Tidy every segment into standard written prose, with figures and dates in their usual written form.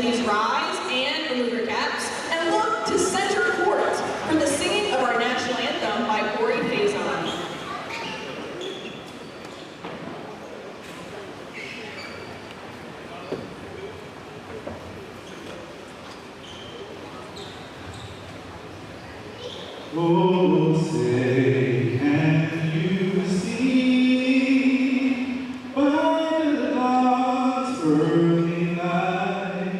please rise and remove your caps and look to center court for the singing of our national anthem by Corey Faison. Oh, say, can you see by the dawn's early light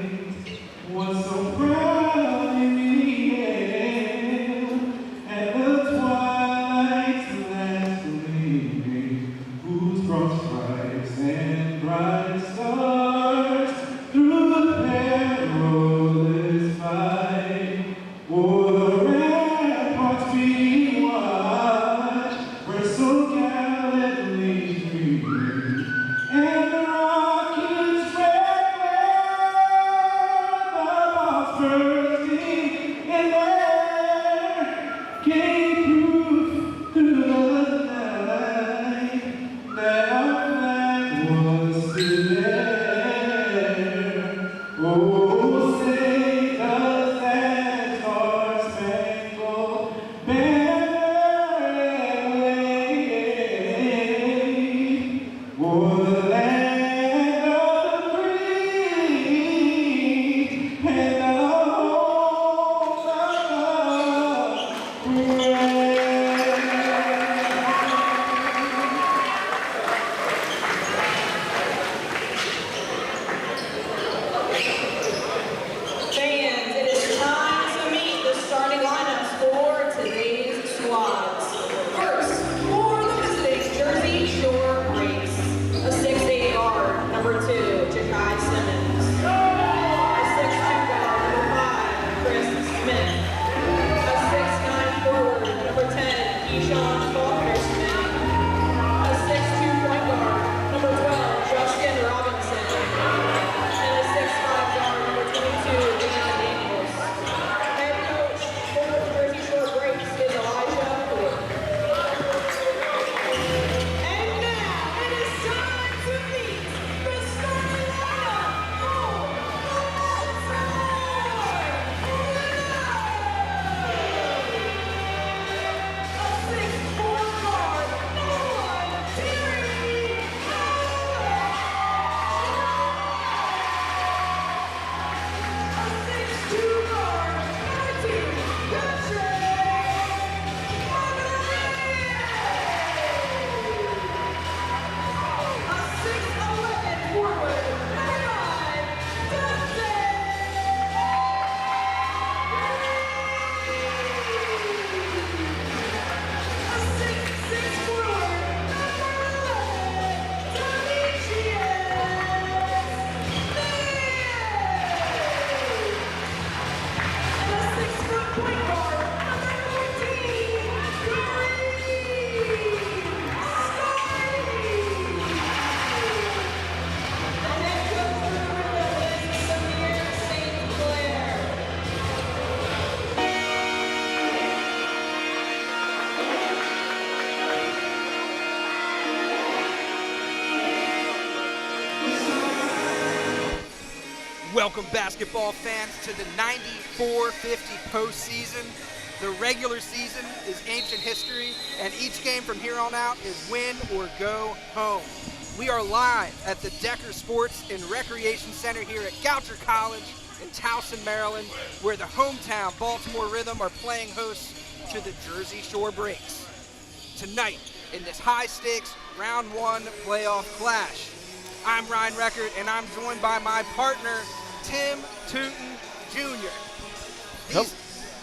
what's so proudly hailed, and the twilight's last gleaming, whose broad stripes and bright stars through the perilous fight o'er the ramparts we watch, were so gallantly streaming, and the rockets' red glare, the bombs bursting in air, gave proof through the night that our flag was still there. Oh, say does that star-spangled banner wave o'er the land of the free and the home of the brave? Fans, it is time to meet the starting lineups for today's squads. First, for the visiting Jersey Shore Breaks, a 6'8" guard, number 2, Ja'Kai Simmons. A 6'2" guard, number 5, Chris Smith. A 6'9" forward, number 10, Keyshawn Faulkner-Smith. A 6'2" point guard, number 12, Justin Robinson. And a 6'5" guard, number 22, Leon Daniels. Head coach for the Jersey Shore Breaks is Elijah Ford. And now it is time to meet the starting lineup for the A 6'4" guard, number 1, Terry A 6'2" guard, number 2, Patrick A 6'11" forward, number 5, Dustin A 6'6" forward, number 11, Demetrius And a 6-foot point guard, number 14, Corey The head coach for the Riddle is Samir St. Clair. Welcome, basketball fans, to the 94-50 postseason. The regular season is ancient history, and each game from here on out is win or go home. We are live at the Decker Sports and Recreation Center here at Goucher College in Towson, Maryland, where the hometown Baltimore Rhythm are playing host to the Jersey Shore Breaks. Tonight, in this high-stakes Round 1 playoff clash, I'm Ryan Reckert, and I'm joined by my partner, Tim Tootin Jr.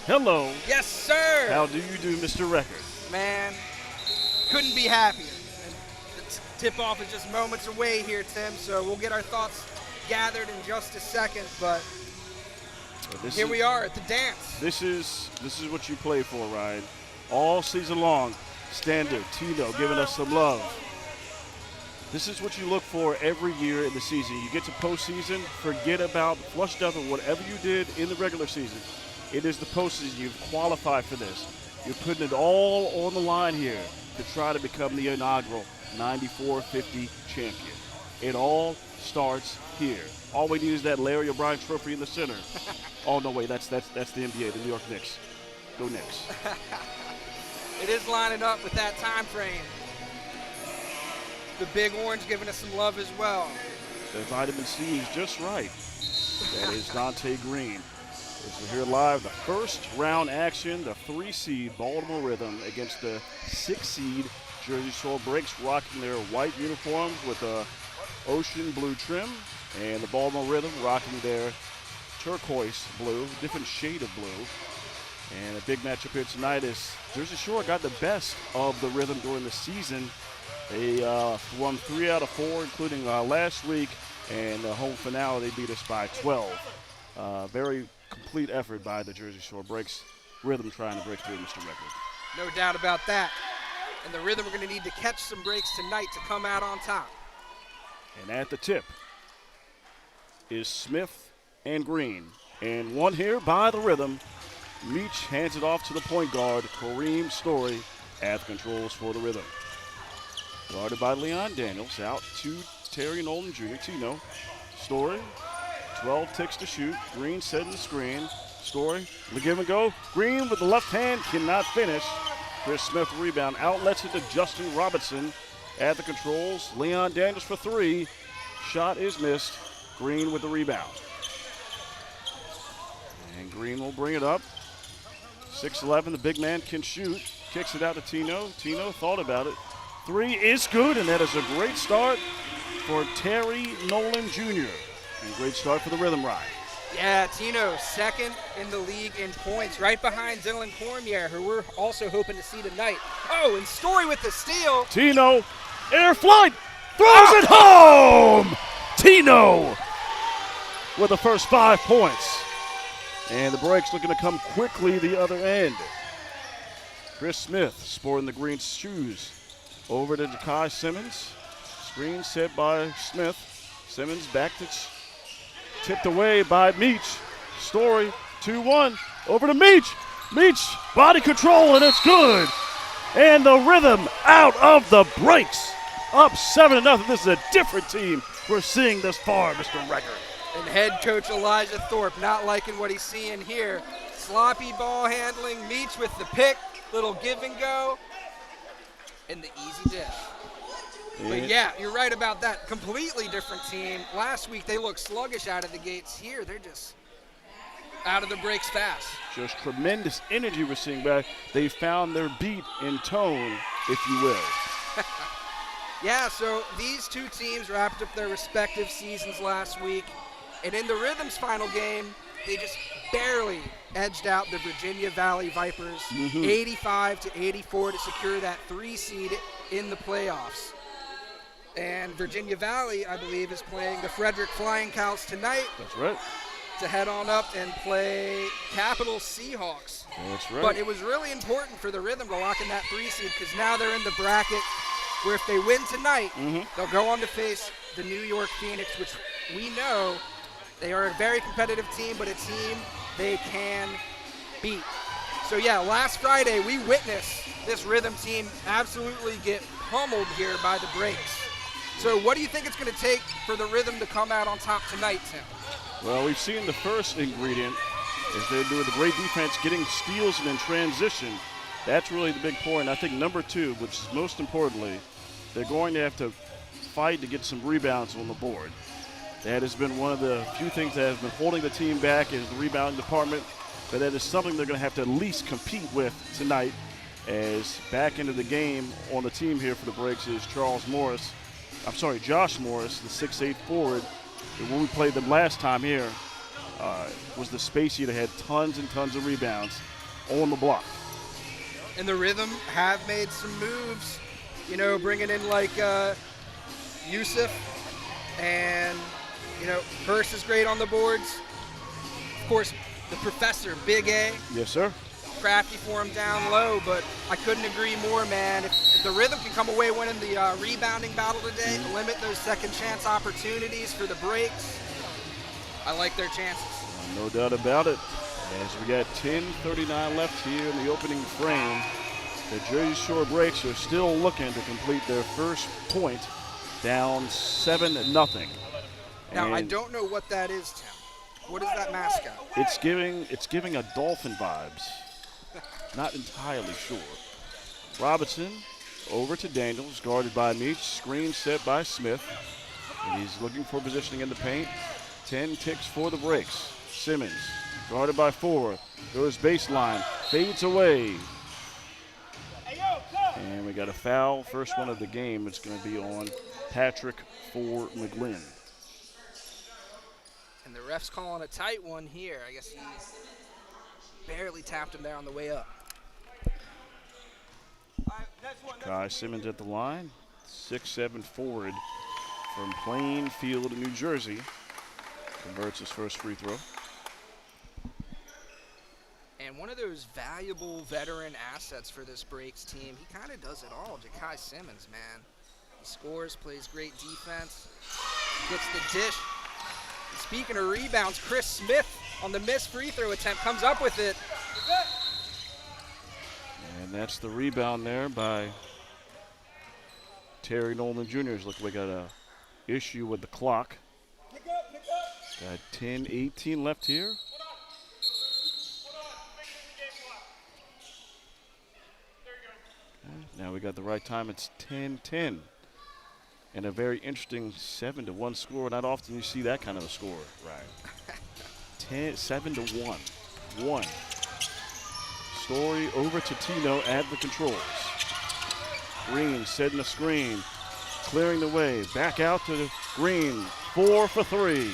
Hello. Yes, sir. How do you do, Mr. Record? Man, couldn't be happier. And the tip-off is just moments away here, Tim, so we'll get our thoughts gathered in just a second, but here we are at the dance. This is what you play for, Ryan. All season long, Standard, Tino giving us some love. This is what you look for every year in the season. You get to postseason, forget about flush stuff and whatever you did in the regular season. It is the postseason. You've qualified for this. You're putting it all on the line here to try to become the inaugural 94-50 champion. It all starts here. All we need is that Larry O'Brien trophy in the center. Oh, no, wait, that's the NBA, the New York Knicks. Go Knicks. It is lining up with that time frame. The Big Orange giving us some love as well. The vitamin C is just right. That is Dante Green. As we're here live, the first round action, the 3-seed Baltimore Rhythm against the 6-seed Jersey Shore Breaks, rocking their white uniforms with a ocean blue trim, and the Baltimore Rhythm rocking their turquoise blue, different shade of blue. And a big matchup here tonight is Jersey Shore got the best of the Rhythm during the season. They won 3 out of 4, including last week, and the home finale they beat us by 12. Very complete effort by the Jersey Shore Breaks. Rhythm trying to break through Mr. Record. No doubt about that. And the Rhythm are going to need to catch some breaks tonight to come out on top. And at the tip is Smith and Green. And one here by the Rhythm. Meach hands it off to the point guard, Kareem Story, at the controls for the Rhythm. Guarded by Leon Daniels, out to Terry Nolan Jr., Tino. Story, 12 ticks to shoot. Green setting the screen. Story, the give and go. Green with the left hand, cannot finish. Chris Smith rebound, outlets it to Justin Robinson at the controls. Leon Daniels for 3. Shot is missed. Green with the rebound. And Green will bring it up. 6'11", the big man can shoot. Kicks it out to Tino. Tino thought about it. 3 is good, and that is a great start for Terry Nolan Jr. And great start for the Rhythm Ride. Yeah, Tino, second in the league in points, right behind Dylan Cormier, who we're also hoping to see tonight. Oh, and Story with the steal. Tino, air flight, throws it home! Tino with the first 5 points. And the Breaks looking to come quickly the other end. Chris Smith sporting the green shoes. Over to Ja'Kai Simmons. Screen set by Smith. Simmons back to tipped away by Meach. Story, 2-1. Over to Meach. Meach, body control, and it's good. And the Rhythm out of the Breaks. Up 7-0. This is a different team we're seeing this far, Mr. Record. And head coach Elijah Thorpe not liking what he's seeing here. Sloppy ball handling, Meach with the pick, little give and go, and the easy dish. But yeah, you're right about that. Completely different team. Last week they looked sluggish out of the gates. Here they're just out of the breaks fast. Just tremendous energy we're seeing back. They found their beat in tone, if you will. Yeah, so these two teams wrapped up their respective seasons last week. And in the Rhythm's final game, they just barely edged out the Virginia Valley Vipers, 85-84 to secure that 3 seed in the playoffs. And Virginia Valley, I believe, is playing the Frederick Flying Cows tonight. That's right. To head on up and play Capital Seahawks. That's right. But it was really important for the Rhythm to lock in that 3 seed because now they're in the bracket where if they win tonight, they'll go on to face the New York Phoenix, which we know they are a very competitive team, but a team they can beat. So yeah, last Friday we witnessed this Rhythm team absolutely get pummeled here by the Breaks. So what do you think it's going to take for the Rhythm to come out on top tonight, Tim? Well, we've seen the first ingredient is they're doing the great defense, getting steals and in transition. That's really the big point. I think number 2, which is most importantly, they're going to have to fight to get some rebounds on the board. That has been one of the few things that has been holding the team back is the rebounding department. But that is something they're going to have to at least compete with tonight. As back into the game on the team here for the Breaks is Josh Morris, the 6'8" forward. And when we played them last time here, was the spacey that had tons and tons of rebounds on the block. And the Rhythm have made some moves, you know, bringing in like Yusuf and, you know, Hurst is great on the boards. Of course, the Professor, Big A. Yes, sir. Crafty for him down low, but I couldn't agree more, man. If the Rhythm can come away winning the rebounding battle today, limit those second chance opportunities for the Breaks, I like their chances. No doubt about it. As we got 10:39 left here in the opening frame, the Jersey Shore Breaks are still looking to complete their first point, down 7-0. Now, I And don't know what that is, Tim. What is that mascot? it's giving a dolphin vibes. Not entirely sure. Robinson over to Daniels, guarded by Meach. Screen set by Smith. And he's looking for positioning in the paint. 10 ticks for the breaks. Simmons, guarded by 4. Goes baseline, fades away. And we got a foul. First one of the game. It's going to be on Patrick for McGlynn. And the ref's calling a tight one here. I guess he barely tapped him there on the way up. Kai Simmons at the line. 6'7" forward from Plainfield, New Jersey. Converts his first free throw. And one of those valuable veteran assets for this breaks team. He kind of does it all. Ja'Kai Simmons, man. He scores, plays great defense, gets the dish. And speaking of rebounds, Chris Smith on the missed free throw attempt comes up with it. And that's the rebound there by Terry Nolan Jr. Looks like we got a issue with the clock. Got 10:18 left here. Now we got the right time. It's 10-10. And a very interesting 7-1 score. Not often you see that kind of a score. Right. 7-1. 1. Story over to Tino at the controls. Green setting the screen. Clearing the way. Back out to Green. 4 for 3.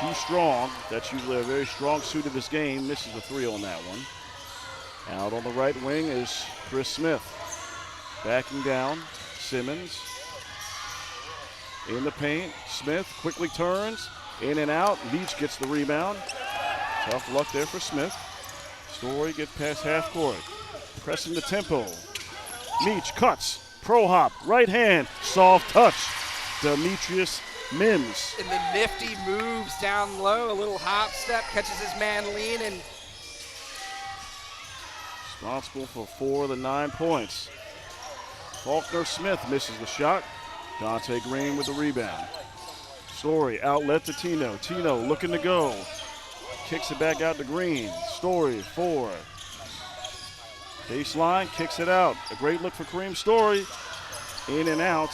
Too strong. That's usually a very strong suit of his game. Misses the 3 on that one. Out on the right wing is Chris Smith. Backing down. Simmons. In the paint. Smith quickly turns. In and out. Leach gets the rebound. Tough luck there for Smith. Story gets past half court. Pressing the tempo. Meach cuts. Pro hop. Right hand. Soft touch. Demetrius Mims. And the nifty moves down low. A little hop step. Catches his man leaning. Responsible for 4 of the 9 points. Faulkner Smith misses the shot. Dante Green with the rebound. Story outlet to Tino. Tino looking to go. Kicks it back out to Green. Story 4. Baseline, kicks it out. A great look for Kareem Story. In and out.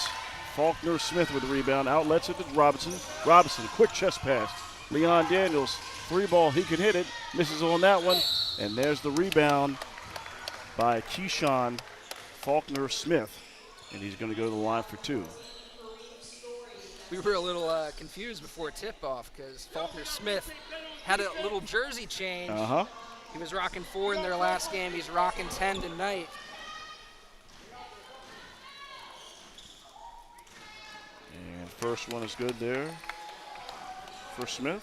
Faulkner Smith with the rebound. Outlets it to Robinson. Robinson, quick chest pass. Leon Daniels, 3 ball, he can hit it. Misses on that one. And there's the rebound by Keyshawn Faulkner Smith. And he's going to go to the line for 2. We were a little confused before tip-off because Faulkner Smith had a little jersey change. He was rocking 4 in their last game. He's rocking 10 tonight. And first one is good there for Smith.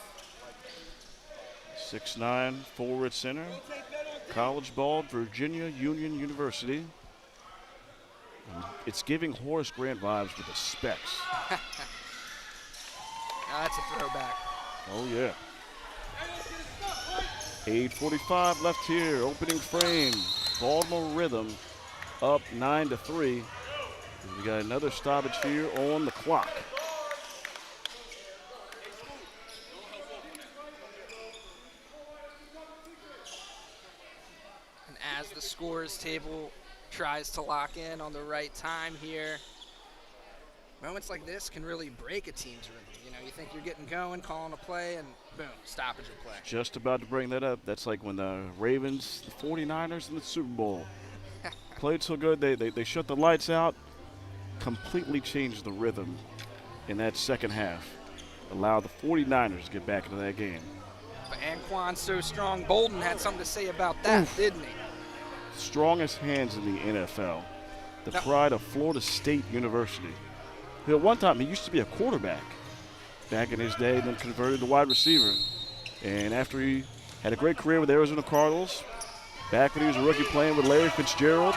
6'9", forward center. College ball, Virginia Union University. And it's giving Horace Grant vibes with the specs. That's a throwback. Oh, yeah. 8:45 left here. Opening frame. Baltimore Rhythm up 9-3. We got another stoppage here on the clock. And as the scores table tries to lock in on the right time here, moments like this can really break a team's rhythm. You know, you think you're getting going, calling a play, and boom, stoppage of play. Just about to bring that up. That's like when the Ravens, the 49ers in the Super Bowl played so good, they shut the lights out, completely changed the rhythm in that second half. Allowed the 49ers to get back into that game. But Anquan's so strong. Bolden had something to say about that, didn't he? Strongest hands in the NFL. The pride of Florida State University. At one time, he used to be a quarterback back in his day, then converted to wide receiver. And after he had a great career with the Arizona Cardinals, back when he was a rookie playing with Larry Fitzgerald,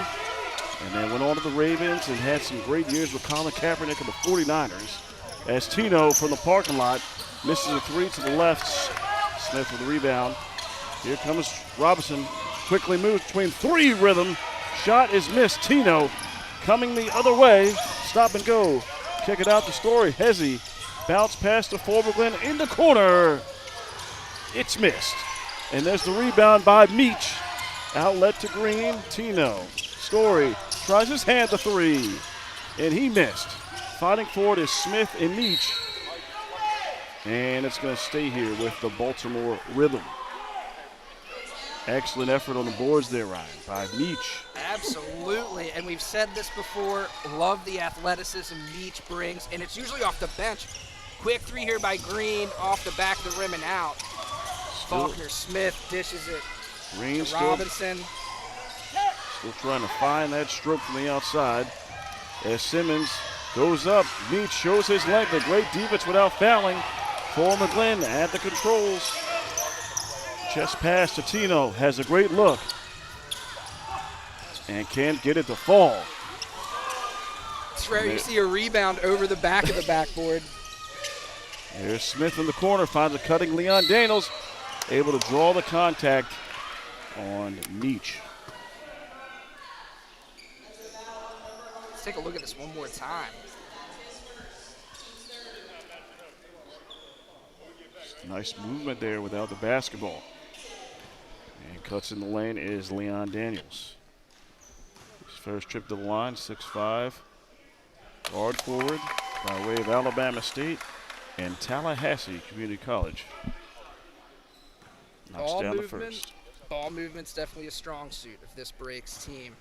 and then went on to the Ravens and had some great years with Colin Kaepernick and the 49ers. As Tino from the parking lot misses a 3 to the left. Smith with the rebound. Here comes Robinson. Quickly moves between 3 rhythm. Shot is missed. Tino coming the other way. Stop and go. Kick it out to Story. Hezzy Bounce pass to Fort Glen in the corner. It's missed. And there's the rebound by Meach. Outlet to Green. Tino. Story tries his hand to three. And he missed. Fighting for it is Smith and Meach. And it's going to stay here with the Baltimore Rhythm. Excellent effort on the boards there, Ryan, by Meach. Absolutely, and we've said this before, love the athleticism Meach brings, and it's usually off the bench. Quick three here by Green, off the back of the rim and out. Faulkner Smith dishes it Green to Robinson. Still trying to find that stroke from the outside. As Simmons goes up, Meach shows his length, a great defense without fouling. For McGlynn at the controls. Chest pass to Tino, has a great look. And can't get it to fall. It's rare you see a rebound over the back of the backboard. Here's Smith in the corner, finds a cutting Leon Daniels. Able to draw the contact on Meach. Let's take a look at this one more time. Nice movement there without the basketball. And cuts in the lane is Leon Daniels. His first trip to the line, 6'5", guard forward by way of Alabama State and Tallahassee Community College. Knocks down the first. Ball movement's definitely a strong suit of this Breaks team.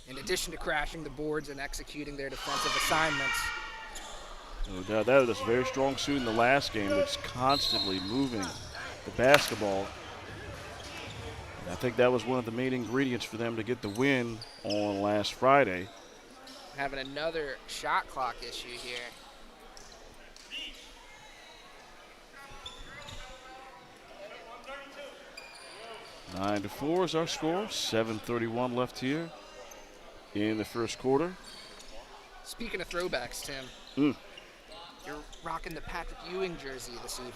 In addition to crashing the boards and executing their defensive assignments. No doubt that was a very strong suit in the last game. It's constantly moving the basketball. And I think that was one of the main ingredients for them to get the win on last Friday. Having another shot clock issue here. 9-4 is our score. 7:31 left here in the first quarter. Speaking of throwbacks, Tim. You're rocking the Patrick Ewing jersey this evening.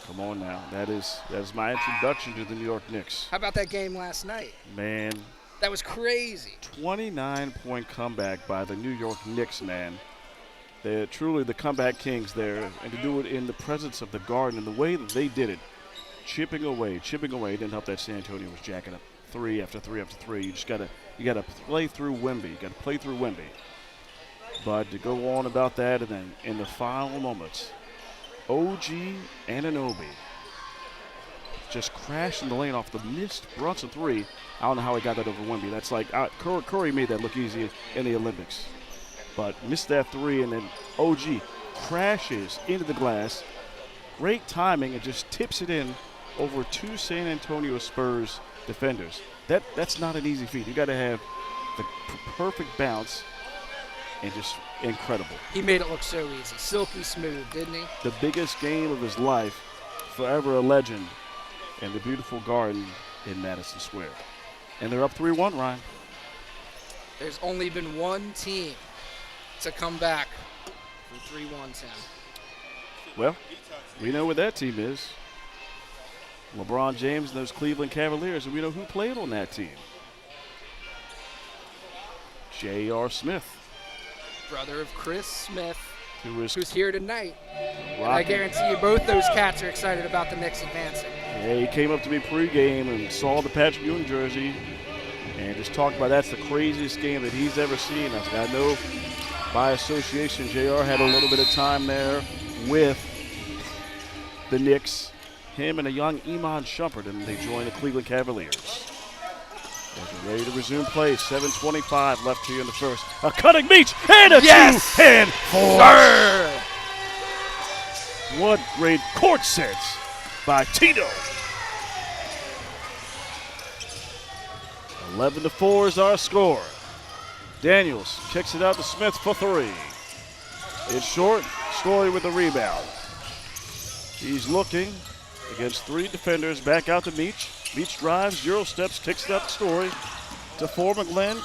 Come on now. That is my introduction to the New York Knicks. How about that game last night? Man. That was crazy. 29-point comeback by the New York Knicks, man. They're truly the comeback kings there. And to do it in the presence of the Garden and the way that they did it, chipping away. It didn't help that San Antonio was jacking up three after three after three. You gotta play through Wemby. But to go on about that, and then in the final moments, OG Anunoby just crashed in the lane off the missed Brunson three. I don't know how he got that over Wemby. That's like Curry made that look easy in the Olympics. But missed that three, and then OG crashes into the glass. Great timing, and just tips it in over two San Antonio Spurs defenders. That's not an easy feat. You got to have the perfect bounce. And just incredible. He made it look so easy. Silky smooth, didn't he? The biggest game of his life, forever a legend, in the beautiful Garden in Madison Square. And they're up 3-1, Ryan. There's only been one team to come back from 3-1, Tim. Well, we know what that team is. LeBron James and those Cleveland Cavaliers, and we know who played on that team. J.R. Smith. Brother of Chris Smith, who's here tonight. And I guarantee you both those cats are excited about the Knicks advancing. Yeah, he came up to me pregame and saw the Patrick Ewing jersey and just talked about that's the craziest game that he's ever seen. I said, I know by association, JR had a little bit of time there with the Knicks, him and a young Iman Shumpert, and they joined the Cleveland Cavaliers. They're ready to resume play. 7:25 left here in the first. A cutting Meach and a two-hand force. What great court sense by Tito. 11-4 is our score. Daniels kicks it out to Smith for three. It's short. Story with the rebound. He's looking against three defenders. Back out to Meach. Meach drives, Euro steps, kicks it up the Story to Fort McGlynn,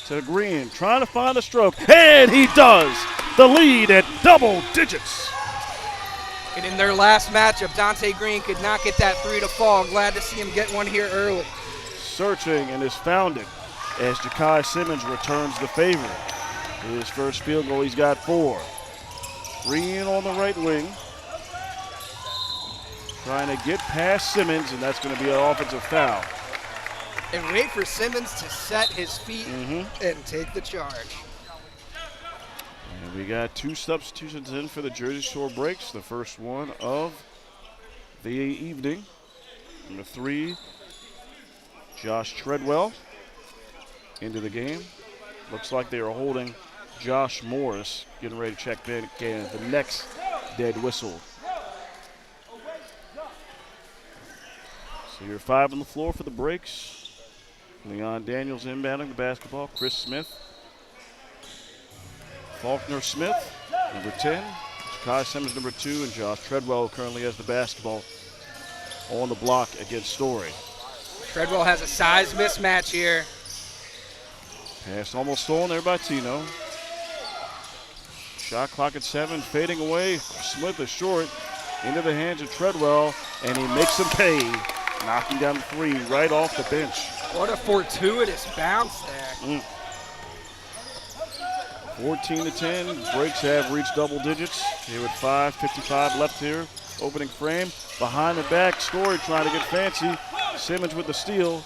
to Green, trying to find a stroke, and he does! The lead at double digits. And in their last matchup, Dante Green could not get that three to fall. Glad to see him get one here early. Searching and is found it as Ja'Kai Simmons returns the favor. His first field goal, he's got four. Green on the right wing. trying to get past Simmons, and that's going to be an offensive foul. And wait for Simmons to set his feet and take the charge. And we got 2 substitutions in for the Jersey Shore Breaks. The first one of the evening. Number 3, Josh Treadwell into the game. Looks like they are holding Josh Morris, getting ready to check in the next dead whistle. So you're 5 on the floor for the Breaks. Leon Daniels inbounding the basketball. Chris Smith. Faulkner Smith, number 10. Kai Simmons, number 2. And Josh Treadwell currently has the basketball on the block against Story. Treadwell has a size mismatch here. Pass almost stolen there by Tino. Shot clock at 7, fading away. Smith is short, into the hands of Treadwell, and he makes him pay. Knocking down the 3 right off the bench. What a fortuitous bounce there. 14-10. Breaks have reached double digits. Here with 5:55 left here. Opening frame. Behind the back. Story trying to get fancy. Simmons with the steal.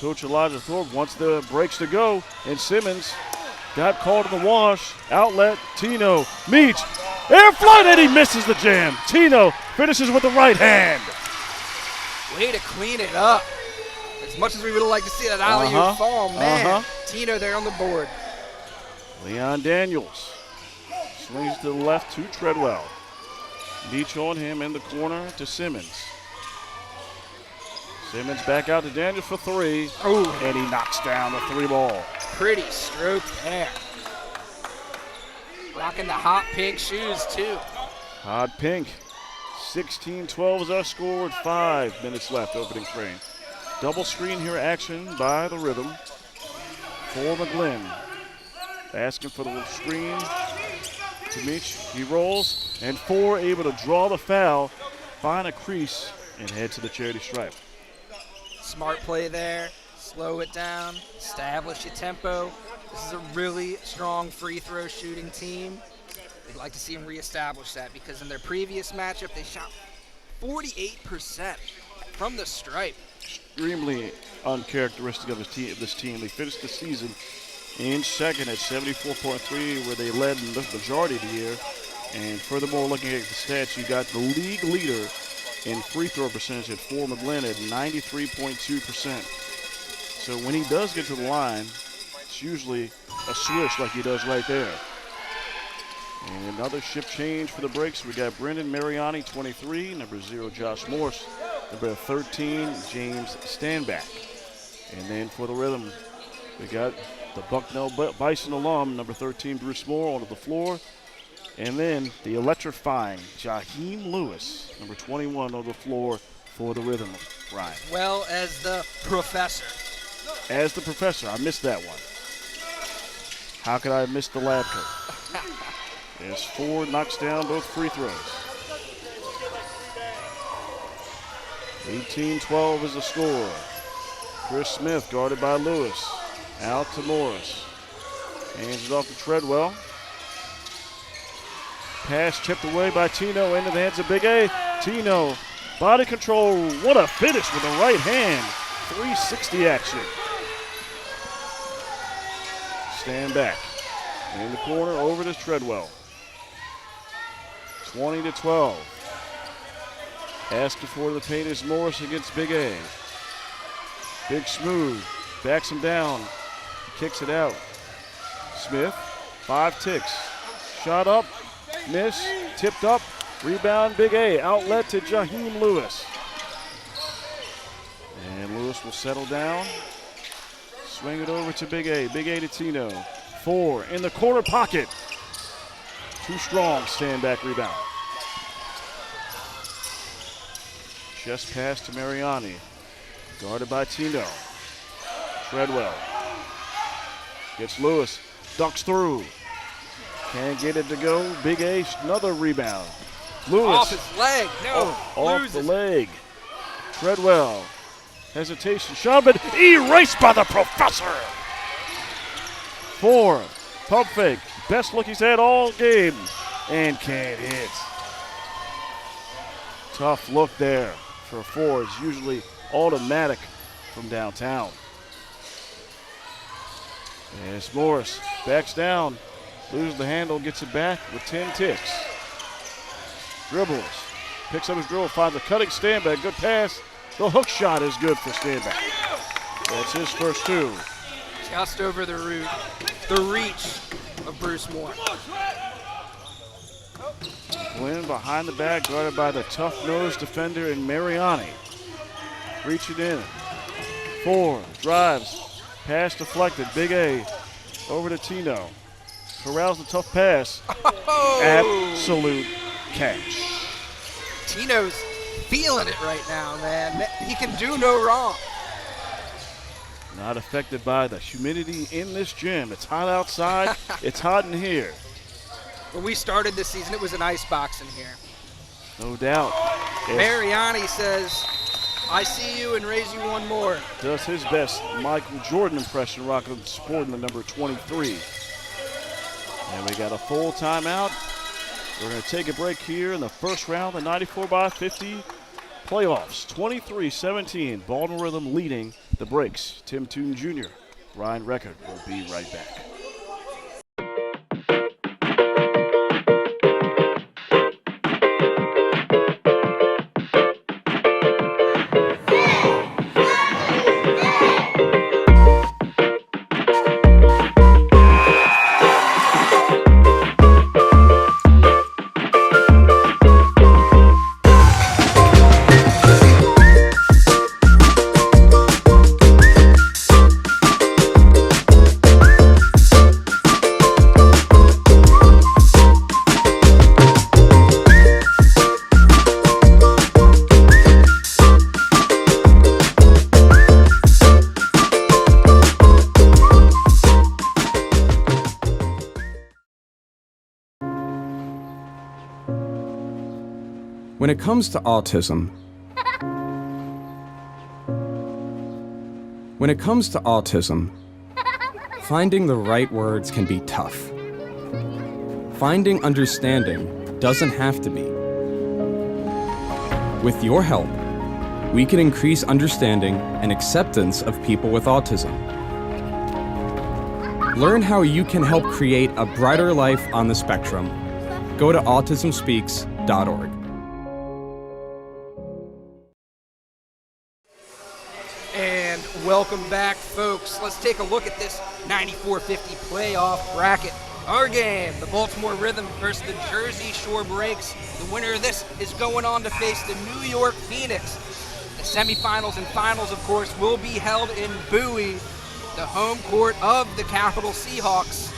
Coach Elijah Thorpe wants the Breaks to go. And Simmons got caught in the wash. Outlet. Tino. Meach. Air flight, and he misses the jam. Tino finishes with the right hand. Way to clean it up. As much as we would like to see that alley-oop fall, man. Tino there on the board. Leon Daniels swings to the left to Treadwell. Beach on him in the corner to Simmons. Simmons back out to Daniels for 3. Oh, And he knocks down the 3 ball. pretty stroke there. Rocking the hot pink shoes, too. Hot pink. 16-12 is our score with 5 minutes left opening frame. Double screen here action by the Rhythm for McGlynn. Asking for the screen to Meach. He rolls, and 4 able to draw the foul, find a crease, and head to the charity stripe. Smart play there. Slow it down. Establish your tempo. This is a really strong free throw shooting team. We'd like to see them reestablish that because in their previous matchup, they shot 48% from the stripe. Extremely uncharacteristic of this team. They finished the season in second at 74.3, where they led in the majority of the year. And furthermore, looking at the stats, you got the league leader in free throw percentage at Fort McGlynn at 93.2%. So when he does get to the line, it's usually a swish like he does right there. And another shift change for the Breaks. We got Brendan Mariani, 23, number 0, Josh Morse, number 13, James Stanback. And then for the Rhythm, we got the Bucknell Bison alum, number 13, Bruce Moore, onto the floor. And then the electrifying Jaheim Lewis, number 21, on the floor for the Rhythm, Ryan. Well as the professor. As the professor, I missed that one. How could I have missed the lab coat? As Ford knocks down both free throws. 18-12 is the score. Chris Smith guarded by Lewis. Out to Morris. Hands it off to Treadwell. Pass chipped away by Tino into the hands of Big A. Tino, body control. What a finish with the right hand. 360 action. Stand back. In the corner over to Treadwell. 20-12. Asking for the paint is Morris against Big A. Big Smooth backs him down. Kicks it out. Smith, 5 ticks. Shot up, miss, tipped up, rebound Big A. Outlet to Jaheim Lewis. And Lewis will settle down. Swing it over to Big A. Big A to Tino. 4 in the corner pocket. Too strong, stand back rebound. Just pass to Mariani. Guarded by Tino. Treadwell. Gets Lewis. Ducks through. Can't get it to go. Big A, another rebound. Lewis. Off his leg. No. Off the leg. Treadwell. Hesitation. Shot, but erased by the professor. 4. Pump fake. Best look he's had all game. And can't hit. Tough look there for four. It's usually automatic from downtown. As Morris backs down, loses the handle, gets it back with 10 ticks. Dribbles, picks up his dribble, finds a cutting Stanback. Good pass. The hook shot is good for Stanback. That's his first two. Just over the reach of Bruce Moore. Glenn behind the back, guarded by the tough-nosed defender in Mariani. Reaching in. Four, drives, pass deflected. Big A over to Tino. Corrals the tough pass. Oh. Absolute catch. Tino's feeling it right now, man. He can do no wrong. Not affected by the humidity in this gym. It's hot outside. It's hot in here. When we started this season, it was an ice box in here. No doubt. Mariani says, I see you and raise you one more. Does his best Michael Jordan impression, rocking sporting the number 23. And we got a full timeout. We're going to take a break here in the first round of the 94-50 playoffs. 23-17, Baltimore Rhythm leading the breaks. Tim Toon Jr., Ryan Record will be right back. When it comes to autism, finding the right words can be tough. Finding understanding doesn't have to be. With your help, we can increase understanding and acceptance of people with autism. Learn how you can help create a brighter life on the spectrum. Go to autismspeaks.org. And welcome back, folks. Let's take a look at this 94-50 playoff bracket. Our game, the Baltimore Rhythm versus the Jersey Shore Breaks. The winner of this is going on to face the New York Phoenix. The semifinals and finals, of course, will be held in Bowie, the home court of the Capital Seahawks.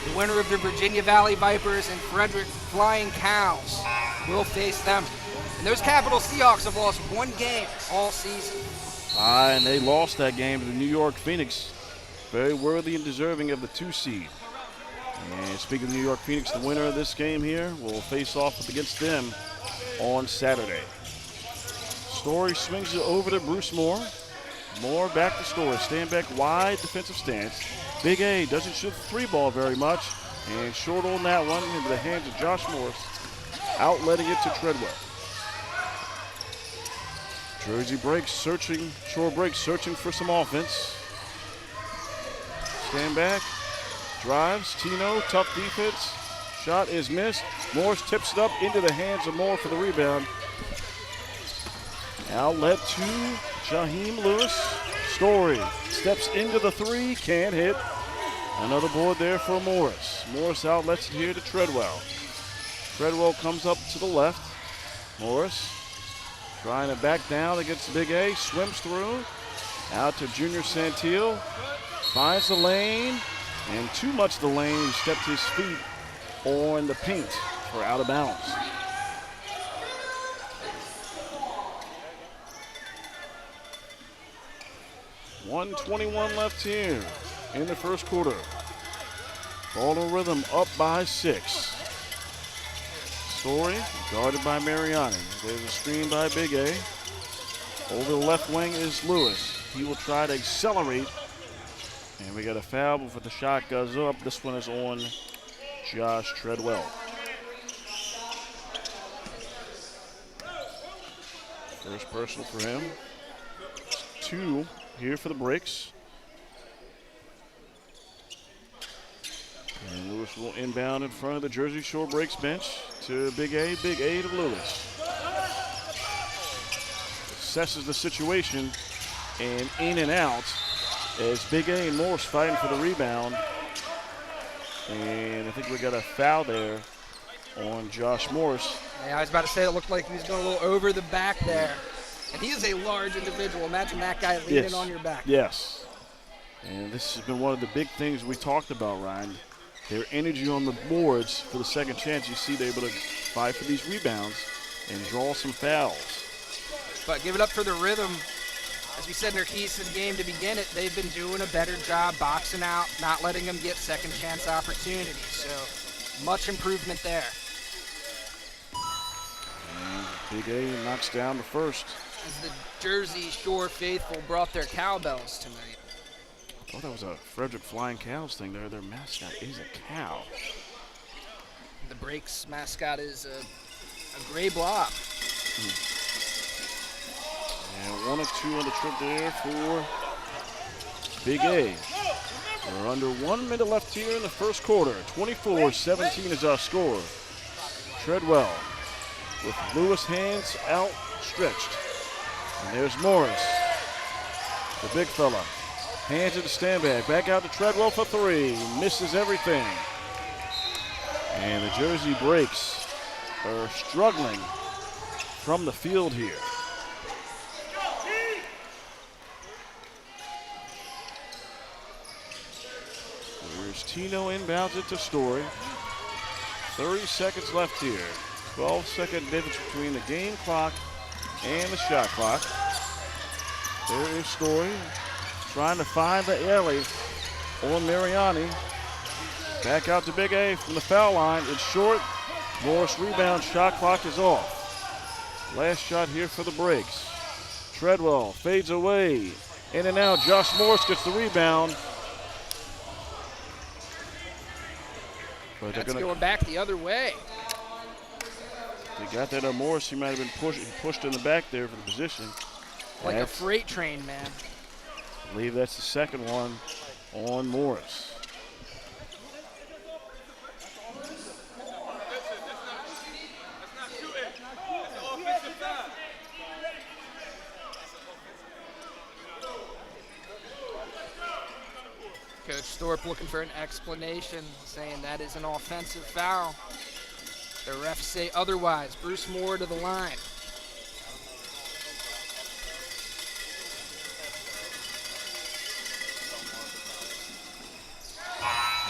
The winner of the Virginia Valley Vipers and Frederick Flying Cows will face them. And those Capital Seahawks have lost one game all season. And they lost that game to the New York Phoenix. Very worthy and deserving of the 2 seed. And speaking of New York Phoenix, the winner of this game here will face off against them on Saturday. Story swings it over to Bruce Moore. Moore back to Story. Stand back wide defensive stance. Big A doesn't shoot the 3-ball very much. And short on that one into the hands of Josh Morris. Outletting it to Treadwell. Jersey breaks, Shore breaks, searching for some offense. Stand back, drives, Tino, tough defense. Shot is missed. Morris tips it up into the hands of Moore for the rebound. Outlet to Jaheim Lewis. Story steps into the 3, can't hit. Another board there for Morris. Morris outlets it here to Treadwell. Treadwell comes up to the left. Morris trying to back down against Big A, swims through, out to Junior Santil, finds the lane, and too much the lane, he stepped his feet on the paint for out of bounds. .121 left here in the first quarter. Baltimore Rhythm up by 6. Story guarded by Mariani. There's a screen by Big A. Over the left wing is Lewis. He will try to accelerate. And we got a foul before the shot goes up. This one is on Josh Treadwell. First personal for him. 2 here for the Breaks. And Lewis will inbound in front of the Jersey Shore Breaks bench to Big A to Lewis. Assesses the situation and in and out as Big A and Morris fighting for the rebound. And I think we got a foul there on Josh Morris. Yeah, I was about to say it looked like he was going a little over the back there. And he is a large individual. Imagine that guy leaning on your back. Yes. And this has been one of the big things we talked about, Ryan. Their energy on the boards for the second chance. You see they're able to fight for these rebounds and draw some fouls. But give it up for the Rhythm. As we said in their keys to the game to begin it, they've been doing a better job boxing out, not letting them get second chance opportunities. So much improvement there. And Big A knocks down the first. As the Jersey Shore faithful brought their cowbells tonight. I thought that was a Frederick Flying Cows thing there. Their mascot is a cow. The Breaks mascot is a gray blob. And 1 of 2 on the trip there for Big A. We're under 1 minute left here in the first quarter. 24-17 is our score. Treadwell with Lewis hands outstretched. And there's Morris, the big fella. Hands at the standbag. Back out to Treadwell for 3. Misses everything. And the Jersey Breaks are struggling from the field here. Here's Tino inbounds it to Story. 30 seconds left here. 12-second difference between the game clock and the shot clock. There is Story trying to find the alley on Mariani. Back out to Big A from the foul line. It's short. Morris rebound. Shot clock is off. Last shot here for the Breaks. Treadwell fades away. In and out. Josh Morris gets the rebound. But That's going back the other way. They got that on Morris. He might have been pushed in the back there for the position. Like a freight train, man. I believe that's the second one on Morris. Coach Thorpe looking for an explanation, saying that is an offensive foul. The refs say otherwise. Bruce Moore to the line.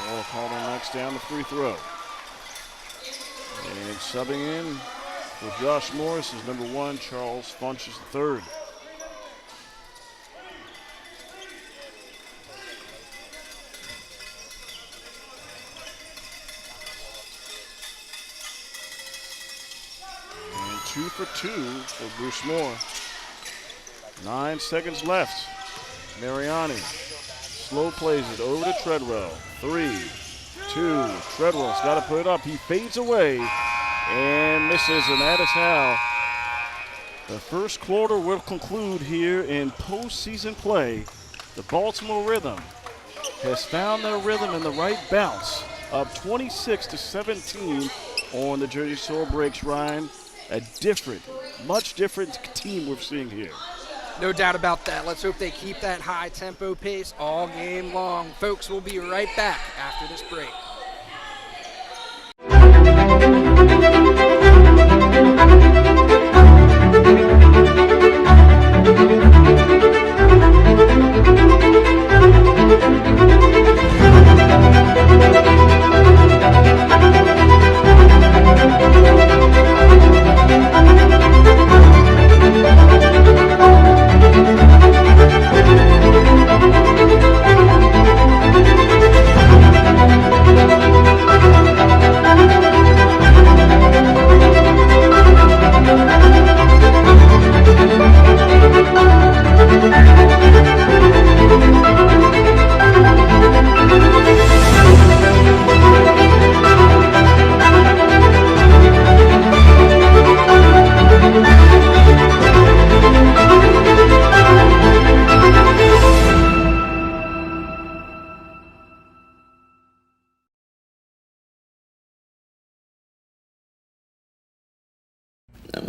Ball called on knocks down the free throw. And subbing in for Josh Morris is number 1, Charles Funches III. And 2 for 2 for Bruce Moore. 9 seconds left. Mariani slow plays it over to Treadwell. 3, 2, Treadwell's got to put it up. He fades away and misses, and that is how the first quarter will conclude here in postseason play. The Baltimore Rhythm has found their rhythm in the right bounce, up 26-17 on the Jersey Shore Breaks. Ryan, a different, much different team we're seeing here. No doubt about that. Let's hope they keep that high tempo pace all game long. Folks, we'll be right back after this break.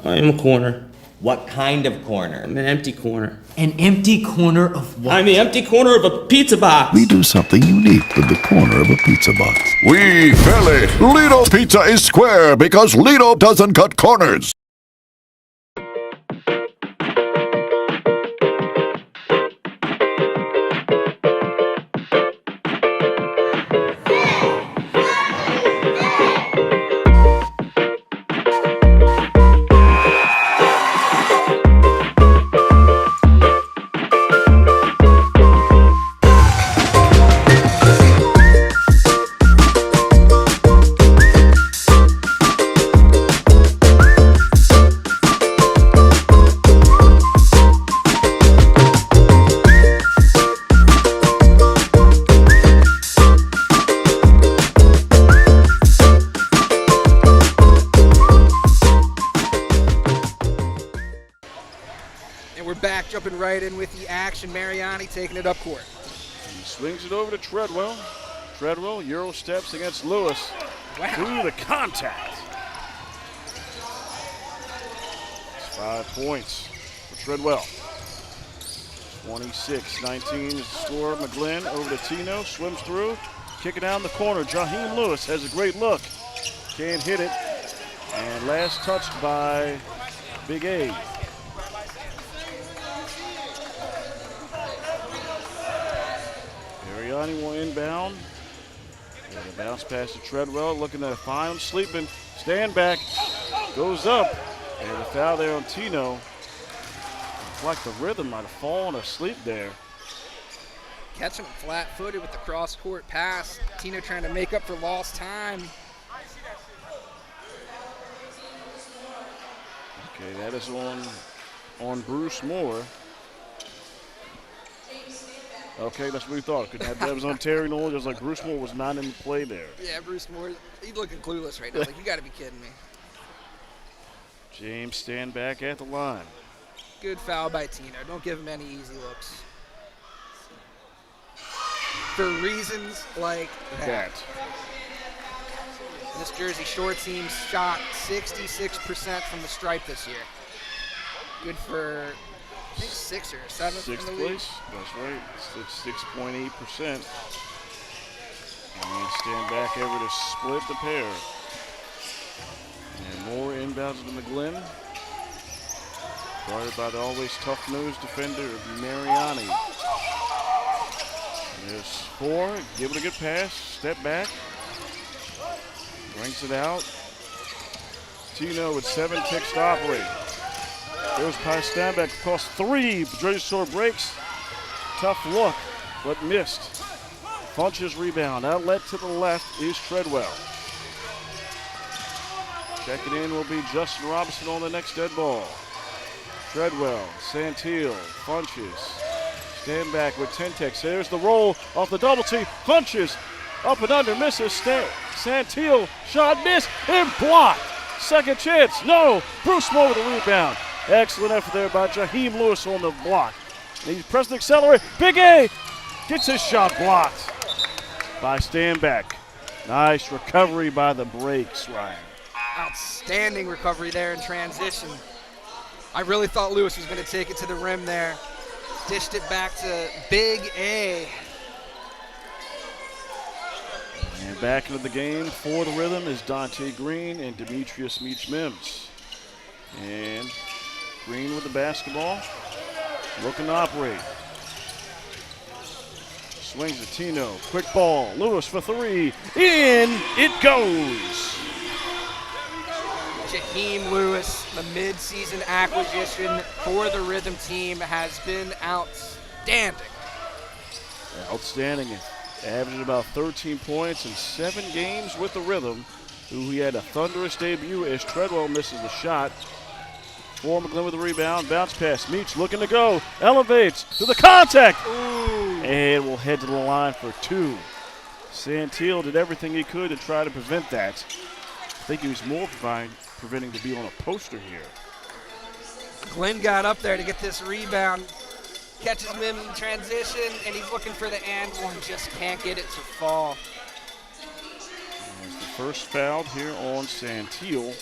I'm a corner. What kind of corner? I'm an empty corner. An empty corner of what? I'm the empty corner of a pizza box. We do something unique with the corner of a pizza box. We fill it. Lido's Pizza is square because Lido doesn't cut corners. Jumping right in with the action. Mariani taking it up court. He swings it over to Treadwell. Treadwell Euro steps against Lewis. Wow. Through the contact. It's 5 points for Treadwell. 26-19 is the score. McGlynn over to Tino. Swims through. Kick it down the corner. Jaheim Lewis has a great look. Can't hit it. And last touched by Big A. Mariani will inbound. And a bounce pass to Treadwell, looking to find him sleeping. Stand back, goes up, and a foul there on Tino. It's like the rhythm might have fallen asleep there. Catching him flat-footed with the cross-court pass. Tino trying to make up for lost time. Okay, that is on Bruce Moore. Okay, that's what we thought. That was on Terry Nolan, just like Bruce Moore was not in play there. Yeah, Bruce Moore, he's looking clueless right now. Like, you got to be kidding me. James stand back at the line. Good foul by Tino. Don't give him any easy looks. For reasons like that. This Jersey Shore team shot 66% from the stripe this year. Good for, I think, 6th or 7th in the league. Place. That's right. It's 6.8%. And stand back ever to split the pair. And more inbounds to McGlynn. Guarded by the always tough-nosed defender, Mariani. And there's 4. Give it a good pass. Step back. Brings it out. Tino with 7 ticks to operate. Goes past Stanback across 3. Jersey Shore breaks. Tough look, but missed. Funches rebound. Outlet to the left is Treadwell. Checking in will be Justin Robinson on the next dead ball. Treadwell, Santil, Funches. Stand back with 10 ticks. There's the roll off the double team. Funches up and under, misses. Santil, shot missed and blocked. Second chance, no. Bruce Moore with the rebound. Excellent effort there by Jaheim Lewis on the block. And he's pressing the accelerator. Big A gets his shot blocked by Stanback. Nice recovery by the breaks, Ryan. Outstanding recovery there in transition. I really thought Lewis was going to take it to the rim there. Dished it back to Big A. And back into the game for the Rhythm is Dante Green and Demetrius Meach-Mims. And Green with the basketball, looking to operate. Swings to Tino, quick ball, Lewis for 3, in it goes. Jaheim Lewis, the mid-season acquisition for the Rhythm team, has been outstanding. Outstanding, averaging about 13 points in 7 games with the Rhythm, who he had a thunderous debut as Treadwell misses the shot. For McGlynn with the rebound, bounce pass, Meach looking to go, elevates to the contact, and will head to the line for 2. Santil did everything he could to try to prevent that. I think he was more preventing to be on a poster here. Glenn got up there to get this rebound, catches him in transition, and he's looking for the and one, just can't get it to fall. There's the first foul here on Santil.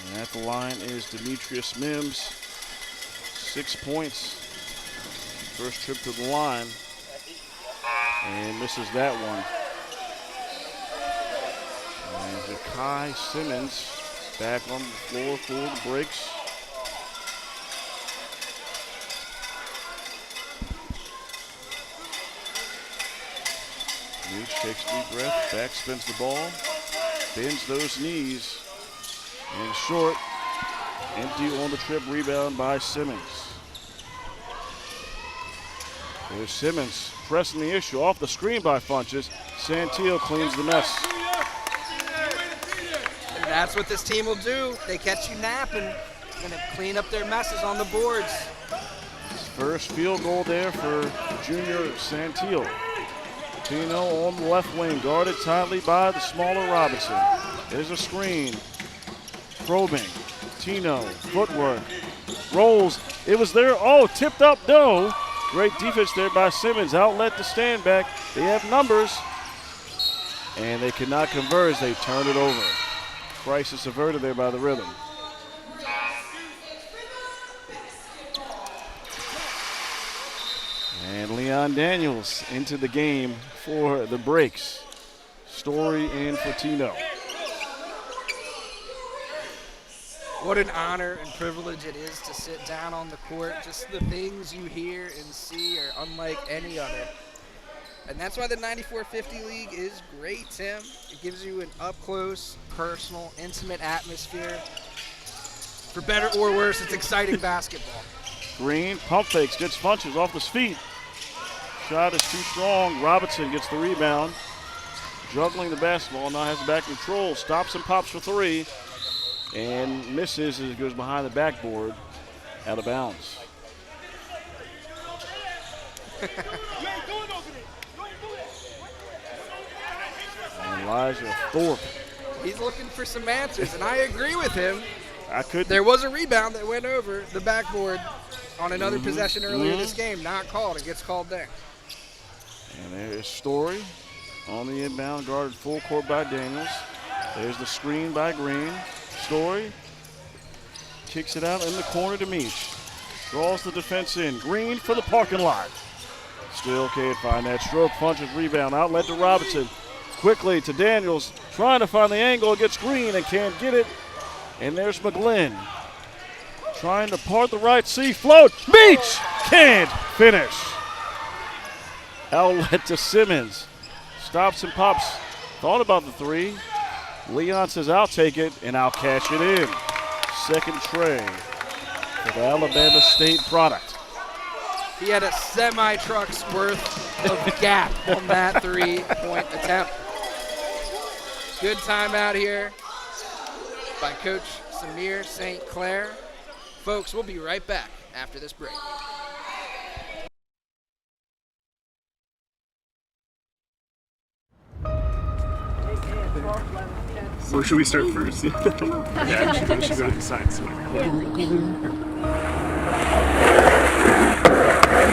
And at the line is Demetrius Mims. 6 points. First trip to the line. And misses that one. And Ja'Kai Simmons back on the floor for the breaks. Meach takes a deep breath, back spins the ball, bends those knees, and short. Empty on the trip, rebound by Simmons. There's Simmons pressing the issue off the screen by Funches. Santillo cleans the mess. And that's what this team will do. They catch you napping, gonna clean up their messes on the boards. First field goal there for junior Santillo. Tino on the left wing, guarded tightly by the smaller Robinson. There's a screen. Probing. Tino, footwork. Rolls. It was there. Oh, tipped up, no. Great defense there by Simmons. Outlet to stand back. They have numbers. And they cannot converge. They turn it over. Crisis averted there by the Rhythm. And Leon Daniels into the game for the breaks. Story in for Tino. What an honor and privilege it is to sit down on the court. Just the things you hear and see are unlike any other. And that's why the 94-50 League is great, Tim. It gives you an up-close, personal, intimate atmosphere. For better or worse, it's exciting basketball. Green, pump fakes, gets Funches off his feet. Shot is too strong. Robinson gets the rebound. Juggling the basketball, now has the back control. Stops and pops for three. And misses as it goes behind the backboard, out of bounds. And Elijah Thorpe. He's looking for some answers, and I agree with him. There There was a rebound that went over the backboard on another possession earlier this game. Not called. It gets called there. And there's Story on the inbound, guarded full court by Daniels. There's the screen by Green. Story kicks it out in the corner to Meach. Draws the defense in. Green for the parking lot. Still can't find that stroke. Funches rebound. Outlet to Robinson. Quickly to Daniels. Trying to find the angle against Green and can't get it. And there's McGlynn. Trying to part the right C. Float. Meach can't finish. Outlet to Simmons. Stops and pops. Thought about the three. Leon says, I'll take it, and I'll cash it in. Second tray for the Alabama State product. He had a semi-truck's worth of gap on that three-point attempt. Good timeout here by Coach Samir St. Clair. Folks, we'll be right back after this break. Where should we start first? Yeah, we should go inside. So.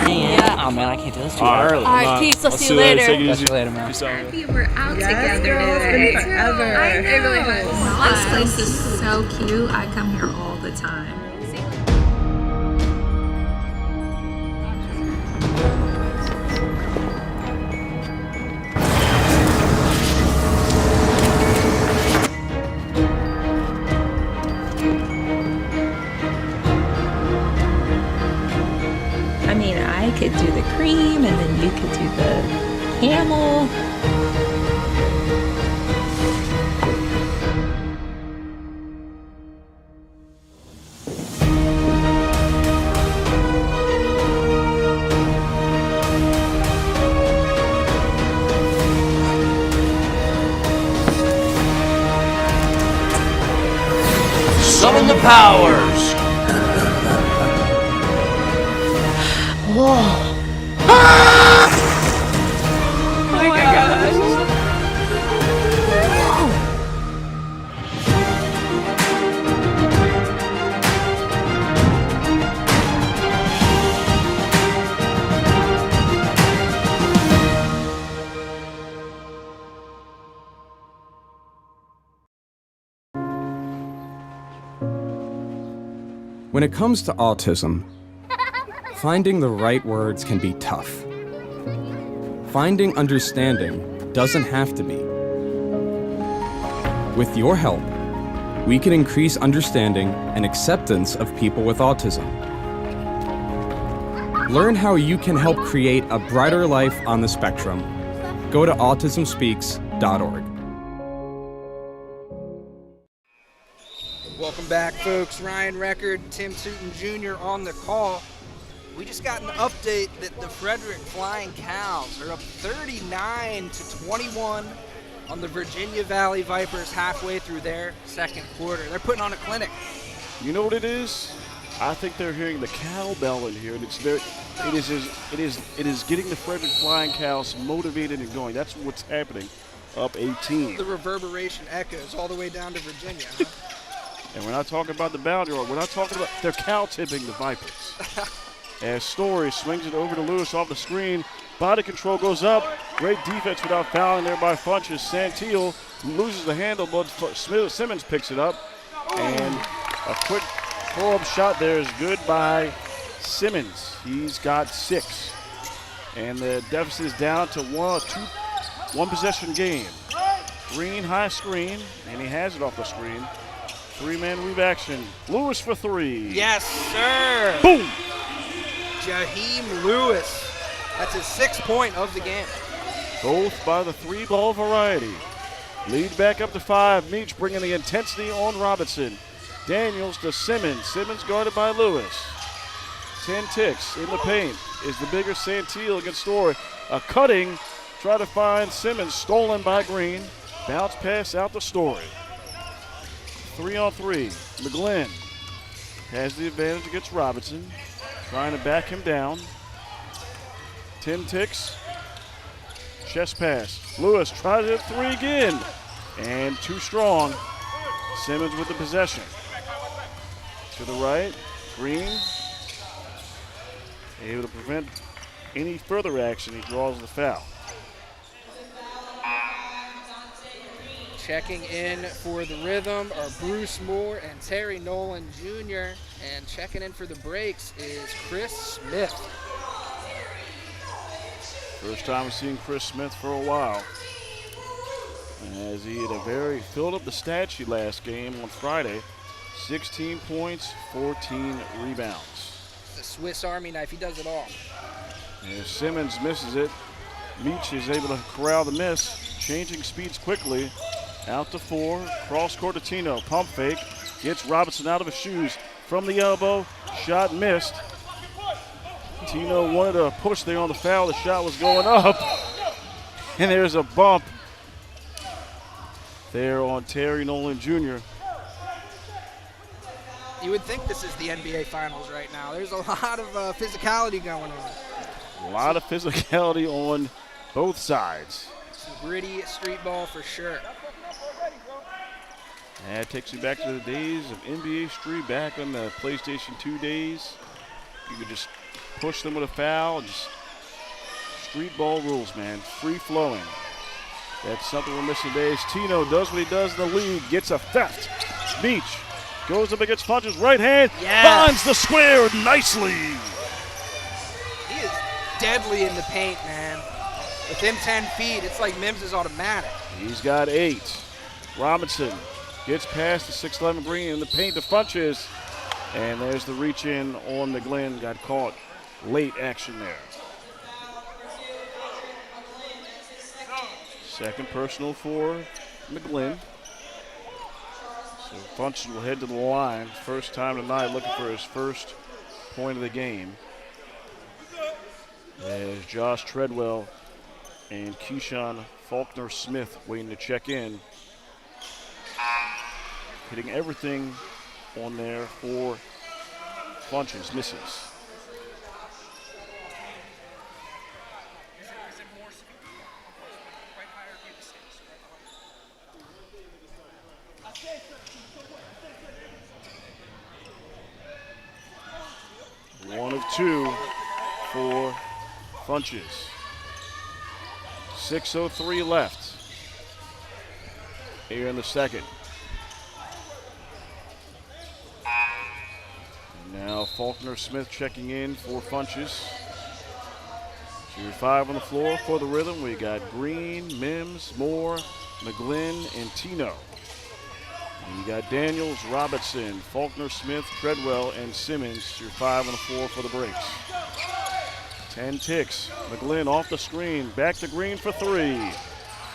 Yeah. Oh man, I can't do this too early. All right, peace. Let's see you later. Take it easy. Later, man. Happy we're out together today. Forever. I know. It really has. This place is so cute. I come here all the time. I mean, I could do the cream, and then you could do the camel. Summon the powers! Whoa. Oh my gosh. When it comes to autism, finding the right words can be tough. Finding understanding doesn't have to be. With your help, we can increase understanding and acceptance of people with autism. Learn how you can help create a brighter life on the spectrum. Go to autismspeaks.org. Welcome back, folks. Ryan Record, Tim Sutton Jr. on the call. We just got an update that the Frederick Flying Cows are up 39-21 on the Virginia Valley Vipers halfway through their second quarter. They're putting on a clinic. You know what it is? I think they're hearing the cowbell in here, and it is getting the Frederick Flying Cows motivated and going. That's what's happening. Up 18. The reverberation echoes all the way down to Virginia. Huh? And we're not talking about the boundary line. We're not talking about they're cow tipping the Vipers. As Story swings it over to Lewis off the screen. Body control goes up. Great defense without fouling there by Funches. Santil loses the handle, but Simmons picks it up. And a quick throw-up shot there is good by Simmons. He's got 6. And the deficit is down to one possession game. Green high screen, and he has it off the screen. 3-man move action. Lewis for 3. Yes, sir. Boom. Jaheim Lewis. That's his 6th point of the game. Both by the 3-ball variety. Lead back up to 5. Meach bringing the intensity on Robinson. Daniels to Simmons. Simmons guarded by Lewis. 10 ticks in the paint. Is the bigger Santil against Story. A cutting. Try to find Simmons. Stolen by Green. Bounce pass out to Story. 3-on-3. McGlynn has the advantage against Robinson. Trying to back him down. 10 ticks. Chest pass. Lewis tries it 3 again. And too strong. Simmons with the possession. To the right. Green. Able to prevent any further action. He draws the foul. Checking in for the rhythm are Bruce Moore and Terry Nolan Jr. And checking in for the breaks is Chris Smith. First time we've seen Chris Smith for a while. As he had filled up the stat sheet last game on Friday. 16 points, 14 rebounds. The Swiss Army knife, he does it all. And Simmons misses it. Meach is able to corral the miss. Changing speeds quickly. Out to 4, cross court to Tino, pump fake, gets Robinson out of his shoes from the elbow, shot missed. Tino wanted to push there on the foul, the shot was going up, and there's a bump there on Terry Nolan Jr. You would think this is the NBA Finals right now. There's a lot of physicality going on. A lot of physicality on both sides. Some gritty street ball for sure. That takes you back to the days of NBA Street, back on the PlayStation 2 days. You could just push them with a foul, just street ball rules, man, free flowing. That's something we're missing today. Tino does what he does in the league, gets a theft. Beach goes up against Funches, right hand, finds the square nicely. He is deadly in the paint, man. Within 10 feet, it's like Mims is automatic. He's got 8. Robinson gets past the 6'11 Green in the paint to Funches. And there's the reach in on McGlynn. Got caught late action there. Second personal for McGlynn. So Funches will head to the line. First time tonight looking for his first point of the game. As Josh Treadwell and Keyshawn Faulkner-Smith waiting to check in. Hitting everything on there for Funches, misses. One of 2 for Funches. 6:03 left here in the second. Now Faulkner Smith checking in for Funches. Junior 5 on the floor for the Rhythm. We got Green, Mims, Moore, McGlynn, and Tino. And you got Daniels, Robinson, Faulkner Smith, Treadwell, and Simmons. Your 5 on the floor for the breaks. 10 ticks. McGlynn off the screen. Back to Green for 3.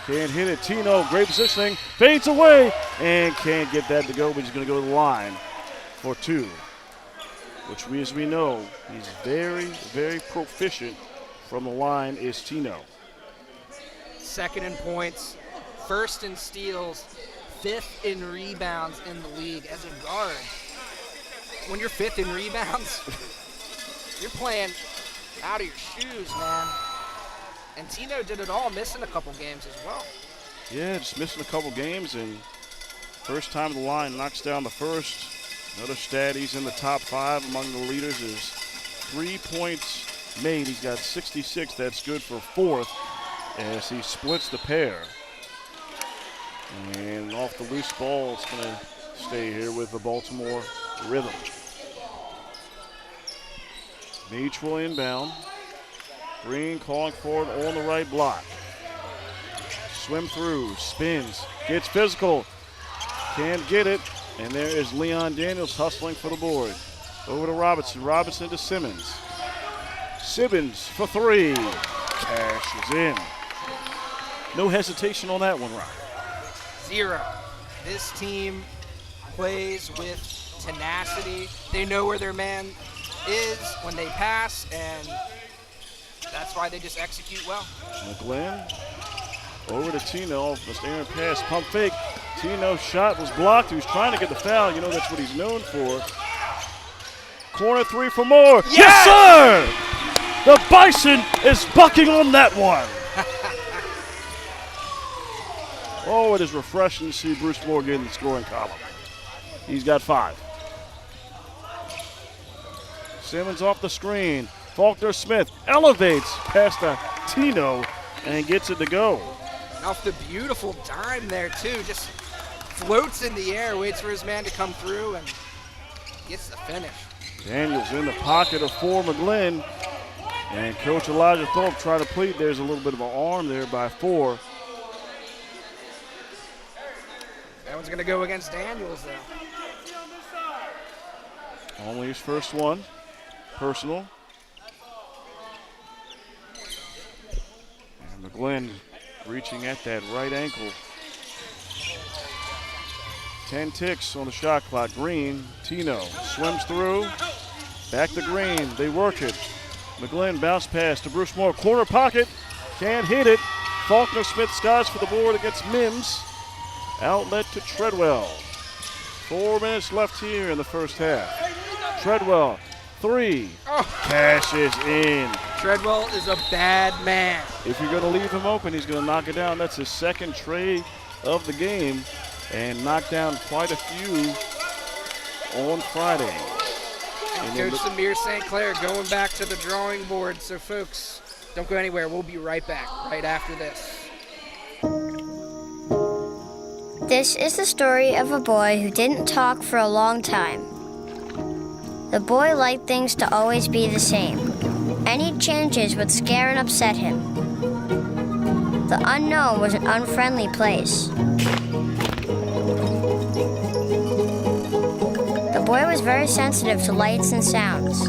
Can't hit it. Tino, great positioning. Fades away and can't get that to go, but he's going to go to the line for 2. Which means we know he's very, very proficient from the line is Tino. Second in points, first in steals, 5th in rebounds in the league as a guard. When you're 5th in rebounds, you're playing out of your shoes, man. And Tino did it all, missing a couple games as well. Yeah, just missing a couple games, and first time the line knocks down the first. Another stat, he's in the top 5 among the leaders is 3 points made. He's got 66. That's good for 4th as he splits the pair. And off the loose ball, it's going to stay here with the Baltimore Rhythm. Meach will inbound. Green calling for it on the right block. Swim through, spins, gets physical, can't get it. And there is Leon Daniels hustling for the board. Over to Robinson, Robinson to Simmons. Simmons for 3. Cash is in. No hesitation on that one, Ryan. 0. This team plays with tenacity. They know where their man is when they pass, and that's why they just execute well. McGlynn over to Tino. This errant pass, pump fake. Tino's shot was blocked. He was trying to get the foul. You know that's what he's known for. Corner 3 for Moore. Yes, sir! The Bison is bucking on that one. Oh, it is refreshing to see Bruce Moore get in the scoring column. He's got 5. Simmons off the screen. Faulkner Smith elevates past Tino and gets it to go. Off the beautiful dime there, too. Just floats in the air, waits for his man to come through, and gets the finish. Daniels in the pocket of 4 McGlynn. And Coach Elijah Thorpe tried to plead. There's a little bit of an arm there by 4. That one's going to go against Daniels, though. Only his first one. Personal. And McGlynn reaching at that right ankle. 10 ticks on the shot clock. Green, Tino swims through. Back to Green. They work it. McGlynn bounce pass to Bruce Moore. Corner pocket. Can't hit it. Faulkner Smith skies for the board against Mims. Outlet to Treadwell. 4 minutes left here in the first half. Treadwell, 3. Cashes in. Treadwell is a bad man. If you're going to leave him open, he's going to knock it down. That's his second trade of the game and knocked down quite a few on Friday. Coach Samir St. Clair going back to the drawing board. So, folks, don't go anywhere. We'll be right back right after this. This is the story of a boy who didn't talk for a long time. The boy liked things to always be the same. Any changes would scare and upset him. The unknown was an unfriendly place. The boy was very sensitive to lights and sounds.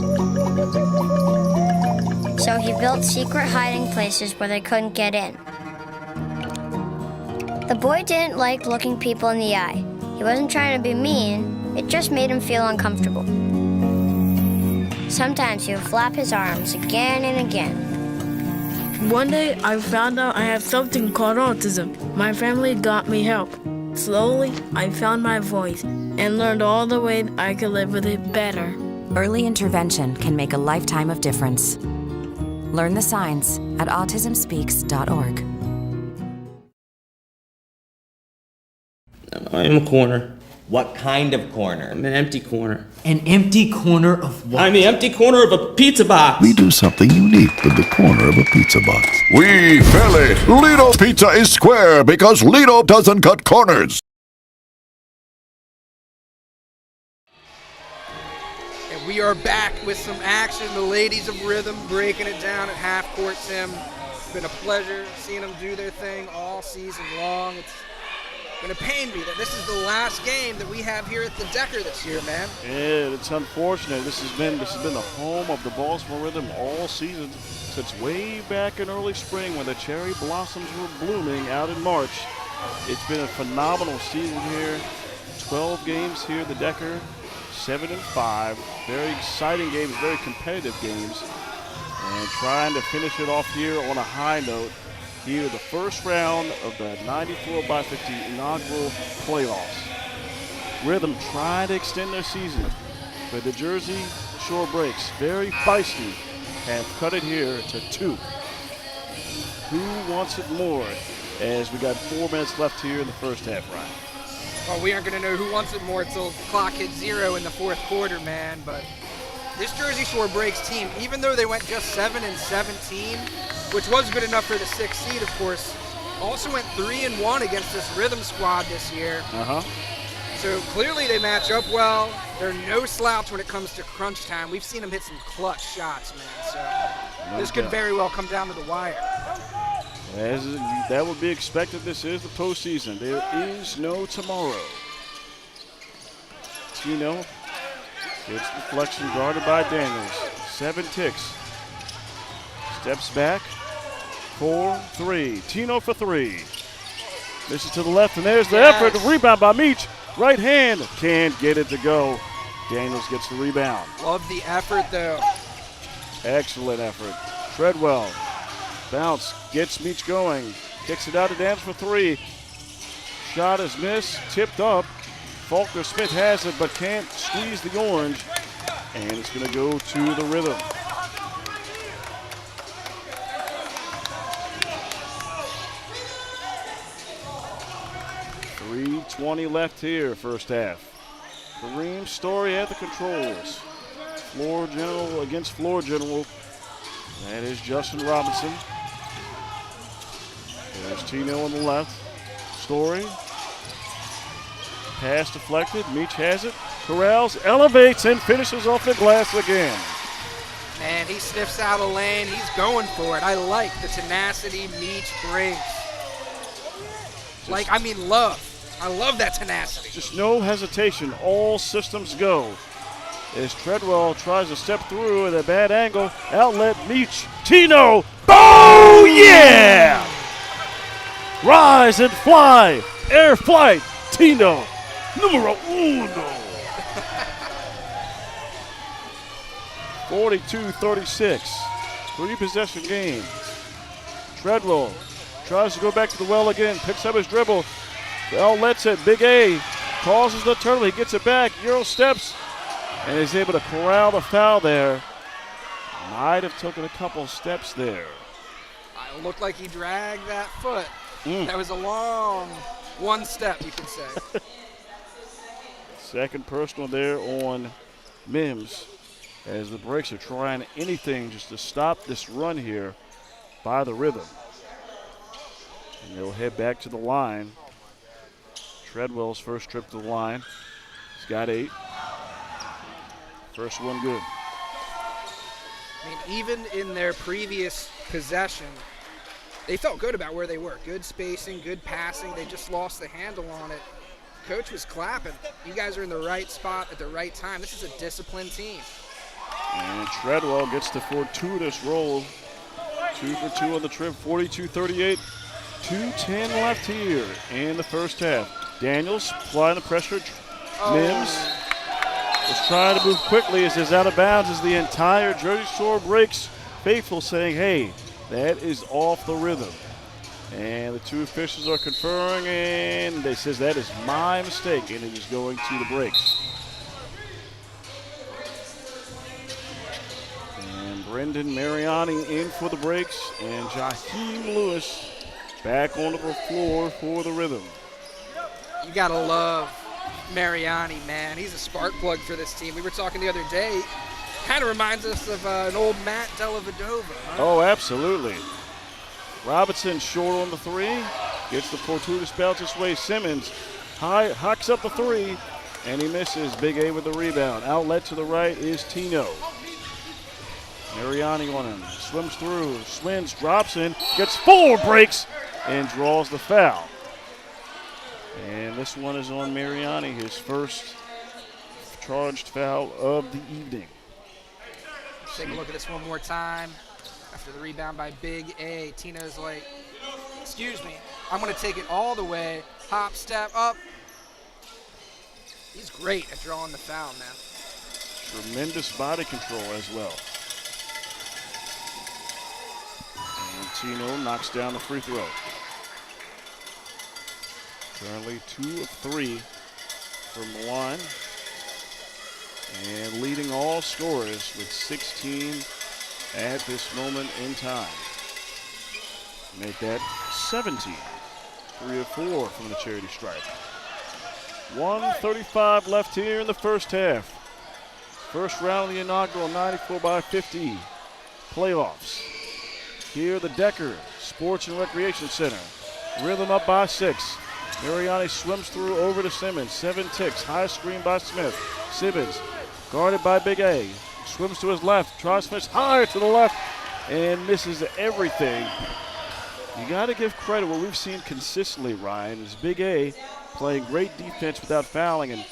So he built secret hiding places where they couldn't get in. The boy didn't like looking people in the eye. He wasn't trying to be mean, it just made him feel uncomfortable. Sometimes he would flap his arms again and again. One day I found out I had something called autism. My family got me help. Slowly, I found my voice and learned all the ways I could live with it better. Early intervention can make a lifetime of difference. Learn the signs at autismspeaks.org. I'm a corner. What kind of corner? I'm an empty corner. An empty corner of what? I'm the empty corner of a pizza box. We do something unique with the corner of a pizza box. We fill it. Lido Pizza is square because Lido doesn't cut corners. And We are back with some action. The ladies of rhythm breaking it down at half court, Tim. It's been a pleasure seeing them do their thing all season long. It's going to pain me that this is the last game that we have here at the Decker this year, man. Yeah, it's unfortunate. This has been the home of the Baltimore Rhythm all season since way back in early spring when the cherry blossoms were blooming out in March. It's been a phenomenal season here. 12 games here at the Decker, 7-5. Very exciting games, very competitive games. And trying to finish it off here on a high note. Here, the first round of the 94x50 inaugural playoffs. Rhythm trying to extend their season, but the Jersey Shore Breaks, very feisty, have cut it here to 2. Who wants it more? As we got 4 minutes left here in the first half, Ryan. Well, we aren't going to know who wants it more until the clock hits 0 in the fourth quarter, man. But this Jersey Shore Breaks team, even though they went just 7-17, which was good enough for the 6th seed, of course, also went 3-1 against this Rhythm squad this year. So clearly they match up well. They're no slouch when it comes to crunch time. We've seen them hit some clutch shots, man. So this could very well come down to the wire. As that would be expected, this is the postseason. There is no tomorrow. Tino gets the deflection guarded by Daniels. 7 ticks. Steps back. 4-3. Tino for 3. This is to the left, and there's the effort. The rebound by Meach. Right hand. Can't get it to go. Daniels gets the rebound. Love the effort, though. Excellent effort. Treadwell. Bounce, gets Meach going, kicks it out to Daniels for 3. Shot is missed, tipped up. Faulkner Smith has it, but can't squeeze the orange. And it's going to go to the Rhythm. .320 left here, first half. Kareem Story at the controls. Floor general against floor general. That is Justin Robinson. There's Tino on the left. Story. Pass deflected. Meach has it. Corrals elevates and finishes off the glass again. Man, he sniffs out a lane. He's going for it. I like the tenacity Meach brings. Love. I love that tenacity. Just no hesitation. All systems go. As Treadwell tries to step through at a bad angle. Outlet, Meach. Tino. Oh, yeah! Rise and fly. Air flight. Tino. Numero uno. 42-36. 3-possession game. Treadwell tries to go back to the well again. Picks up his dribble. Outlets it. Big A. Causes the turtle. He gets it back. Euro steps. And is able to corral the foul there. Might have taken a couple steps there. It looked like he dragged that foot. That was a long one step, you could say. Second personal there on Mims as the Breaks are trying anything just to stop this run here by the Rhythm. And they'll head back to the line. Treadwell's first trip to the line. He's got 8. First one good. I mean, even in their previous possession, they felt good about where they were. Good spacing, good passing. They just lost the handle on it. Coach was clapping. You guys are in the right spot at the right time. This is a disciplined team. And Treadwell gets the fortuitous roll. 2 for 2 on the trip, 42-38. 2:10 left here in the first half. Daniels applying the pressure. Mims is trying to move quickly as is out of bounds as the entire Jersey Shore Breaks faithful saying, hey, that is off the Rhythm. And the two officials are conferring, and they says that is my mistake, and it is going to the Breaks. And Brendan Mariani in for the Breaks, and Jaheim Lewis back onto the floor for the Rhythm. You gotta love Mariani, man. He's a spark plug for this team. We were talking the other day. Kind of reminds us of an old Matt Dellavedova. Huh? Oh, absolutely. Robinson short on the 3. Gets the fortuitous bounce this way. Simmons hacks up the 3. And he misses. Big A with the rebound. Outlet to the right is Tino. Mariani on him. Swims through. Swins. Drops in. Gets 4. Breaks. And draws the foul. And this one is on Mariani. His first charged foul of the evening. Let's take a look at this one more time. After the rebound by Big A, Tino's like, excuse me, I'm going to take it all the way. Hop, step up. He's great at drawing the foul, man. Tremendous body control as well. And Tino knocks down the free throw. Currently 2 of 3 from the line. And leading all scorers with 16 at this moment in time. Make that 17. 3 of 4 from the charity stripe. 1:35 left here in the first half. First round of the inaugural 94-50 playoffs. Here the Decker Sports and Recreation Center. Rhythm up by 6. Mariani swims through over to Simmons. 7 ticks. High screen by Smith. Simmons guarded by Big A. Swims to his left. Tries to finish higher to the left and misses everything. You got to give credit. What we've seen consistently, Ryan, is Big A playing great defense without fouling and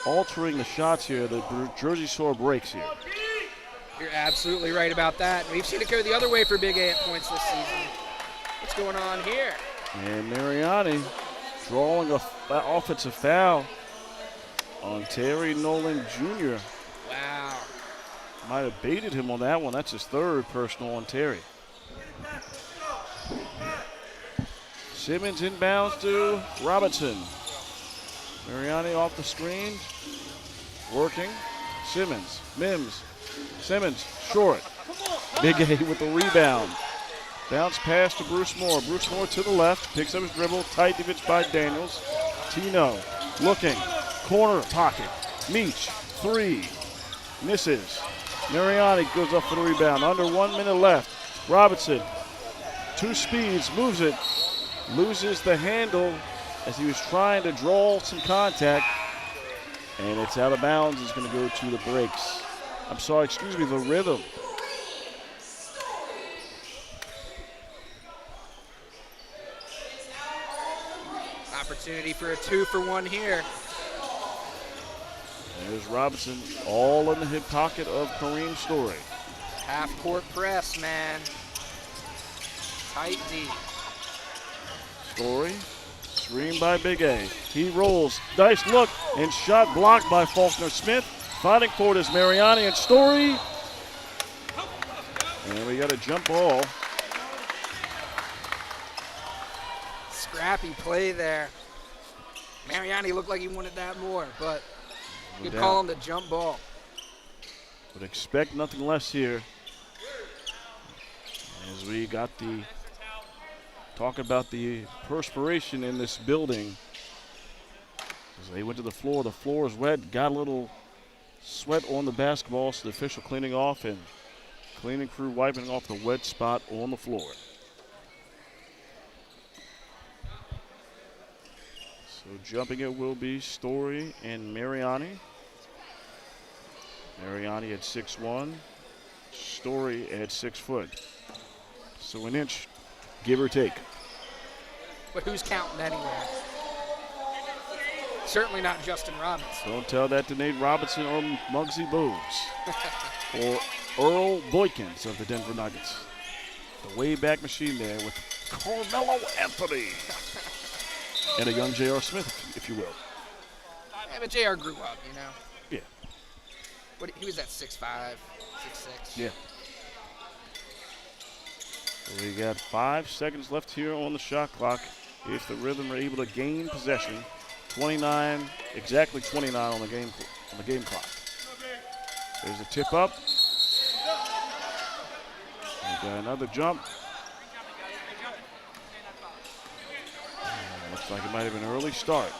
altering the shots here. The Jersey Shore breaks here. You're absolutely right about that. We've seen it go the other way for Big A at points this season. What's going on here? And Mariani drawing an offensive foul on Terry Nolan Jr. Wow. Might have baited him on that one. That's his 3rd personal on Terry. Simmons inbounds to Robinson. Mariani off the screen. Working. Simmons. Mims. Simmons short. Big A with the rebound. Bounce pass to Bruce Moore. Bruce Moore to the left. Picks up his dribble. Tight defense by Daniels. Tino looking. Corner pocket. Meach. 3. Misses. Mariani goes up for the rebound. Under 1 minute left. Robinson. 2 speeds. Moves it. Loses the handle as he was trying to draw some contact. And it's out of bounds. It's going to go to the breaks. I'm sorry, excuse me, the rhythm. Opportunity for a 2-for-1 here. There's Robinson all in the hip pocket of Kareem Story. Half-court press, man. Tight D. Story, screened by Big A. He rolls, nice look, and shot blocked by Faulkner Smith. Fighting for it is Mariani and Story. And we got a jump ball. Scrappy play there. Mariani looked like he wanted that more, but No good doubt. call on the jump ball. Would expect nothing less here. As we got the talk about the perspiration in this building. As they went to the floor is wet, got a little sweat on the basketball, so the official cleaning off and cleaning crew wiping off the wet spot on the floor. So jumping it will be Story and Mariani. Mariani at 6'1", Story at 6 foot. So an inch, give or take. But who's counting anyway? Certainly not Justin Robinson. Don't tell that to Nate Robinson or Muggsy Bogues or Earl Boykins of the Denver Nuggets. The way back machine there with Carmelo Anthony and a young J.R. Smith, if you will. Yeah, but JR grew up, you know. Yeah. What, he was at 6'5", 6'6". Yeah. So we got 5 seconds left here on the shot clock. If the Rhythm are able to gain possession, 29, exactly 29 on the game clock. There's a tip up. We got another jump. Looks like it might have been an early start.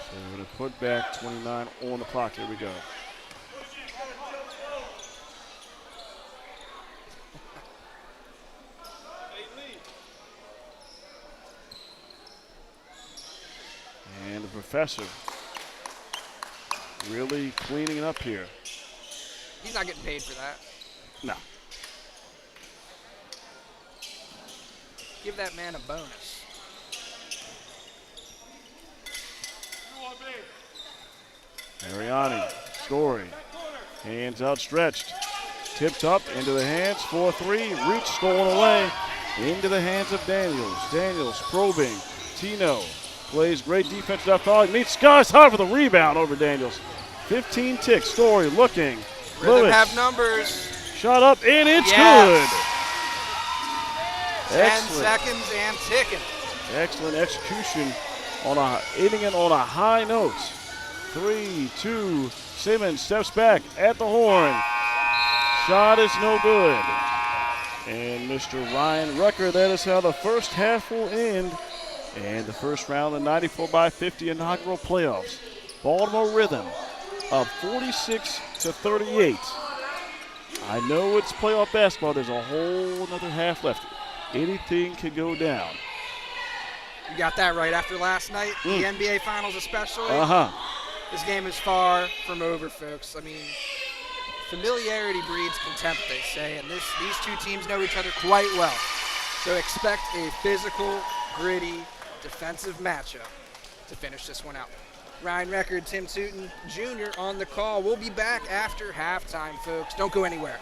So we're going to put back 29 on the clock. Here we go. professor really cleaning it up here. He's not getting paid for that. No. Give that man a bonus. Ariani, Story, hands outstretched, tipped up into the hands, 4-3, reach stolen away, into the hands of Daniels. Daniels probing, Tino plays great defense left all, meets skies high for the rebound over Daniels. 15 ticks, Story looking, Rhythm Lewis, have numbers. shot up and it's Yes. good. 10 Excellent. seconds and ticking. Excellent execution ending it on a high note. 3-2, Simmons steps back at the horn. Shot is no good. And Mr. Ryan Rucker, that is how the first half will end. And the first round of the 94-by-50 inaugural playoffs. Baltimore Rhythm up 46-38. I know it's playoff basketball. There's a whole another half left. Anything could go down. You got that right after last night, the NBA Finals especially. This game is far from over, folks. I mean, familiarity breeds contempt, they say, and these two teams know each other quite well. So expect a physical, gritty, defensive matchup to finish this one out. Ryan Record, Tim Tootin Jr. on the call. We'll be back after halftime, folks. Don't go anywhere.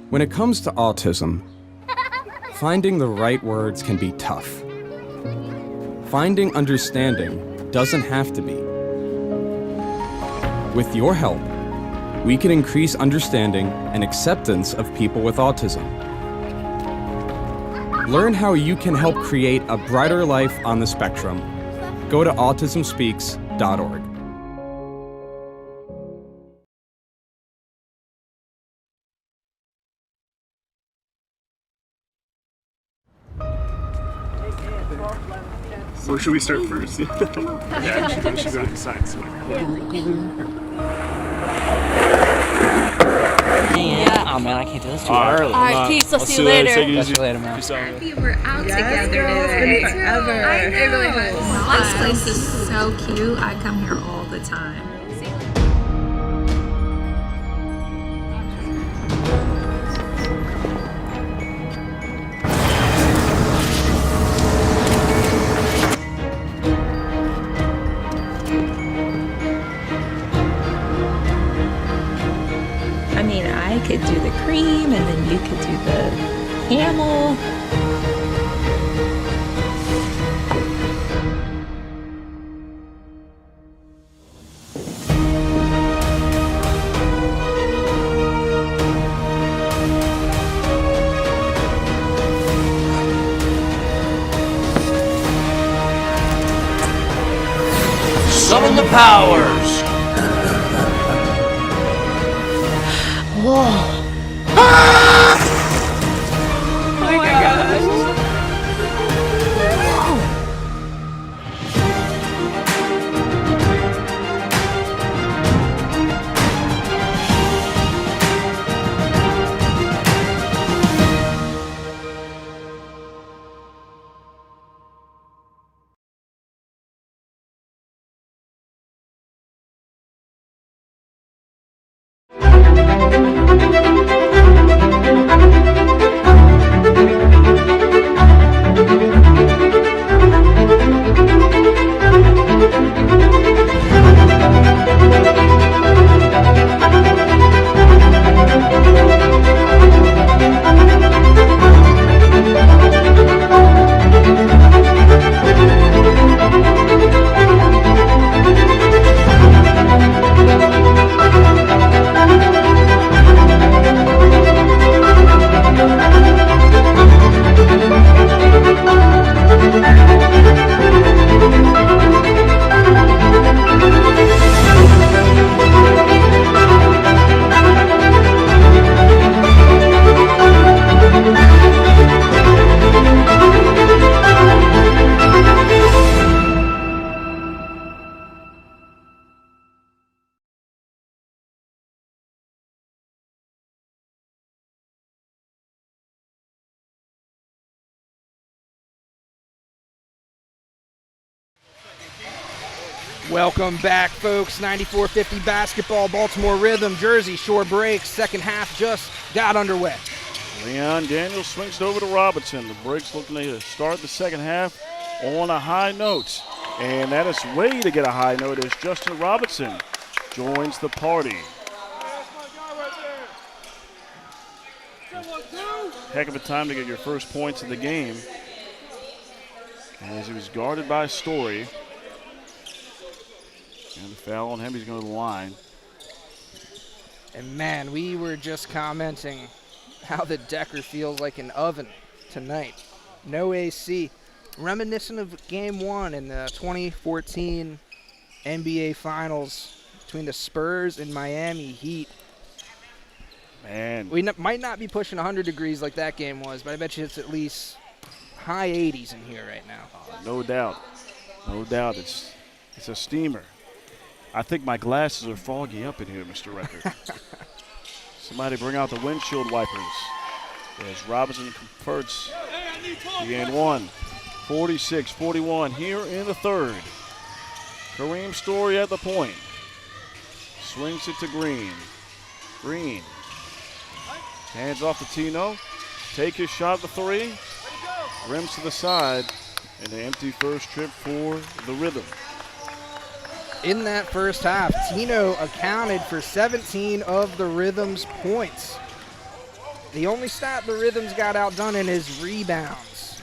When it comes to autism, finding the right words can be tough. Finding understanding doesn't have to be. With your help, we can increase understanding and acceptance of people with autism. Learn how you can help create a brighter life on the spectrum. Go to autismspeaks.org. Where should we start first? Yeah, we should go inside. So. Yeah. Oh man, I can't do this too early. Alright, peace. I'll see you later. Take it easy. Later, man. We were out together today. Forever. It really was. This place is so cute. I come here all the time. I mean, I could do the cream, and then you could do the camel. Summon the powers! Whoa. Oh my gosh. Welcome back, folks. 94-50 basketball, Baltimore Rhythm, Jersey Shore breaks. Second half just got underway. Leon Daniels swings it over to Robinson. The Breaks looking to start the second half on a high note. And that is way to get a high note as Justin Robinson joins the party. Heck of a time to get your first points of the game. As he was guarded by Story. And the foul on him, he's going to the line. And man, we were just commenting how the Decker feels like an oven tonight. No AC. Reminiscent of Game 1 in the 2014 NBA Finals between the Spurs and Miami Heat. Man. We might not be pushing 100 degrees like that game was, but I bet you it's at least high 80s in here right now. No doubt. No doubt. It's a steamer. I think my glasses are foggy up in here, Mr. Record. Somebody bring out the windshield wipers. As Robinson converts the and one. 46-41 here in the third. Kareem Story at the point. Swings it to Green. Green. Hands off to Tino. Take his shot at the three. Rims to the side. And an empty first trip for the Rhythm. In that first half, Tino accounted for 17 of the Rhythm's points. The only stat the Rhythm's got outdone in is rebounds.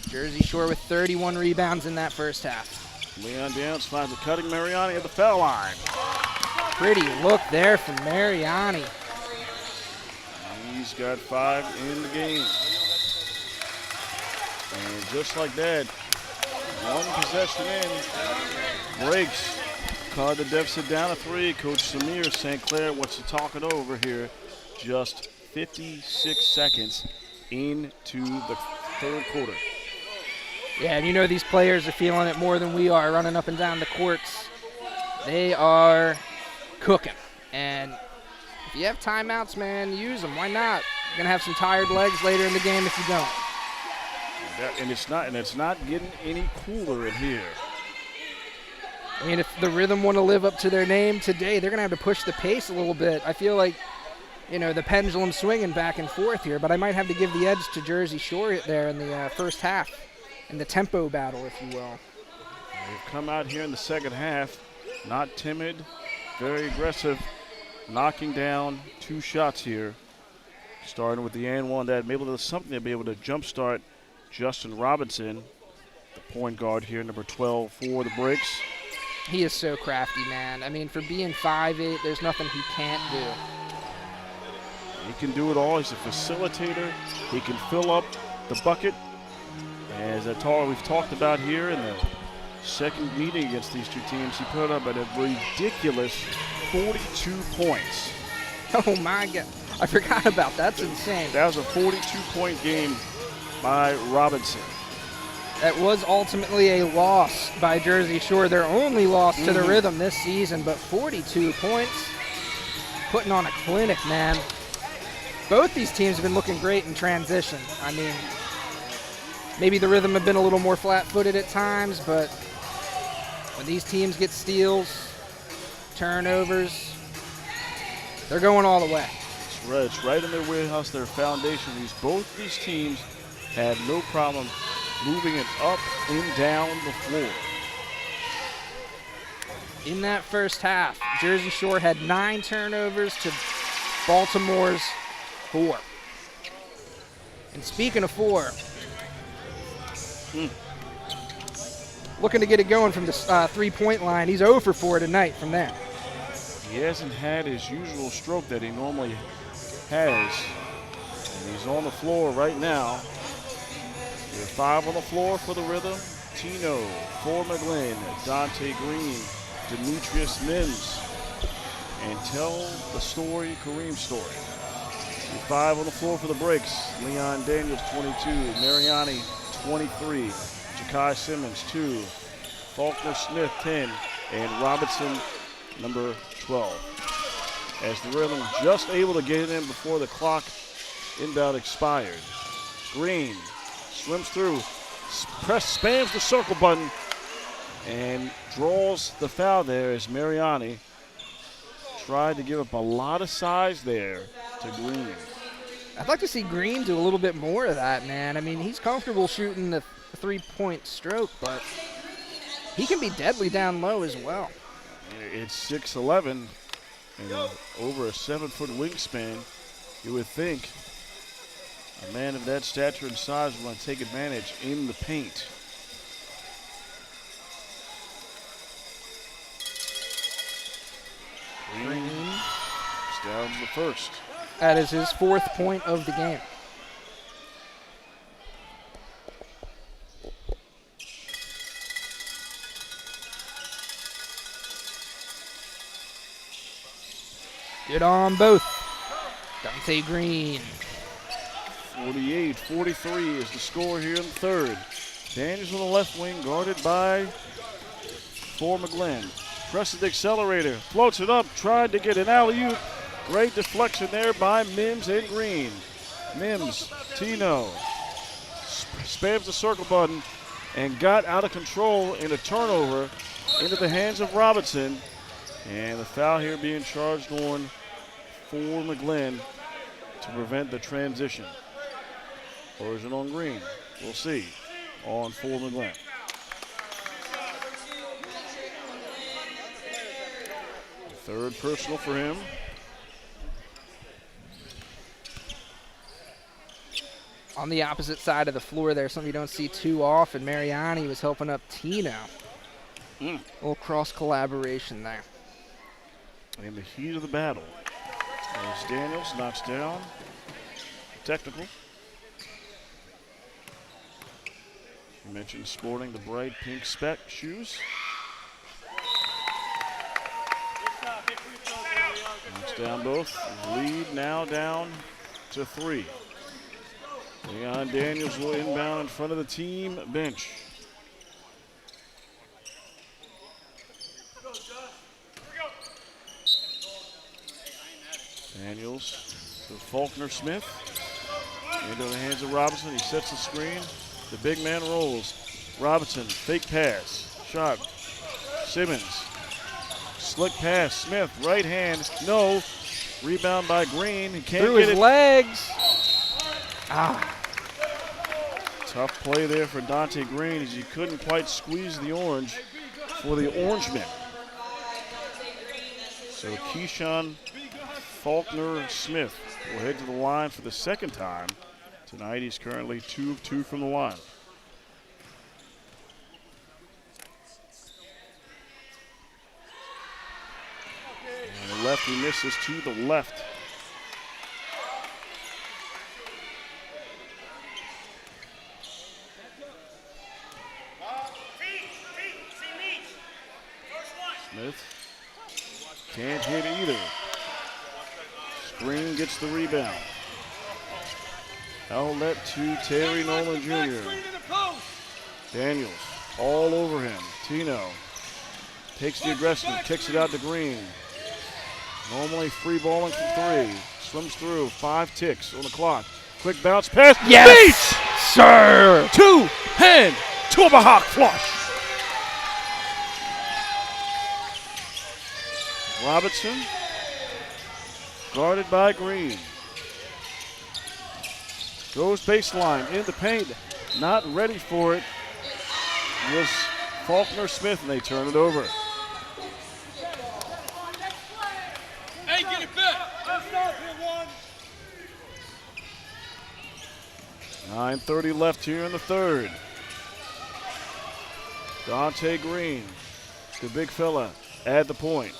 Jersey Shore with 31 rebounds in that first half. Leon Downs finds a cutting Mariani at the foul line. Pretty look there from Mariani. He's got 5 in the game. And just like that, one possession in, breaks. Cut the deficit down to 3. Coach Samir St. Clair wants to talk it over here. Just 56 seconds into the third quarter. Yeah, and you know these players are feeling it more than we are, running up and down the courts. They are cooking. And if you have timeouts, man, use them. Why not? You're going to have some tired legs later in the game if you don't. And it's not getting any cooler in here. I mean, if the Rhythm want to live up to their name today, they're going to have to push the pace a little bit. I feel like, you know, the pendulum swinging back and forth here, but I might have to give the edge to Jersey Shore there in the first half, in the tempo battle, if you will. They've come out here in the second half, not timid, very aggressive, knocking down 2 shots here, starting with the and one. That maybe there's something to be able to jumpstart Justin Robinson, the point guard here, number 12 for the breaks. He is so crafty, man. I mean, for being 5'8", there's nothing he can't do. He can do it all. He's a facilitator. He can fill up the bucket. As we've talked about here in the second meeting against these 2 teams, he put up at a ridiculous 42 points. Oh, my God. I forgot about that. That's insane. That was a 42-point game by Robinson. That was ultimately a loss by Jersey Shore. Their only loss to the Rhythm this season, but 42 points. Putting on a clinic, man. Both these teams have been looking great in transition. I mean, maybe the Rhythm have been a little more flat-footed at times, but when these teams get steals, turnovers, they're going all the way. It's right in their wheelhouse, their foundation. Both these teams have no problem moving it up and down the floor. In that first half, Jersey Shore had 9 turnovers to Baltimore's 4. And speaking of 4, looking to get it going from the 3-point line. He's 0 for 4 tonight from there. He hasn't had his usual stroke that he normally has. And he's on the floor right now. There are 5 on the floor for the Rhythm. Tino, for McGlynn, Dante Green, Demetrius Mims, and Tell the Story, Kareem Story. 5 on the floor for the breaks. Leon Daniels, 22. Mariani, 23. Ja'Kai Simmons, 2. Faulkner Smith, 10. And Robinson, number 12. As the Rhythm just able to get it in before the clock inbound expired. Green swims through, spams the circle button, and draws the foul there as Mariani tried to give up a lot of size there to Green. I'd like to see Green do a little bit more of that, man. I mean, he's comfortable shooting the 3-point stroke, but he can be deadly down low as well. It's 6'11", and over a 7-foot wingspan. You would think a man of that stature and size will want to take advantage in the paint. Green is down to the first. That is his 4th point of the game. Good on both. Dante Green. 48-43 is the score here in the third. Daniels on the left wing, guarded by for McGlynn. Presses the accelerator, floats it up, tried to get an alley-oop. Great deflection there by Mims and Green. Mims, Tino, spams the circle button and got out of control in a turnover into the hands of Robinson. And the foul here being charged on for McGlynn to prevent the transition. Or is it on Green? We'll see. On for McGlynn. Third personal for him. On the opposite side of the floor there, something you don't see too often, Mariani was helping up Tino. A little cross collaboration there. In the heat of the battle, as Daniels knocks down technical. You mentioned sporting the bright pink spec shoes. Knocks down both. Lead now down to 3. Leon Daniels will inbound in front of the team bench. Daniels to Faulkner Smith. Into the hands of Robinson. He sets the screen. The big man rolls. Robinson, fake pass. Shot. Simmons. Slick pass. Smith, right hand. No. Rebound by Green. He can't Through get his it. legs. Tough play there for Dante Green as he couldn't quite squeeze the orange for the Orangemen. So Keyshawn Faulkner Smith will head to the line for the second time. Tonight he's currently 2 of 2 from the line. And the left, he misses to the left. Smith can't hit either. Green gets the rebound. Outlet to Terry Nolan Jr. Daniels all over him. Tino takes the aggressive, kicks it out to Green. Normally free balling from 3. Swims through, 5 ticks on the clock. Quick bounce pass. Yes, sir. 2-hand tomahawk flush. Robinson guarded by Green. Goes baseline in the paint. Not ready for it was Faulkner Smith, and they turn it over. Hey, get it back. Let's stop here, one. 9:30 left here in the third. Dante Green, the big fella, at the point.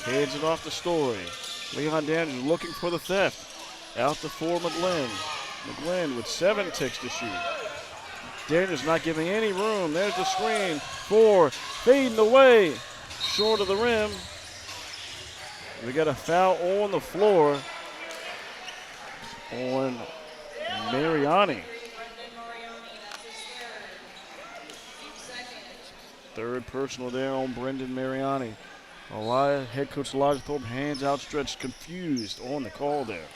Heads it off the Story. Leon Daniels looking for the theft. Out to 4 McGlynn. McGlynn with 7 ticks to shoot. Daniels not giving any room. There's the screen. 4 fading away. Short of the rim. We got a foul on the floor on Mariani. Third personal there on Brendan Mariani. Head coach Elijah Thorpe, hands outstretched, confused on the call there.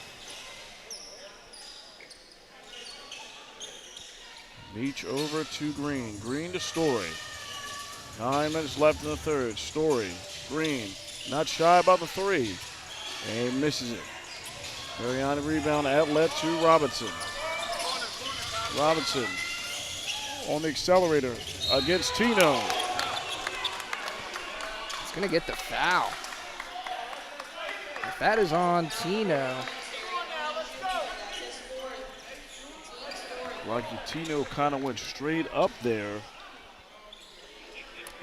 Meach over to Green. Green to Story. 9 minutes left in the third. Story, Green, not shy about the 3. And misses it. Mariani rebound, outlet to Robinson. Robinson on the accelerator against Tino. Gonna get the foul. If that is on Tino. Like Tino kind of went straight up there.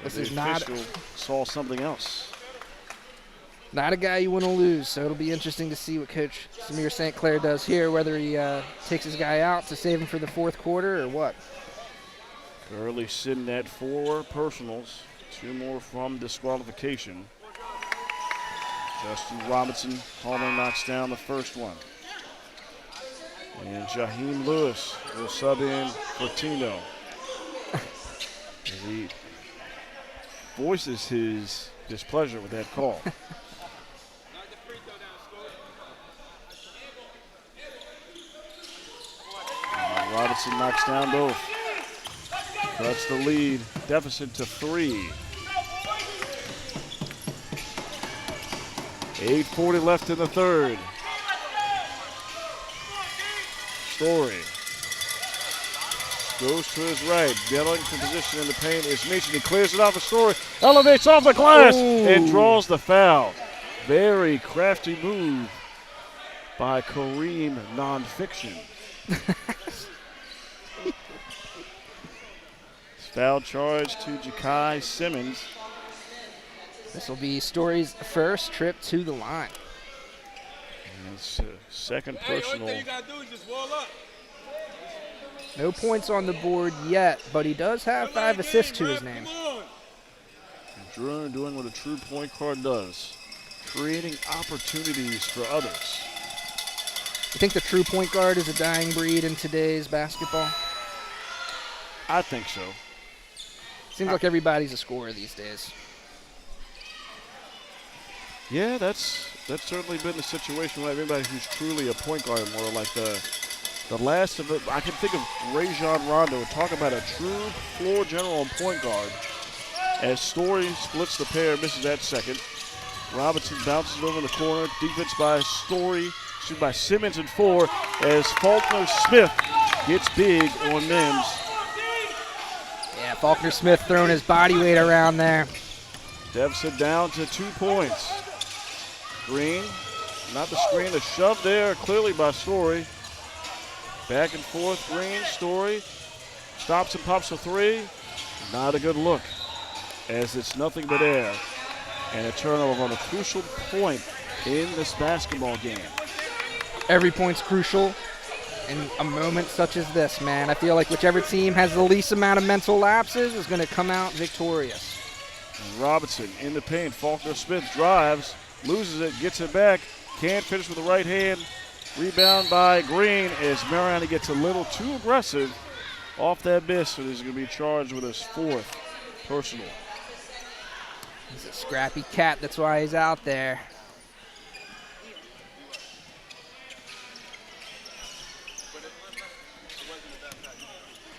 This the is not official saw something else. Not a guy you want to lose, so it'll be interesting to see what Coach Samir St. Clair does here, whether he takes his guy out to save him for the fourth quarter or what. Currently sitting at 4 personals. 2 more from disqualification. Justin Robinson, Palmer knocks down the first one. And Jaheim Lewis will sub in for Tino. As he voices his displeasure with that call. And Robinson knocks down both. That's the lead. Deficit to 3. 8:40 left in the third. Story goes to his right. Getting for position in the paint is Meach. He clears it off the Story. Elevates off the glass and draws the foul. Very crafty move by Kareem Nonfiction. Foul charge to Ja'Kai Simmons. This will be Story's first trip to the line. And it's second personal. All you gotta do is just wall up. No points on the board yet, but he does have 5 assists to his name. Drew doing what a true point guard does, creating opportunities for others. You think the true point guard is a dying breed in today's basketball? I think so. Seems like everybody's a scorer these days. Yeah, that's certainly been the situation with everybody who's truly a point guard, more like the last of it. I can think of Rajon Rondo. Talk about a true floor general and point guard. As Story splits the pair, misses that second. Robinson bounces over in the corner. Defense by Story, by Simmons and 4, as Faulkner Smith gets big on Mims. Yeah, Faulkner Smith throwing his body weight around there. Deficit down to 2 points. Green, not the screen, a shove there, clearly by Story. Back and forth, Green, Story. Stops and pops a 3. Not a good look, as it's nothing but air. And a turnover on a crucial point in this basketball game. Every point's crucial in a moment such as this, man. I feel like whichever team has the least amount of mental lapses is going to come out victorious. And Robinson in the paint. Faulkner Smith drives, loses it, gets it back. Can't finish with the right hand. Rebound by Green as Mariani gets a little too aggressive off that miss, so he's going to be charged with his 4th personal. He's a scrappy cat, that's why he's out there.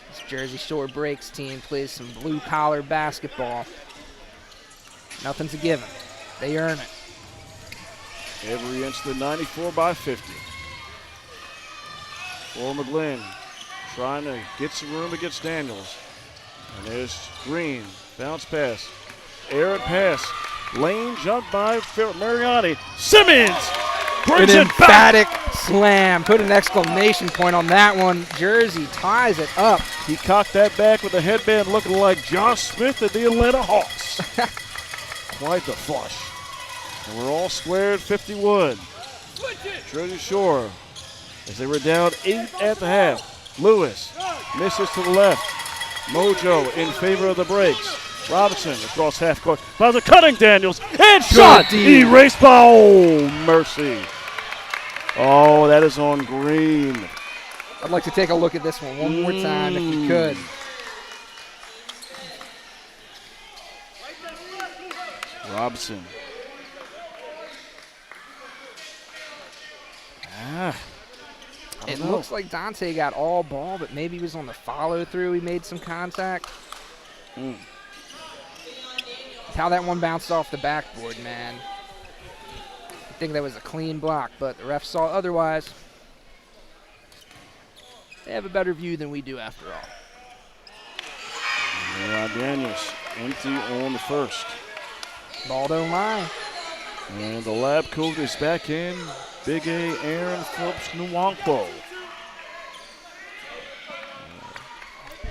This Jersey Shore Breaks team plays some blue-collar basketball. Nothing's a given. They earn it. Every inch the 94 by 50. For McGlynn, trying to get some room against Daniels. And there's Green, bounce pass, errant pass, lane jump by Mariani. Simmons brings An it back. emphatic slam. Put an exclamation point on that one. Jersey ties it up. He cocked that back with a headband looking like Josh Smith at the Atlanta Hawks. Quite the flush. And we're all squared 51. Jersey Shore, as they were down 8 at the half. Lewis misses to the left. Mojo in favor of the breaks. Robinson across half court. Finds a cutting Daniels. And shot! Erased by, oh, mercy. Oh, that is on Green. I'd like to take a look at this one more time if you could. Robinson. It looks like Dante got all ball, but maybe he was on the follow-through. He made some contact. How that one bounced off the backboard, man. I think that was a clean block, but the ref saw otherwise. They have a better view than we do after all. Yeah, Daniels empty on the first. Ball don't lie. And the lab coat is back in. Big A, Aaron Phillips Nwankwo.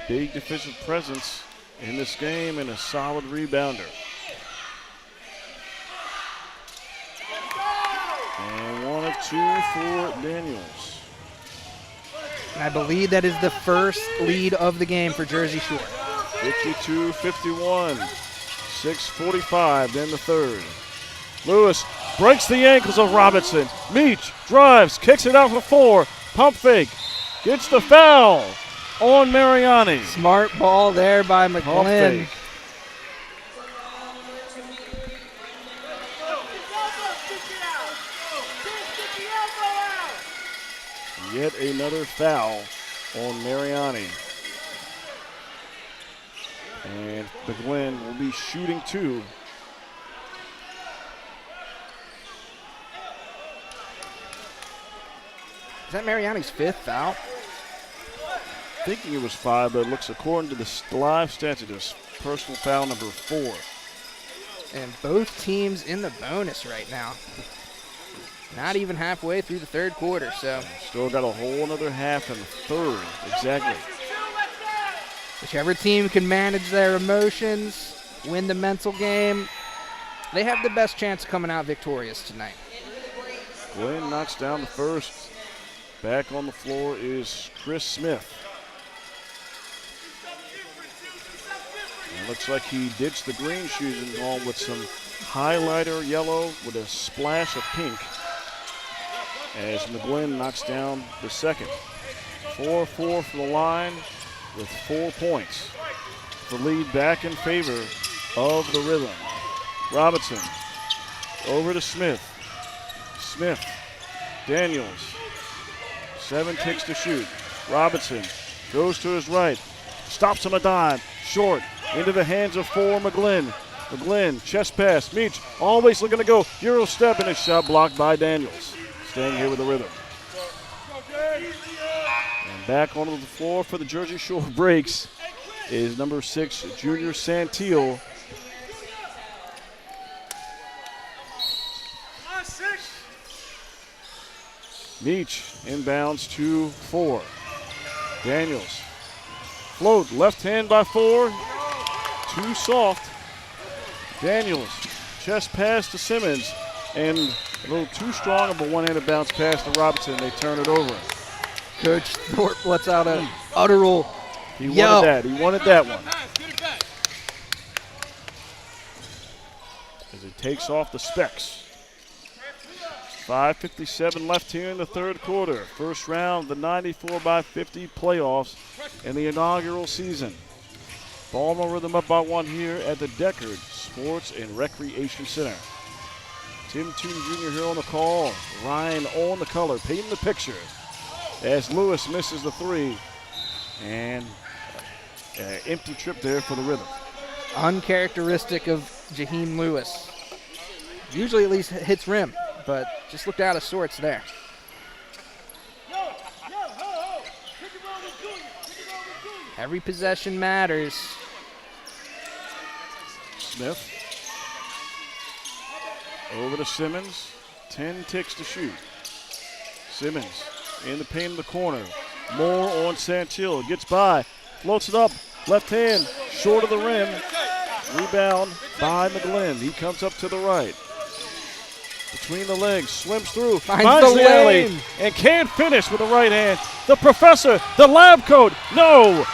Big defensive presence in this game and a solid rebounder. And 1 of 2 for Daniels. And I believe that is the first lead of the game for Jersey Shore. 52-51. 6:45, then the third. Lewis breaks the ankles of Robinson. Meach drives, kicks it out for 4. Pump fake. Gets the foul on Mariani. Smart ball there by McGlynn. Yet another foul on Mariani. And McGlynn will be shooting 2. Is that Mariani's 5th foul? Thinking it was 5, but it looks, according to the live stats, it is personal foul number 4. And both teams in the bonus right now. not even halfway through the third quarter, so. Still got a whole another half in the third, exactly. Whichever team can manage their emotions, win the mental game, they have the best chance of coming out victorious tonight. Glenn knocks down the first. Back on the floor is Chris Smith. And it looks like he ditched the green shoes and gone with some highlighter yellow with a splash of pink as McGlynn knocks down the second. 4-4 from the line with 4 points. The lead back in favor of the Rhythm. Robinson over to Smith. Smith, Daniels, 7 ticks to shoot. Robinson goes to his right, stops on a dime, short, into the hands of 4 McGlynn. McGlynn, chest pass, Meach, always looking to go, Euro step, and a shot blocked by Daniels. Staying here with the Rhythm. And back onto the floor for the Jersey Shore Breaks is number 6, Junior Santil. Meach inbounds to 4. Daniels. Float, left hand by 4. Too soft. Daniels, chest pass to Simmons, and a little too strong of a one-handed bounce pass to Robinson. They turn it over. Coach Thorpe lets out a utteral He yell. wanted that. He wanted that one. As he takes off the specs. 5:57 left here in the third quarter. First round of the 94-50 playoffs in the inaugural season. Baltimore Rhythm up by 1 here at the Deckard Sports and Recreation Center. Tim Toon Jr. here on the call. Ryan on the color, painting the picture. As Lewis misses the 3. And an empty trip there for the Rhythm. Uncharacteristic of Jaheim Lewis. Usually at least hits rim, but just looked out of sorts there. Every possession matters. Smith. Over to Simmons. 10 ticks to shoot. Simmons in the paint in the corner. More on Santil. Gets by. Floats it up. Left hand. Short of the rim. Rebound by McGlynn. He comes up to the right. Between the legs. Swims through. Finds the alley. And can't finish with the right hand. The professor. The lab coat. No.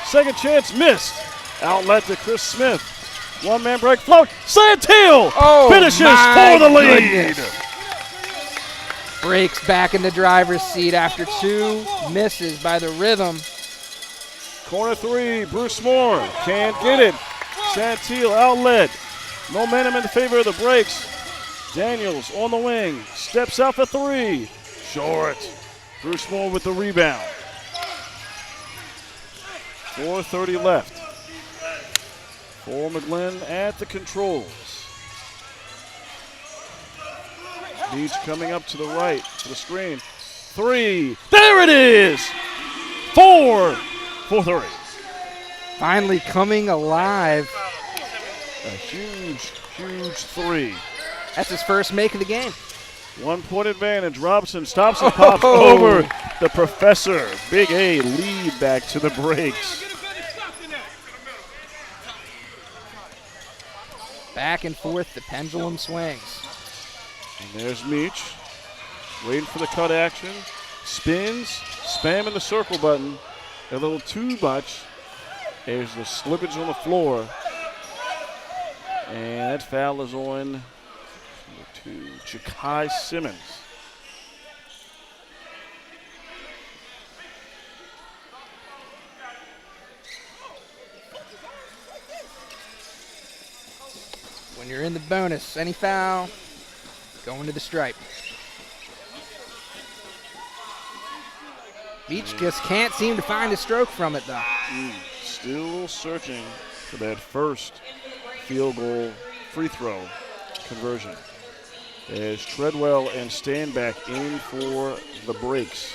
Second chance missed. Outlet to Chris Smith. One-man break, float. Santil finishes for the lead. Breaks back in the driver's seat after 2 misses by the Rhythm. Corner 3, Bruce Moore can't get it. Santil outlet. Momentum in favor of the Breaks. Daniels on the wing. Steps out for 3. Short. Bruce Moore with the rebound. 4:30 left. For McGlynn at the controls. Beach coming up to the right for the screen. 3. There it is! 4 for 3. Finally coming alive. A huge, huge 3. That's his first make of the game. 1 point advantage. Robinson stops and pops over the professor. Big A lead back to the Breaks. Back and forth, the pendulum swings. And there's Meach, waiting for the cut action. Spins, spamming the circle button. A little too much. There's the slippage on the floor. And that foul is on to Ja'Kai Simmons. When you're in the bonus, any foul, going to the stripe. Beach just can't seem to find a stroke from it, though. Still searching for that first field goal free throw conversion. As Treadwell and Standback in for the Breaks.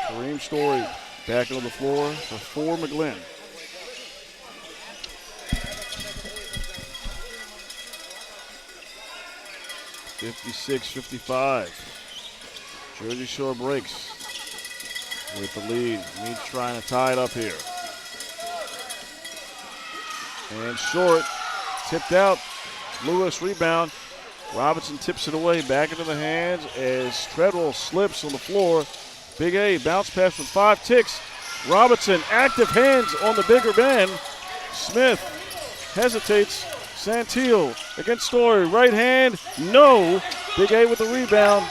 Kareem Story back on the floor for McGlynn. 56-55. Jersey Shore breaks with the lead. Meach trying to tie it up here. And short, tipped out. Lewis rebound. Robinson tips it away, back into the hands as Treadwell slips on the floor. Big A bounce pass with 5 ticks. Robinson, active hands on the bigger man. Smith hesitates. Santil against Story. Right hand, no. Big A with the rebound.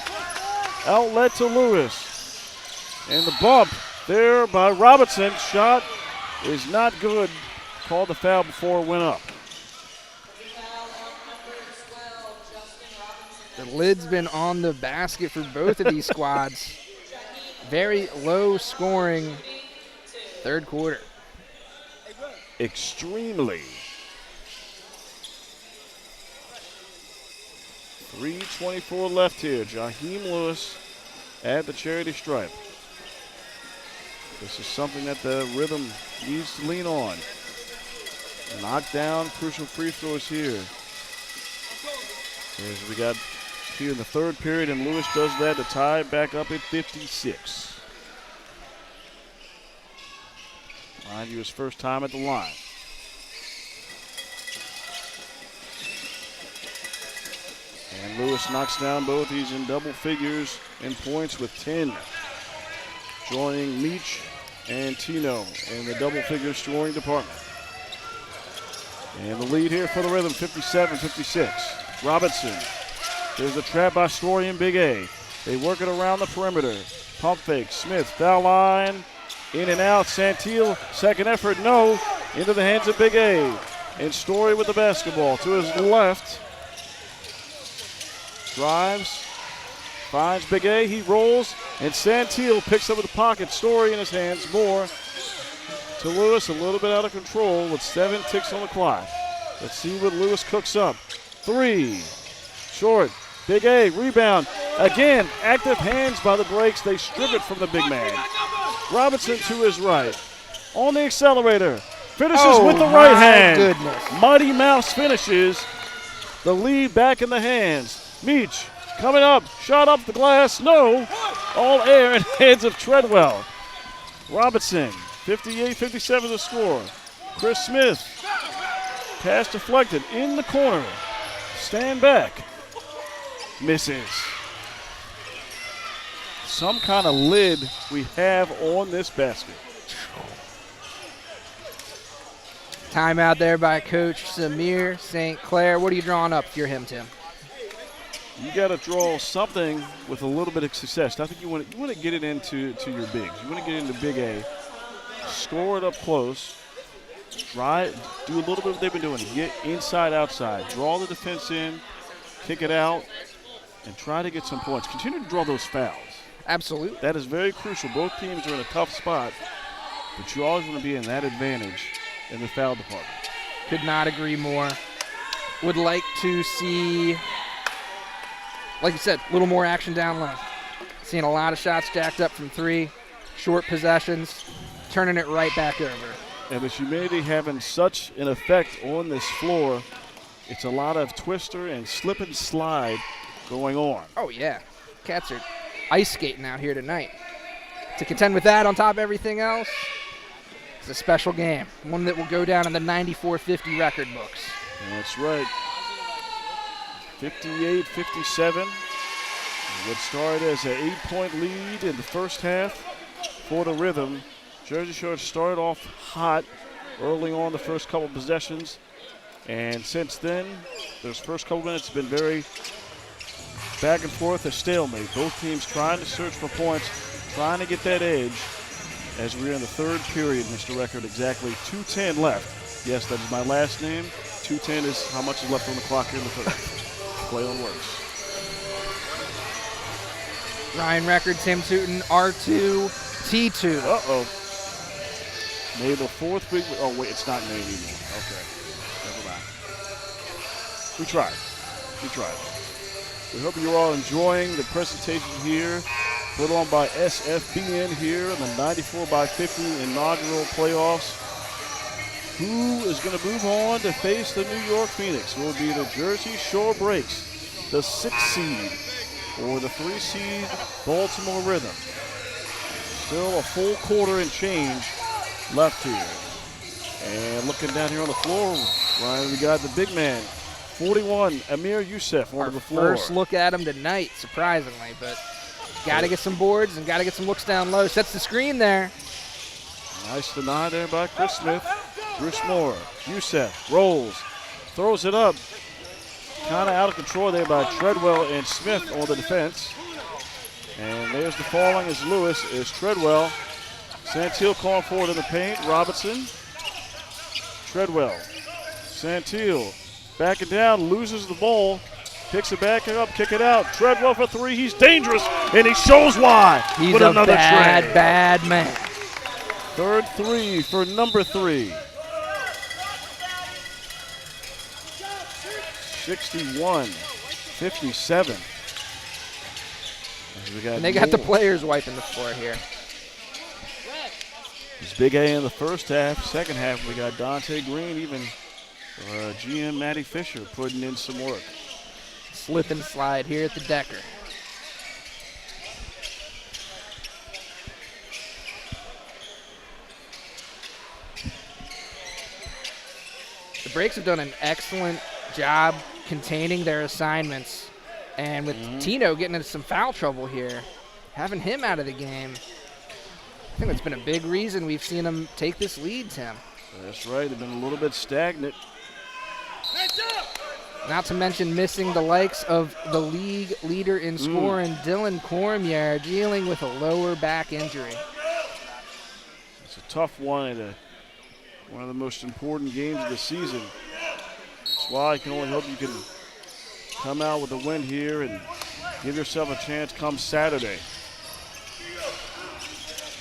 Outlet to Lewis. And the bump there by Robinson. Shot is not good. Called the foul before it went up. The lid's been on the basket for both of these squads. Very low scoring third quarter. Extremely. 3:24 left here. Jaheim Lewis at the charity stripe. This is something that the Rhythm needs to lean on. Knock down crucial free throws here. As we got here in the third period, and Lewis does that to tie it back up at 56. Mind you, his first time at the line. And Lewis knocks down both. He's in double figures in points with 10. Joining Meach and Tino in the double figure scoring department. And the lead here for the Rhythm, 57-56. Robinson. There's a trap by Story and Big A. They work it around the perimeter. Pump fake. Smith, foul line. In and out. Santil, second effort, no. Into the hands of Big A. And Story with the basketball to his left. Drives. Finds Big A. He rolls. And Santil picks up with the pocket. Story in his hands. More to Lewis. A little bit out of control with 7 ticks on the clock. Let's see what Lewis cooks up. 3. Short. Big A. Rebound. Again, active hands by the breaks. They strip it from the big man. Robinson to his right. On the accelerator. Finishes with the right hand. Goodness. Mighty Mouse finishes. The lead back in the hands. Meach coming up. Shot up the glass. No. All air in hands of Treadwell. Robinson. 58-57 the score. Chris Smith. Pass deflected in the corner. Stand back. Misses. Some kind of lid we have on this basket. Timeout there by Coach Samir St. Clair. What are you drawing up if you're him, Tim? You got to draw something with a little bit of success. I think you want to get it into your bigs. You want to get into Big A, score it up close, try do a little bit of what they've been doing. Get inside, outside, draw the defense in, kick it out, and try to get some points. Continue to draw those fouls. Absolutely. That is very crucial. Both teams are in a tough spot, but you always want to be in that advantage in the foul department. Could not agree more. Would like to see, like you said, a little more action down low. Seeing a lot of shots jacked up from 3, short possessions, turning it right back over. And the humidity having such an effect on this floor, it's a lot of twister and slip and slide going on. Oh, yeah. Cats are ice skating out here tonight. To contend with that on top of everything else, it's a special game. One that will go down in the 94-50 record books. That's right. 58-57. What started as an 8-point lead in the first half for the Rhythm. Jersey Shore started off hot early on the first couple possessions. And since then, those first couple minutes have been very back and forth, a stalemate. Both teams trying to search for points, trying to get that edge. As we're in the third period, Mr. Record, exactly 2:10 left. Yes, that is my last name. 2:10 is how much is left on the clock here in the third. Play on words. Ryan Record, Tim Tootin, R2, T2. Uh-oh. May the fourth big, oh wait, it's not May anymore. Okay, never mind. We tried. We hope you're all enjoying the presentation here, put on by SFBN here in the 94-50 inaugural playoffs. Who is going to move on to face the New York Phoenix? Will it be the Jersey Shore Breaks the 6th seed or the 3 seed Baltimore Rhythm. Still a full quarter and change left here. And looking down here on the floor, Ryan, we got the big man, 41, Amir Youssef on the floor. First look at him tonight, surprisingly, but got to get some boards and got to get some looks down low. Sets the screen there. Nice deny there by Chris Smith. Bruce Moore, Youssef rolls, throws it up. Kind of out of control there by Treadwell and Smith on the defense. And there's the falling as Lewis is Treadwell. Santil calling forward in the paint. Robinson. Treadwell. Santil backing down, loses the ball. Picks it back up, kick it out. Treadwell for 3. He's dangerous, and he shows why. He's with a another bad, tray. bad man. Third 3 for number 3. 61-57. And they got the players wiping the floor here. It's Big A in the first half. Second half, we got Dante Green, even GM Matty Fisher putting in some work. Slip and slide here at the Decker. The Breaks have done an excellent job containing their assignments. And with Tino getting into some foul trouble here, having him out of the game, I think that's been a big reason we've seen them take this lead, Tim. That's right. They've been a little bit stagnant. Not to mention missing the likes of the league leader in scoring, Dylan Cormier, dealing with a lower back injury. It's a tough one and one of the most important games of the season. That's why I can only hope you can come out with a win here and give yourself a chance come Saturday.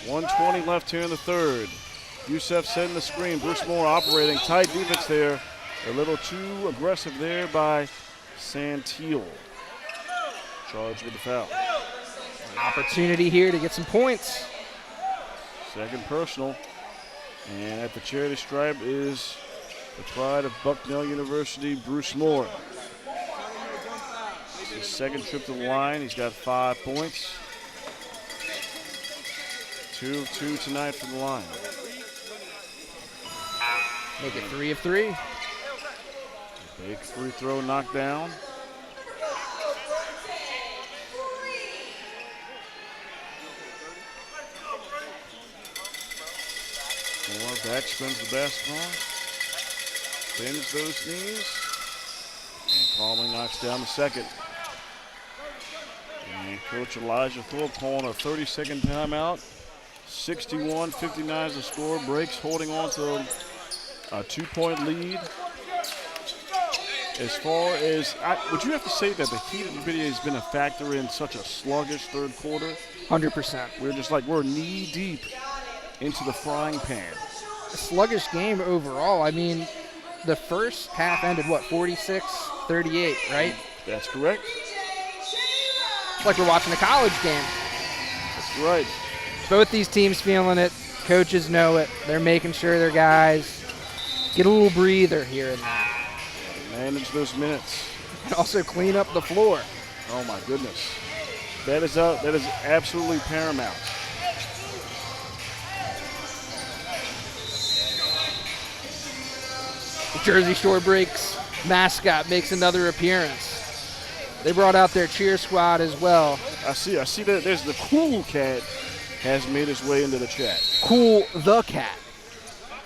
1:20 left here in the third. Youssef setting the screen. Bruce Moore operating. Tight defense there. A little too aggressive there by Santil. Charged with the foul. An opportunity here to get some points. Second personal. And at the charity stripe is the pride of Bucknell University, Bruce Moore. His second trip to the line. He's got 5 points. 2 of 2 tonight from the line. Make it 3 of 3. Big free throw knocked down. Moore backspins the basketball. Bends those knees. And Palmer knocks down the second. And Coach Elijah Thorpe calling a 30-second timeout. 61-59 is the score. Breaks holding on to a 2-point lead. As far as, would you have to say that the heat of the video has been a factor in such a sluggish third quarter? 100%. We're knee deep into the frying pan. A sluggish game overall. I mean, the first half ended, 46-38, right? That's correct. It's like we're watching a college game. That's right. Both these teams feeling it. Coaches know it. They're making sure their guys get a little breather here and there. Manage those minutes. And also clean up the floor. Oh my goodness. That is absolutely paramount. The Jersey Shore Breaks mascot makes another appearance. They brought out their cheer squad as well. I see that there's the Cool Cat has made his way into the chat. Cool the Cat.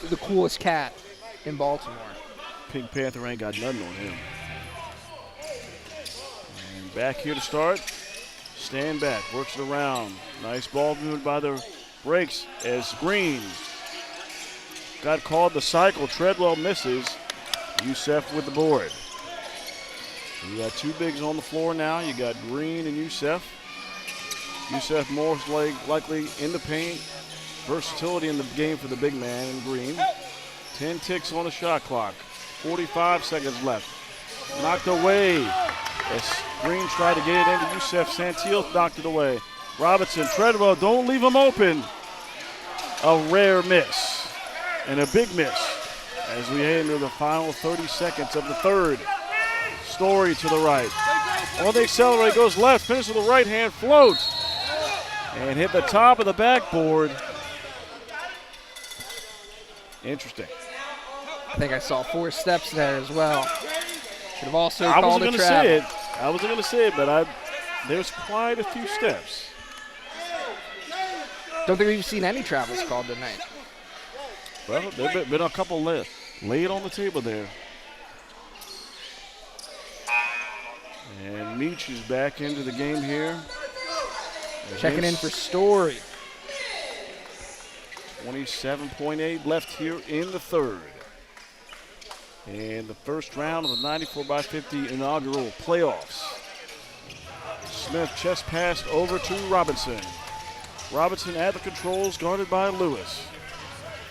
The coolest cat in Baltimore. Pink Panther ain't got nothing on him. And back here to start. Stand back, works it around. Nice ball movement by the Breaks as Green got called the cycle. Treadwell misses. Youssef with the board. You got 2 bigs on the floor now. You got Green and Youssef. Youssef most likely in the paint. Versatility in the game for the big man in Green. 10 ticks on the shot clock. 45 seconds left. Knocked away as Green tried to get it into Youssef. Santil knocked it away. Robinson, Treadwell, don't leave him open. A rare miss and a big miss as we head into the final 30 seconds of the third. Story to the right. On the accelerate, goes left, finishes with a right hand float. And hit the top of the backboard. Interesting. I think I saw 4 steps there as well. Should have also I called wasn't a going to travel. say it. I wasn't going to say it, but there's quite a few steps. Don't think we've seen any travels called tonight. Well, there have been a couple laid on the table there. And Meach is back into the game here. Checking in for Story. 27.8 left here in the third. And the first round of the 94x50 inaugural playoffs. Smith chest pass over to Robinson. Robinson at the controls, guarded by Lewis.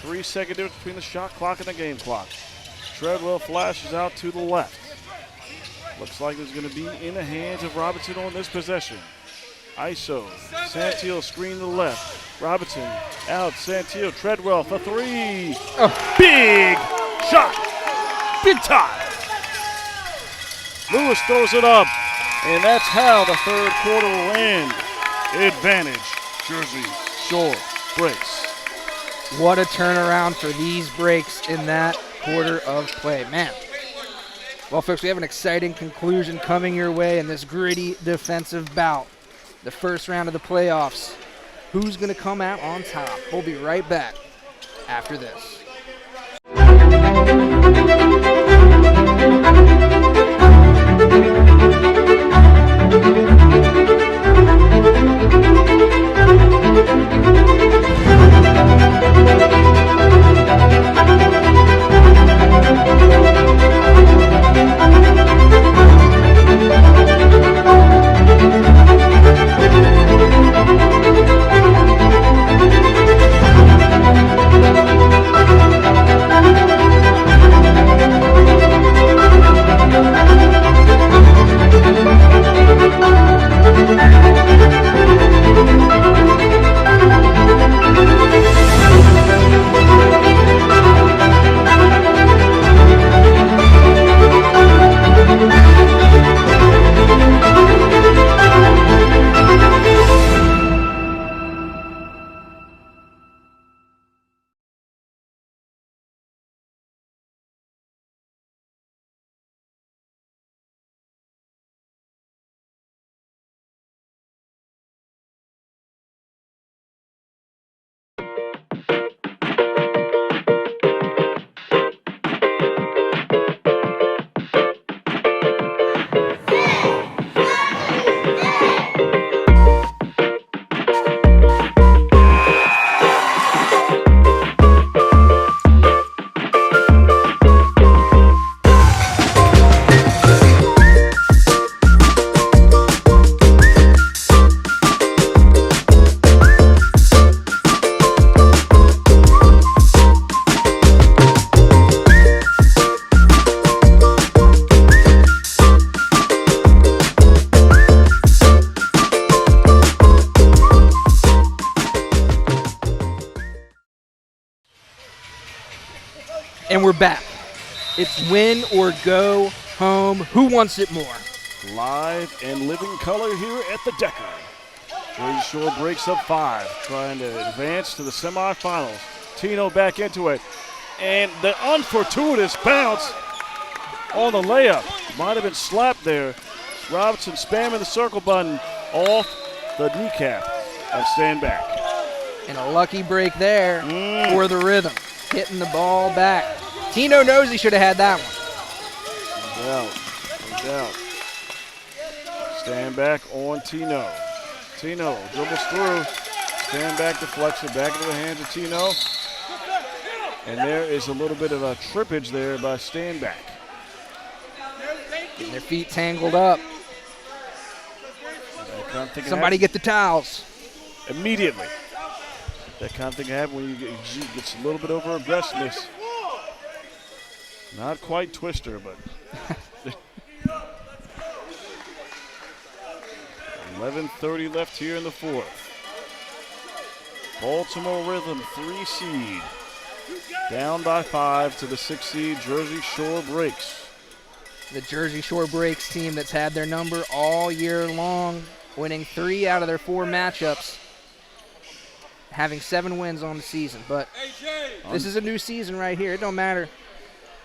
3-second difference between the shot clock and the game clock. Treadwell flashes out to the left. Looks like it's going to be in the hands of Robinson on this possession. ISO, Santillo screen to the left. Robinson out, Santillo, Treadwell for 3. Big shot, big time. Lewis throws it up, and that's how the third quarter will end. Advantage, Jersey Shore breaks. What a turnaround for these breaks in that quarter of play. Man. Well, folks, we have an exciting conclusion coming your way in this gritty defensive bout. The first round of the playoffs. Who's going to come out on top? We'll be right back after this. And we're back. It's win or go home. Who wants it more? Live and living color here at the Decker. Jersey Shore breaks up 5, trying to advance to the semifinals. Tino back into it. And the unfortuitous bounce on the layup. Might have been slapped there. Robinson spamming the circle button off the kneecap and stand back. And a lucky break there for the Rhythm. Hitting the ball back. Tino knows he should have had that one. No doubt. Stand back on Tino. Tino dribbles through. Stand back deflection back into the hands of Tino. And there is a little bit of a trippage there by stand back. Getting their feet tangled up. Somebody get the towels. Immediately. That kind of thing happens when you get a little bit over aggressiveness. Not quite Twister, but 11:30 left here in the fourth. Baltimore Rhythm 3 seed. Down by 5 to the 6 seed Jersey Shore breaks. The Jersey Shore Breaks team that's had their number all year long, winning 3 out of their 4 matchups, having 7 wins on the season. But this is a new season right here. It don't matter.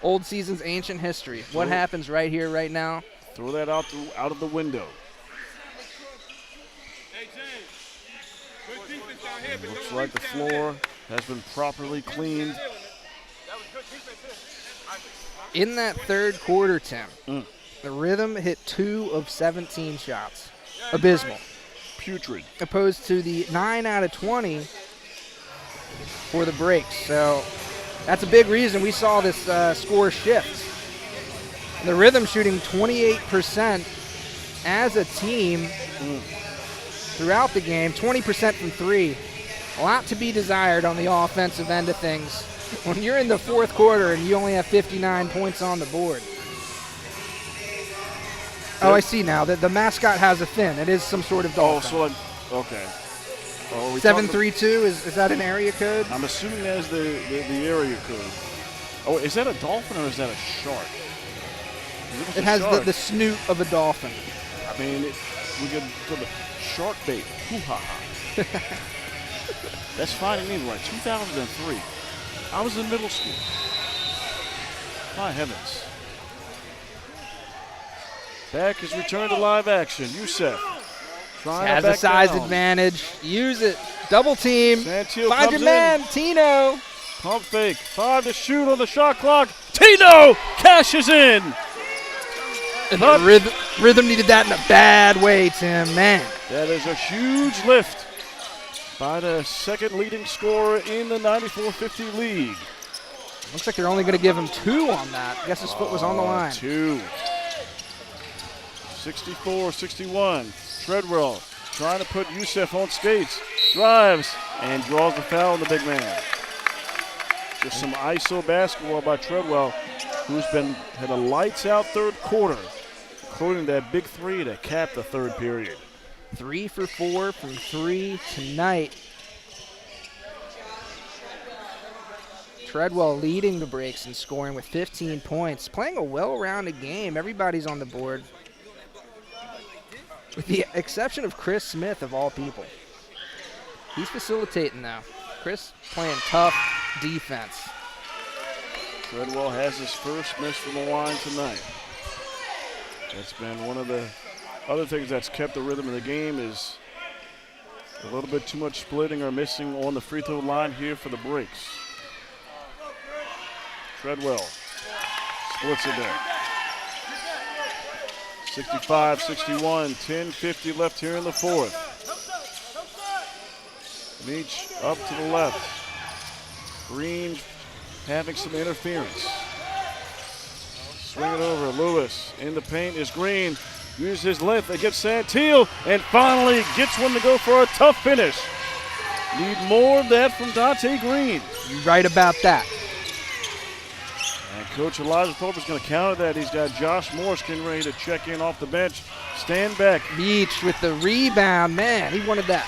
Old season's ancient history. What happens right here, right now? Throw that out of the window. Looks like the floor has been properly cleaned. In that third quarter, Tim, the Rhythm hit 2 of 17 shots. Abysmal. Putrid. Opposed to the 9 out of 20 for the Breaks. So that's a big reason we saw this score shift. The Rhythm shooting 28% as a team throughout the game, 20% from 3. A lot to be desired on the offensive end of things when you're in the fourth quarter and you only have 59 points on the board. Oh, I see now. The mascot has a fin. It is some sort of dolphin. Okay. 732, is that an area code? I'm assuming that is the area code. Oh, is that a dolphin or is that a shark? It has the snoot of a dolphin. I mean, we could put a shark bait. Hoo-ha-ha. That's fine anyway. 2003. I was in middle school. My heavens. Back is returned to live action. Youssef trying has to back a size down. Advantage. Use it. Double team. Santil Find your comes man, in. Tino. Pump fake. 5 to shoot on the shot clock. Tino cashes in. Rhythm needed that in a bad way, Tim. Man. That is a huge lift by the second leading scorer in the 94-50 league. Looks like they're only going to give him 2 on that. I guess his foot was on the line. 2. 64-61. Treadwell trying to put Youssef on skates. Drives and draws the foul on the big man. Just some ISO basketball by Treadwell, who's had a lights-out third quarter, including that big 3 that capped the third period. 3 for 4 from 3 tonight. Treadwell leading the Breaks and scoring with 15 points. Playing a well-rounded game. Everybody's on the board. With the exception of Chris Smith, of all people. He's facilitating now. Chris playing tough defense. Treadwell has his first miss from the line tonight. That's been one of the other things that's kept the rhythm of the game, is a little bit too much splitting or missing on the free throw line here for the Breaks. Treadwell splits it there. 65-61, 10:50 left here in the fourth. Meach up to the left. Green having some interference. Swing it over. Lewis in the paint is Green. Uses his length against Santil and finally gets one to go for a tough finish. Need more of that from Dante Green. You're right about that. And Coach Elijah Thorpe is going to counter that. He's got Josh Morris getting ready to check in off the bench. Stand back. Beach with the rebound. Man, he wanted that.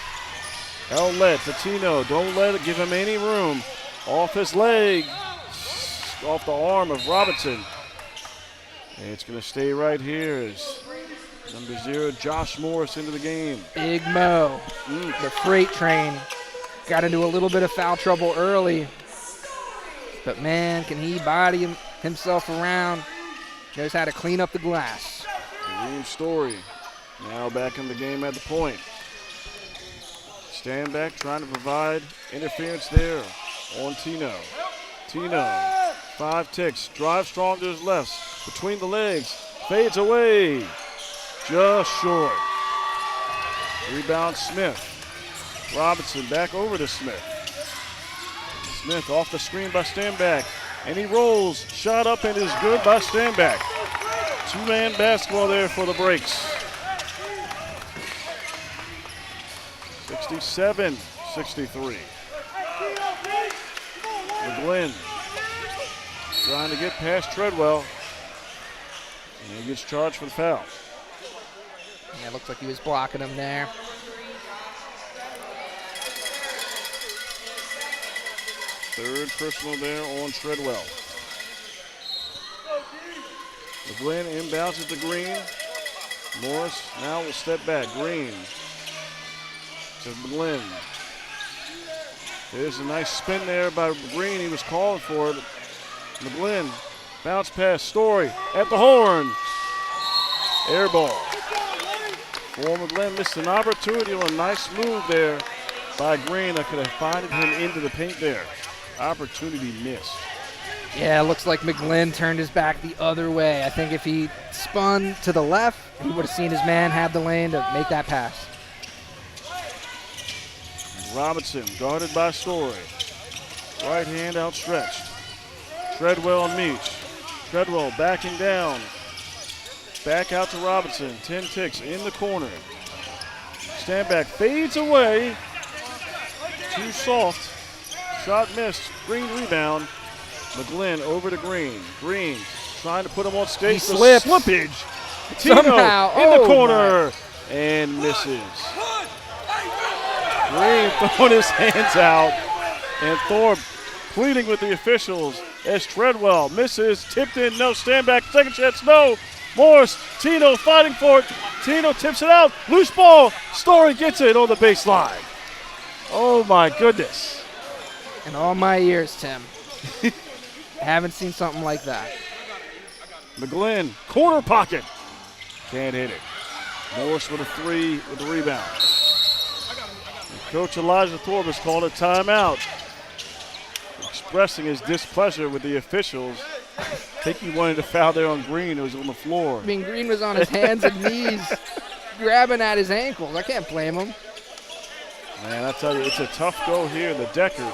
Outlet to Tino. Don't let it give him any room. Off his leg. Off the arm of Robinson. And it's going to stay right here as number 0, Josh Morris, into the game. Big Mo, the freight train, got into a little bit of foul trouble early. But, man, can he body himself around. Knows how to clean up the glass. Green Story now back in the game at the point. Stand back, trying to provide interference there on Tino. Tino, 5 ticks, drives strong to his left, between the legs, fades away, just short. Rebound Smith. Robinson back over to Smith. Smith off the screen by Stanback, and he rolls. Shot up and is good by Stanback. 2-man basketball there for the Breaks. 67-63. McGlynn trying to get past Treadwell, and he gets charged for the foul. Yeah, it looks like he was blocking him there. Third personal there on Treadwell. McGlynn inbounds at the Green. Morris now will step back. Green to McGlynn. There's a nice spin there by Green. He was calling for it. McGlynn, bounce pass, Story at the horn. Air ball. For McGlynn missed an opportunity on a nice move there by Green that could have finded him into the paint there. Opportunity missed. Yeah, it looks like McGlynn turned his back the other way. I think if he spun to the left, he would have seen his man have the lane to make that pass. Robinson guarded by Story. Right hand outstretched. Treadwell and Meach. Treadwell backing down. Back out to Robinson. 10 ticks in the corner. Stand back, fades away. Too soft. Shot missed. Green rebound. McGlynn over to Green. Green trying to put him on skate. He slips. Slippage. Tino Somehow. in the corner and misses. Green throwing his hands out. And Thorpe pleading with the officials as Treadwell misses. Tipped in, no. Stand back. Second chance, no. Morris. Tino fighting for it. Tino tips it out. Loose ball. Story gets it on the baseline. Oh, my goodness. In all my years, Tim, I haven't seen something like that. McGlynn, corner pocket. Can't hit it. Morris with a three with the rebound. And Coach Elijah Thorpe has called a timeout, expressing his displeasure with the officials. I think he wanted to foul there on Green, who was on the floor. I mean, Green was on his hands and knees grabbing at his ankles. I can't blame him. Man, I tell you, it's a tough go here. The Decker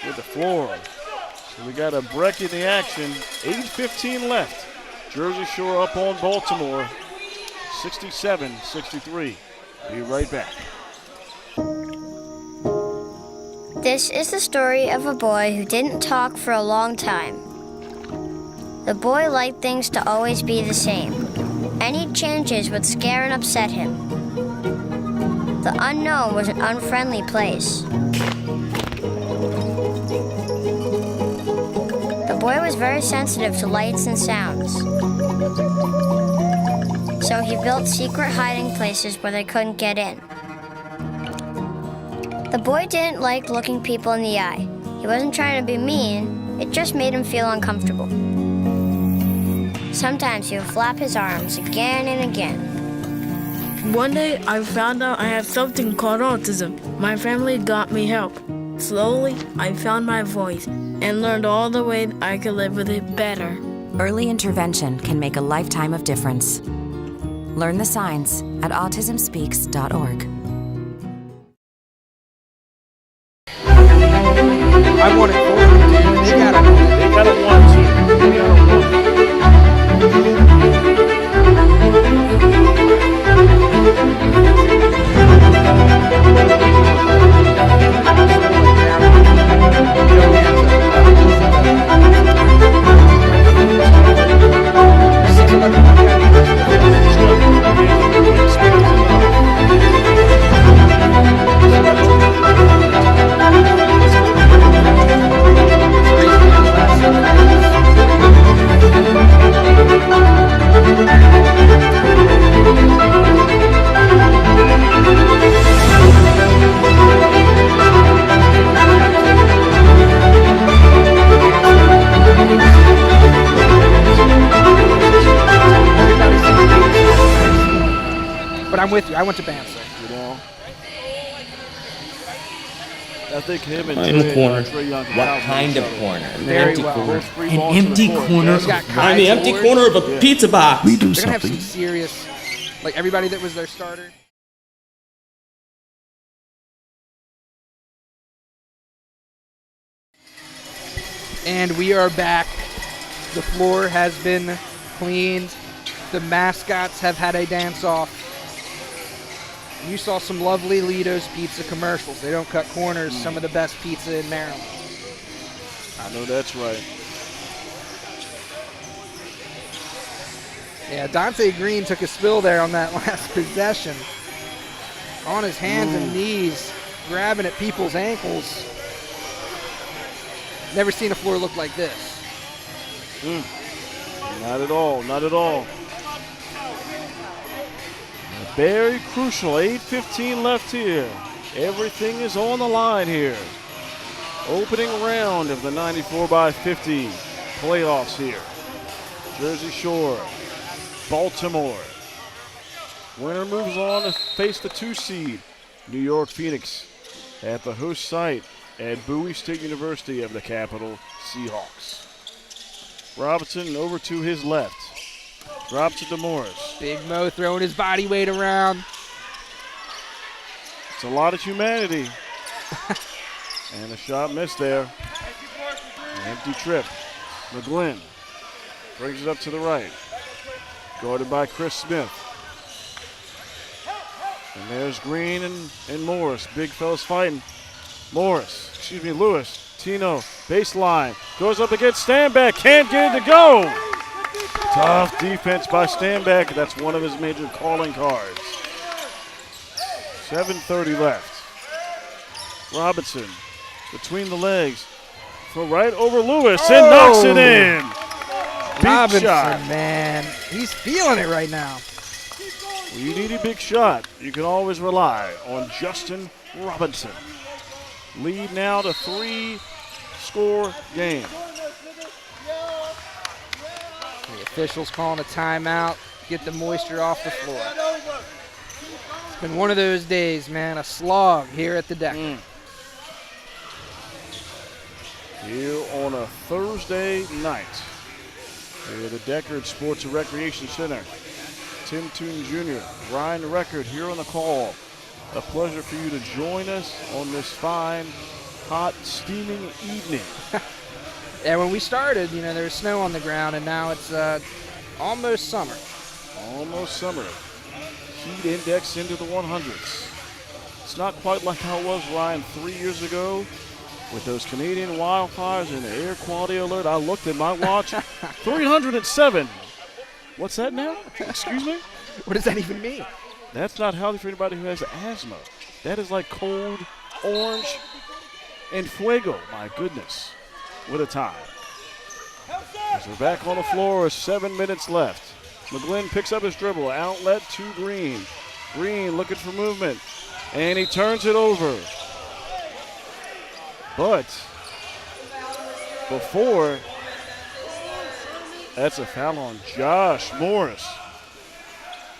with the floor. So we got a break in the action. 8:15 left. Jersey Shore up on Baltimore. 67-63. Be right back. This is the story of a boy who didn't talk for a long time. The boy liked things to always be the same. Any changes would scare and upset him. The unknown was an unfriendly place. The boy was very sensitive to lights and sounds. So he built secret hiding places where they couldn't get in. The boy didn't like looking people in the eye. He wasn't trying to be mean, it just made him feel uncomfortable. Sometimes he would flap his arms again and again. One day, I found out I have something called autism. My family got me help. Slowly, I found my voice and learned all the ways I could live with it better. Early intervention can make a lifetime of difference. Learn the signs at autismspeaks.org. I want it forward, dude. They got to want to. They got to want to. But I'm with you. I went to Banfield. You know, I think him and In the corner. Trey Young. What kind of corner? Very well. An empty corner. I'm the empty corner of a pizza box. We do They're going to have some something. serious, like everybody that was their starter. And we are back. The floor has been cleaned. The mascots have had a dance-off. You saw some lovely Lido's Pizza commercials. They don't cut corners. Some of the best pizza in Maryland. I know that's right. Yeah, Dante Green took a spill there on that last possession. On his hands and knees, grabbing at people's ankles. Never seen a floor look like this. Not at all, not at all. Very crucial, 8:15 left here. Everything is on the line here. Opening round of the 94x50 playoffs here. Jersey Shore, Baltimore. Winner moves on to face the 2 seed, New York Phoenix, at the host site at Bowie State University of the capital, Seahawks. Robinson over to his left. Drops it to Morris. Big Mo throwing his body weight around. It's a lot of humanity. And the shot missed there. An empty trip. McGlynn brings it up to the right. Guarded by Chris Smith. And there's Green and Morris. Big fellas fighting. Lewis. Tino, baseline. Goes up against Stanback. Can't get it to go. Tough defense by Stanback. That's one of his major calling cards. 7:30 left. Robinson between the legs. For right over Lewis and knocks it in. Big Robinson, shot. man. He's feeling it right now. When you need a big shot, you can always rely on Justin Robinson. Lead now to 3-score game. The officials calling a timeout. Get the moisture off the floor. It's been one of those days, man. A slog here at the deck. Here on a Thursday night. Here at the Deckard Sports and Recreation Center. Tim Toon Jr., Ryan Record here on the call. A pleasure for you to join us on this fine, hot, steaming evening. Yeah, when we started, there was snow on the ground, and now it's almost summer. Almost summer. Heat index into the 100s. It's not quite like how it was, Ryan, 3 years ago with those Canadian wildfires and the air quality alert. I looked at my watch, 307. What's that now? Excuse me? What does that even mean? That's not healthy for anybody who has asthma. That is like cold, orange, and fuego. My goodness. What a time. As we're back on the floor, 7 minutes left. McGlynn picks up his dribble. Outlet to Green. Green looking for movement. And he turns it over. But before, that's a foul on Josh Morris.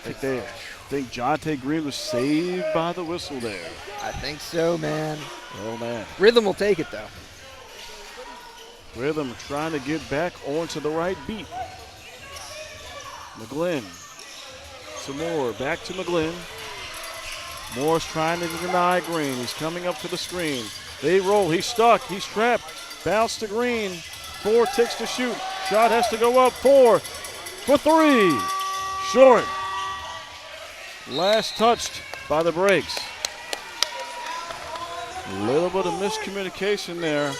Right there. I think Jonte Green was saved by the whistle there. I think so, man. Oh, man. Rhythm will take it, though. Rhythm trying to get back onto the right beat. McGlynn. Some more. Back to McGlynn. Morris trying to deny Green. He's coming up to the screen. They roll. He's stuck. He's trapped. Bounce to Green. 4 ticks to shoot. Shot has to go up. 4 for 3. Short. Last touched by the breaks. A little bit of miscommunication there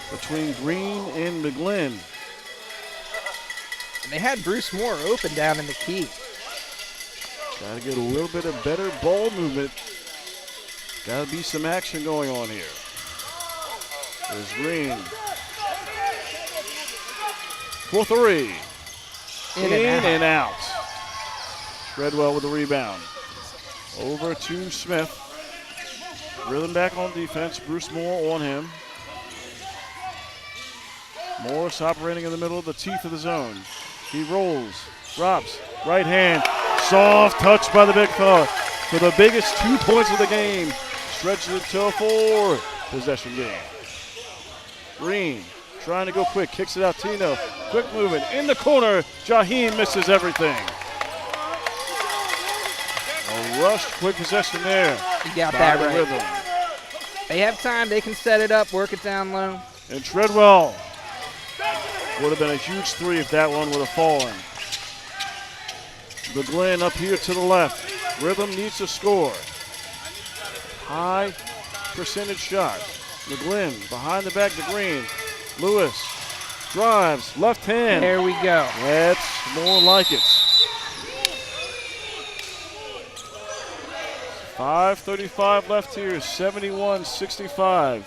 between Green and McGlynn. And they had Bruce Moore open down in the key. Got to get a little bit of better ball movement. Got to be some action going on here. There's Green. For 3. In and out. Treadwell with the rebound. Over to Smith. Rhythm back on defense. Bruce Moore on him. Morris operating in the middle of the teeth of the zone. He rolls, drops, right hand. Soft touch by the big fella for the biggest 2 points of the game. Stretches it to a 4-possession game. Green trying to go quick, kicks it out. Tino, quick movement in the corner. Jaheim misses everything. A rushed quick possession there. You got that right. Rhythm. They have time. They can set it up, work it down low. And Treadwell would have been a huge 3 if that one would have fallen. McGlynn up here to the left. Rhythm needs to score. High percentage shot. McGlynn behind the back to Green. Lewis drives, left hand. There we go. That's more like it. 5:35 left here, 71-65.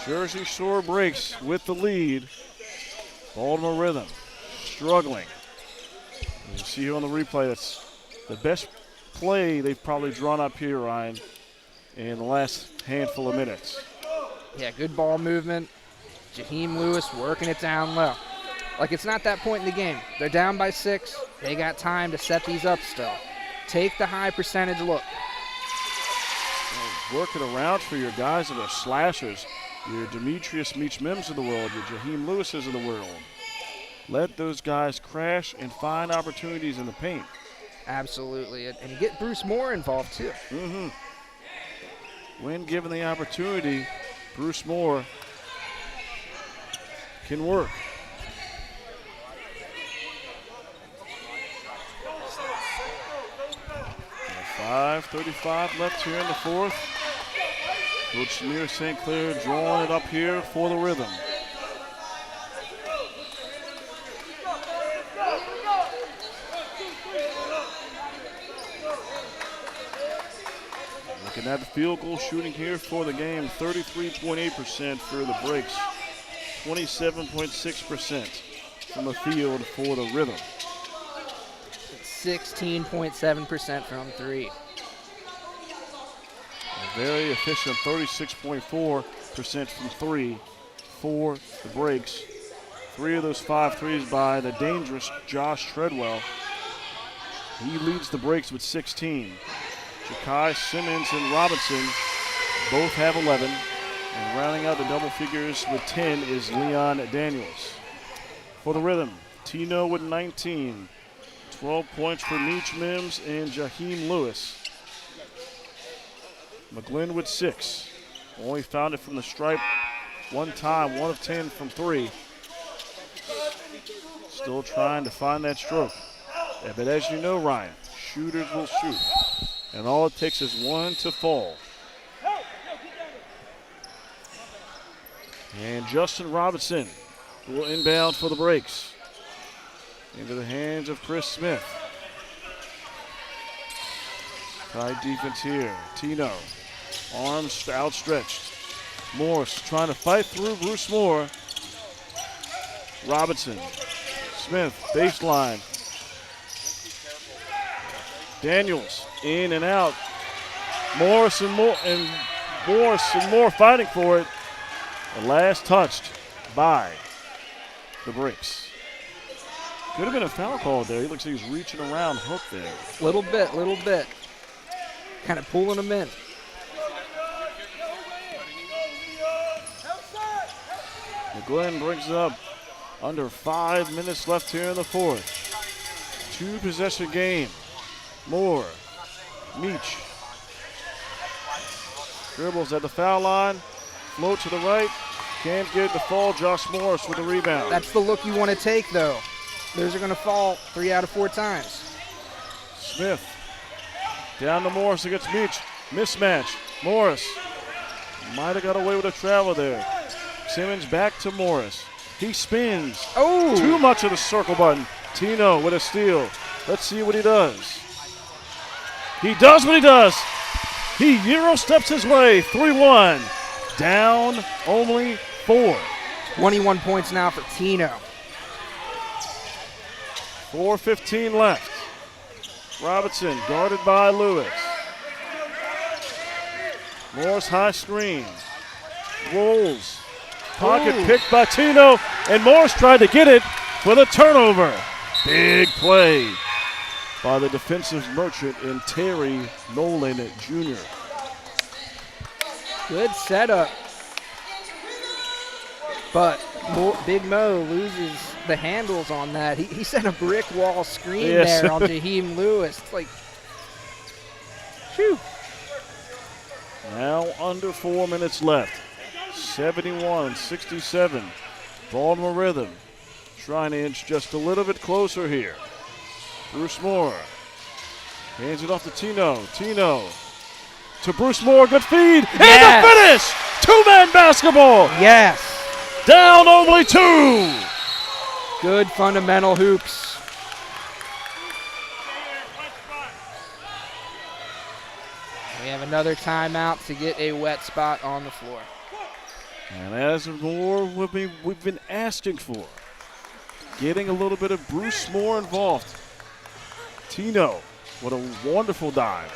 Jersey Shore breaks with the lead. Baltimore Rhythm struggling. You see here on the replay, that's the best play they've probably drawn up here, Ryan, in the last handful of minutes. Yeah, good ball movement. Jaheim Lewis working it down low. Like, it's not that point in the game. They're down by 6. They got time to set these up still. Take the high percentage look. Working around for your guys that are slashers, your Demetrius Meach-Mims of the world, your Jaheim Lewises of the world. Let those guys crash and find opportunities in the paint. Absolutely, and you get Bruce Moore involved too. When given the opportunity, Bruce Moore can work. 5:35 left here in the fourth. Coach Samir St. Clair drawing it up here for the Rhythm. Looking at the field goal shooting here for the game, 33.8% for the Breaks, 27.6% from the field for the Rhythm. 16.7% from 3. Very efficient, 36.4% from 3 for the Breaks. 3 of those 5 threes by the dangerous Josh Treadwell. He leads the Breaks with 16. Jakai Simmons and Robinson both have 11. And rounding out the double figures with 10 is Leon Daniels. For the Rhythm, Tino with 19. 12 points for Meach-Mims and Jaheim Lewis. McGlynn with 6. Only found it from the stripe one time, 1 of 10 from 3. Still trying to find that stroke. Yeah, but as you know, Ryan, shooters will shoot. And all it takes is one to fall. And Justin Robinson will inbound for the Breaks. Into the hands of Chris Smith. Tight defense here. Tino, arms outstretched. Morse trying to fight through Bruce Moore. Robinson, Smith, baseline. Daniels, in and out. Morris and Moore fighting for it. The last touched by the Breaks. Could have been a foul call there. He looks like he's reaching around hook there. Little bit. Kind of pulling him in. McGlynn brings it up. Under 5 minutes left here in the fourth. 2-possession game. Moore, Meach. Dribbles at the foul line. Float to the right. Can't get it to fall. Josh Morris with the rebound. That's the look you want to take, though. Those are going to fall 3 out of 4 times. Smith down to Morris against Meach. Mismatch. Morris might have got away with a travel there. Simmons back to Morris. He spins. Oh! Too much of the circle button. Tino with a steal. Let's see what he does. He does what he does. He Euro steps his way. 3-1. Down only 4. 21 points now for Tino. 4:15 left. Robinson guarded by Lewis. Morris high screen. Rolls. Pocket picked by Tino. And Morris tried to get it for the turnover. Big play by the defensive merchant in Terry Nolan Jr. Good setup. But Big Mo loses the handles on that. He sent a brick wall screen there on Jaheim Lewis. It's like, phew. Now under 4 minutes left. 71-67. Baltimore Rhythm trying to inch just a little bit closer here. Bruce Moore hands it off to Tino. Tino to Bruce Moore. Good feed. Yes. And the finish. 2-man basketball. Yes. Down only 2. Good fundamental hoops. We have another timeout to get a wet spot on the floor. And as more we've been asking for. getting a little bit of Bruce Moore involved. Tino, what a wonderful dive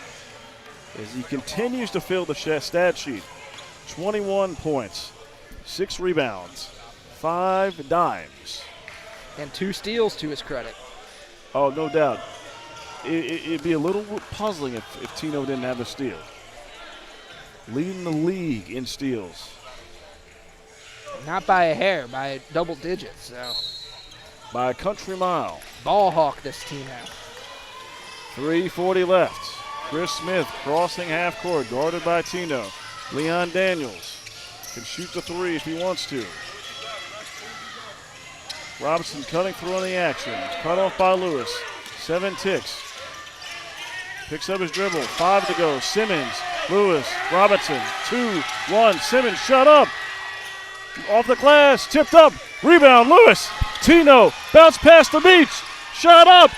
as he continues to fill the stat sheet. 21 points, 6 rebounds, 5 dimes. And 2 steals to his credit. Oh, no doubt. It'd be a little puzzling if Tino didn't have a steal. Leading the league in steals. Not by a hair, by double digits. So by a country mile. Ball hawk this team out. 3:40 left. Chris Smith crossing half court, guarded by Tino. Leon Daniels can shoot the 3 if he wants to. Robinson cutting through on the action. Cut off by Lewis. 7 ticks. Picks up his dribble. 5 to go. Simmons, Lewis, Robinson. 2-1. Simmons shut up. Off the glass. Tipped up. Rebound. Lewis. Tino. Bounce past the beach. Shot up.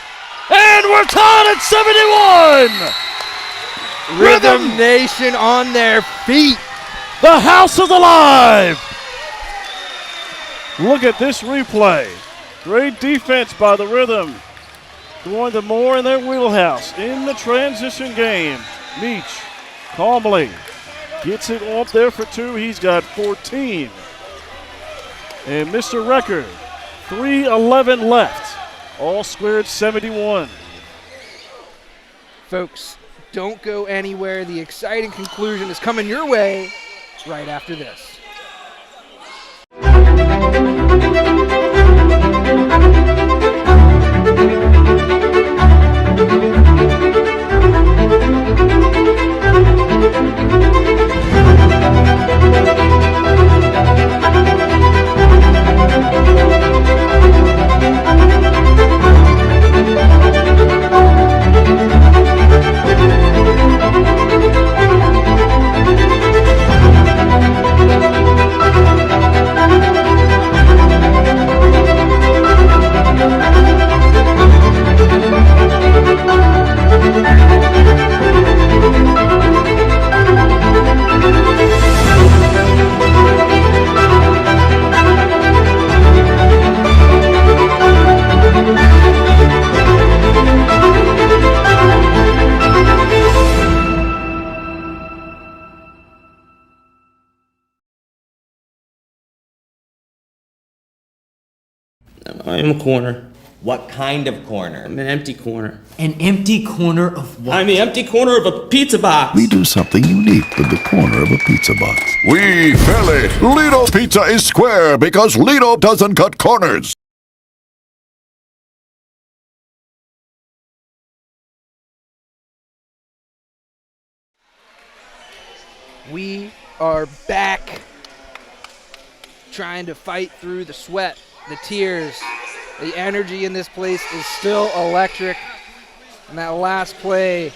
And we're tied at 71. Rhythm Nation on their feet. The house is alive. Look at this replay. Great defense by the Rhythm. Going to more in their wheelhouse in the transition game. Meach calmly gets it up there for 2. He's got 14. And Mr. Record, 3:11 left. All squared 71. Folks, don't go anywhere. The exciting conclusion is coming your way right after this. I'm a corner. What kind of corner? I'm an empty corner. An empty corner of what? I'm the empty corner of a pizza box. We do something unique with the corner of a pizza box. We fill it. Lido's Pizza is square because Lido doesn't cut corners. We are back, trying to fight through the sweat, the tears. The energy in this place is still electric. And that last play,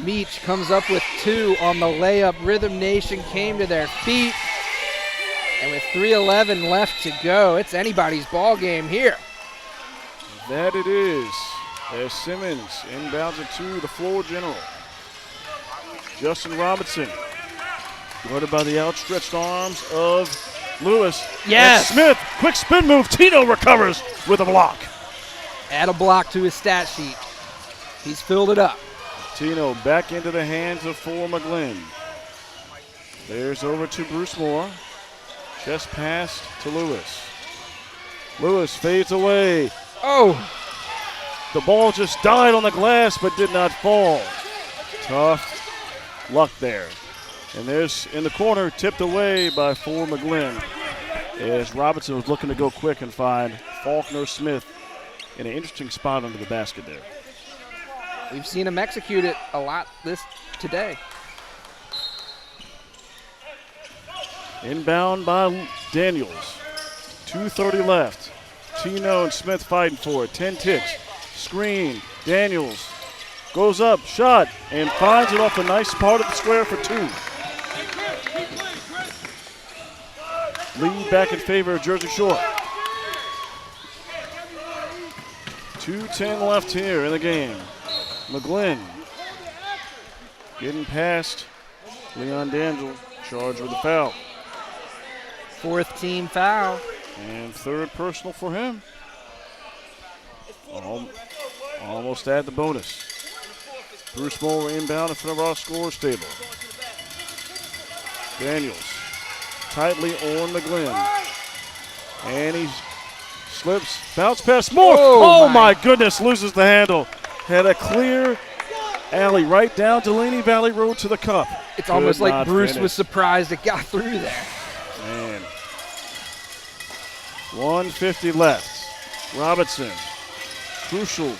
Meach comes up with 2 on the layup. Rhythm Nation came to their feet. And with 3:11 left to go, it's anybody's ball game here. That it is. As Simmons inbounds it to the floor general. Justin Robinson, guarded by the outstretched arms of Lewis. Yes. And Smith, quick spin move. Tino recovers with a block. Add a block to his stat sheet. He's filled it up. Tino back into the hands of For McGlynn. There's over to Bruce Moore. Chest pass to Lewis. Lewis fades away. Oh! The ball just died on the glass but did not fall. Tough luck there. And there's in the corner, tipped away by For McGlynn as Robinson was looking to go quick and find Faulkner Smith in an interesting spot under the basket there. We've seen him execute it a lot today. Inbound by Daniels. 2:30 left. Tino and Smith fighting for it. 10 ticks. Screen. Daniels goes up, shot, and finds it off the nice part of the square for 2. Lead back in favor of Jersey Shore. 2:10 left here in the game. McGlynn getting past Leon Daniels, charged with a foul. 4th team foul. And 3rd personal for him. Almost at the bonus. Bruce Moore inbound in front of our scores table. Daniels tightly on McGlynn. And he slips, bounce pass, Moore. Oh my goodness, loses the handle. Had a clear alley right down Delaney Valley Road to the cup. It's almost like Bruce was surprised it got through there. Man. 1:50 left. Robinson, crucial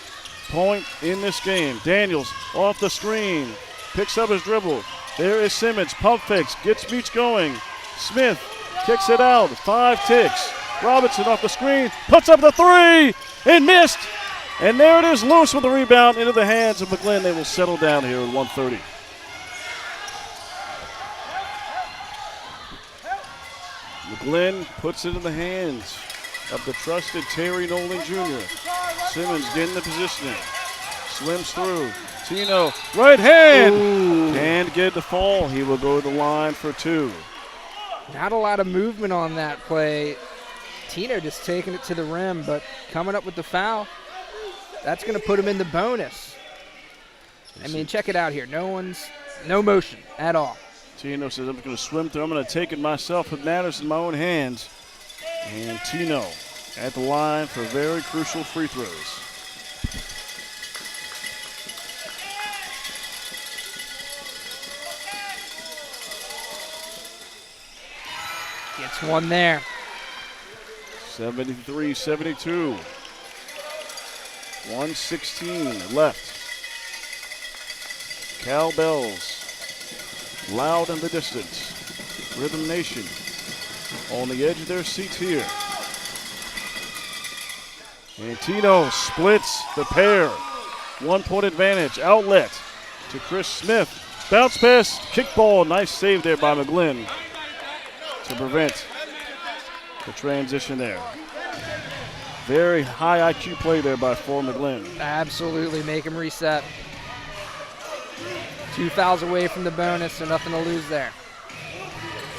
point in this game. Daniels off the screen, picks up his dribble. There is Simmons, pump fakes, gets Beach going. Smith kicks it out, 5 ticks. Robinson off the screen, puts up the 3, and missed. And there it is, Lewis with the rebound into the hands of McGlynn. They will settle down here at 1:30. McGlynn puts it in the hands of the trusted Terry Nolan Jr. Simmons getting the positioning. Swims through. Tino, right hand. Can't get the fall. He will go to the line for 2. Not a lot of movement on that play. Tino just taking it to the rim, but coming up with the foul. That's going to put him in the bonus. I mean, check it out here. No motion at all. Tino says, I'm going to swim through. I'm going to take it myself. It matters in my own hands. And Tino at the line for very crucial free throws. Gets one there. 73-72. 1:16 left. Cowbells loud in the distance. Rhythm Nation on the edge of their seats here. And Tino splits the pair. 1-point advantage. Outlet to Chris Smith. Bounce pass, kick ball. Nice save there by McGlynn to prevent the transition there. Very high IQ play there by McGlynn. Absolutely, make him reset. 2 fouls away from the bonus, so nothing to lose there.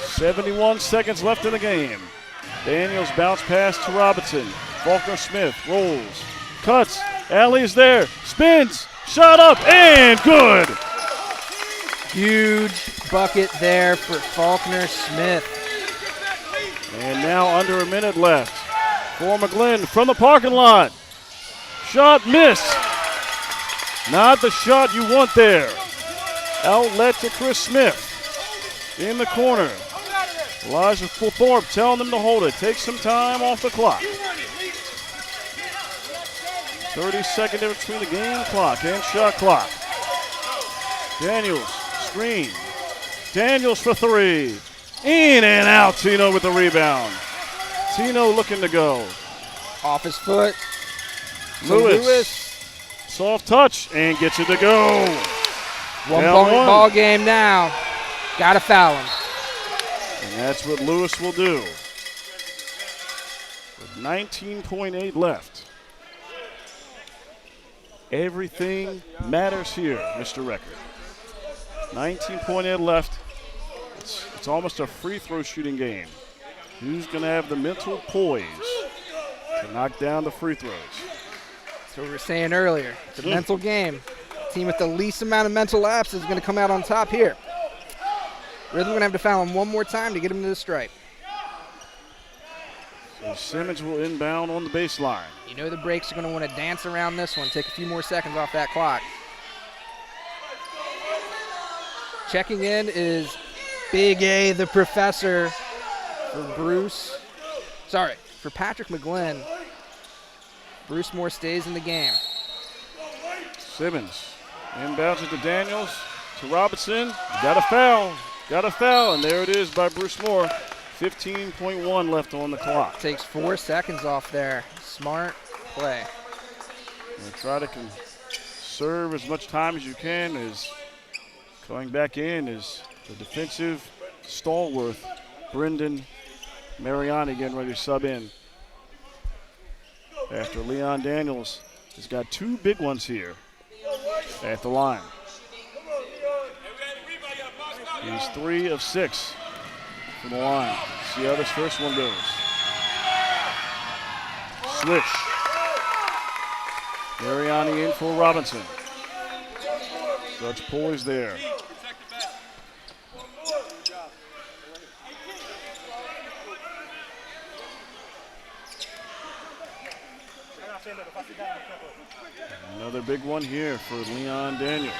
71 seconds left in the game. Daniels bounce pass to Robinson. Faulkner Smith rolls, cuts, alley is there, spins, shot up, and good. Huge bucket there for Faulkner Smith. And now under a minute left for McGlynn from the parking lot. Shot missed. Not the shot you want there. Outlet to Chris Smith in the corner. Elijah Thorpe telling them to hold it. Take some time off the clock. 30-second difference between the game clock and shot clock. Daniels, screen. Daniels for 3. In and out, Tino with the rebound. Tino looking to go. Off his foot. Lewis. Soft touch and gets it to go. 1 point ball game now. Got to foul him. And that's what Lewis will do. With 19.8 left. Everything matters here, Mr. Record. 19.8 left. It's almost a free throw shooting game. Who's going to have the mental poise to knock down the free throws? That's what we were saying earlier. It's a mental game. The team with the least amount of mental lapses is going to come out on top here. Rhythm going to have to foul him one more time to get him to the stripe. So Simmons will inbound on the baseline. You know the breaks are going to want to dance around this one, take a few more seconds off that clock. Checking in is Big A, the professor, for Patrick McGlynn. Bruce Moore stays in the game. Simmons inbounds it to Daniels, to Robinson. Got a foul, and there it is by Bruce Moore. 15.1 left on the clock. Takes 4 seconds off there. Smart play. And try to conserve as much time as you can. As coming back in is the defensive stalwart, Brendan Mariani, getting ready to sub in. After Leon Daniels has got 2 big ones here at the line. He's 3 of 6 from the line. See how this first one goes. Swish. Mariani in for Robinson. Such poise there. Another big one here for Leon Daniels.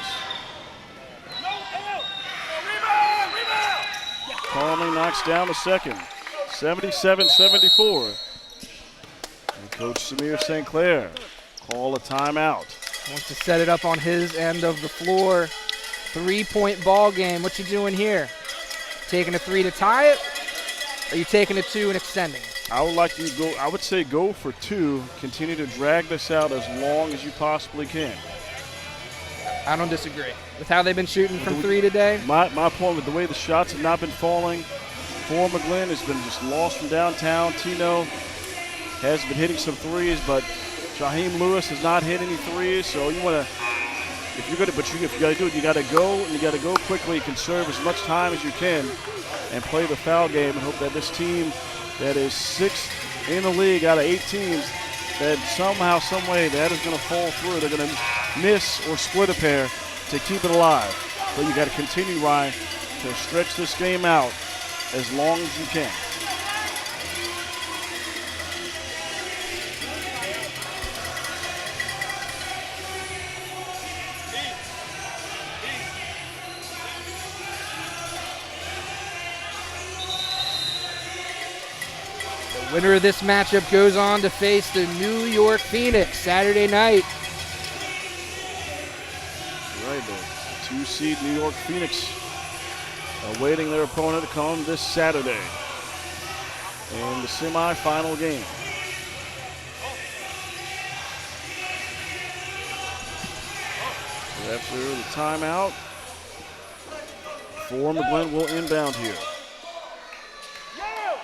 Conley knocks down the second. 77-74. And Coach Samir St. Clair call a timeout. Wants to set it up on his end of the floor. 3-point ball game. What you doing here? Taking a 3 to tie it? Or are you taking a 2 and extending? I would say go for 2. Continue to drag this out as long as you possibly can. I don't disagree. With how they've been shooting from 3 today. My point with the way the shots have not been falling for McGlynn has been just lost from downtown. Tino has been hitting some threes, but Jaheim Lewis has not hit any threes. So you want to, if you got to do it, you got to go, and you got to go quickly, conserve as much time as you can, and play the foul game, and hope that this team that is 6th in the league out of 8 teams, that somehow, some way, that is going to fall through. They're going to miss or split a pair to keep it alive. But you got to continue, Ryan, to stretch this game out as long as you can. The winner of this matchup goes on to face the New York Phoenix Saturday night. Right, the 2-seed New York Phoenix awaiting their opponent to come this Saturday in the semifinal game. So after the timeout, McGlynn will inbound here.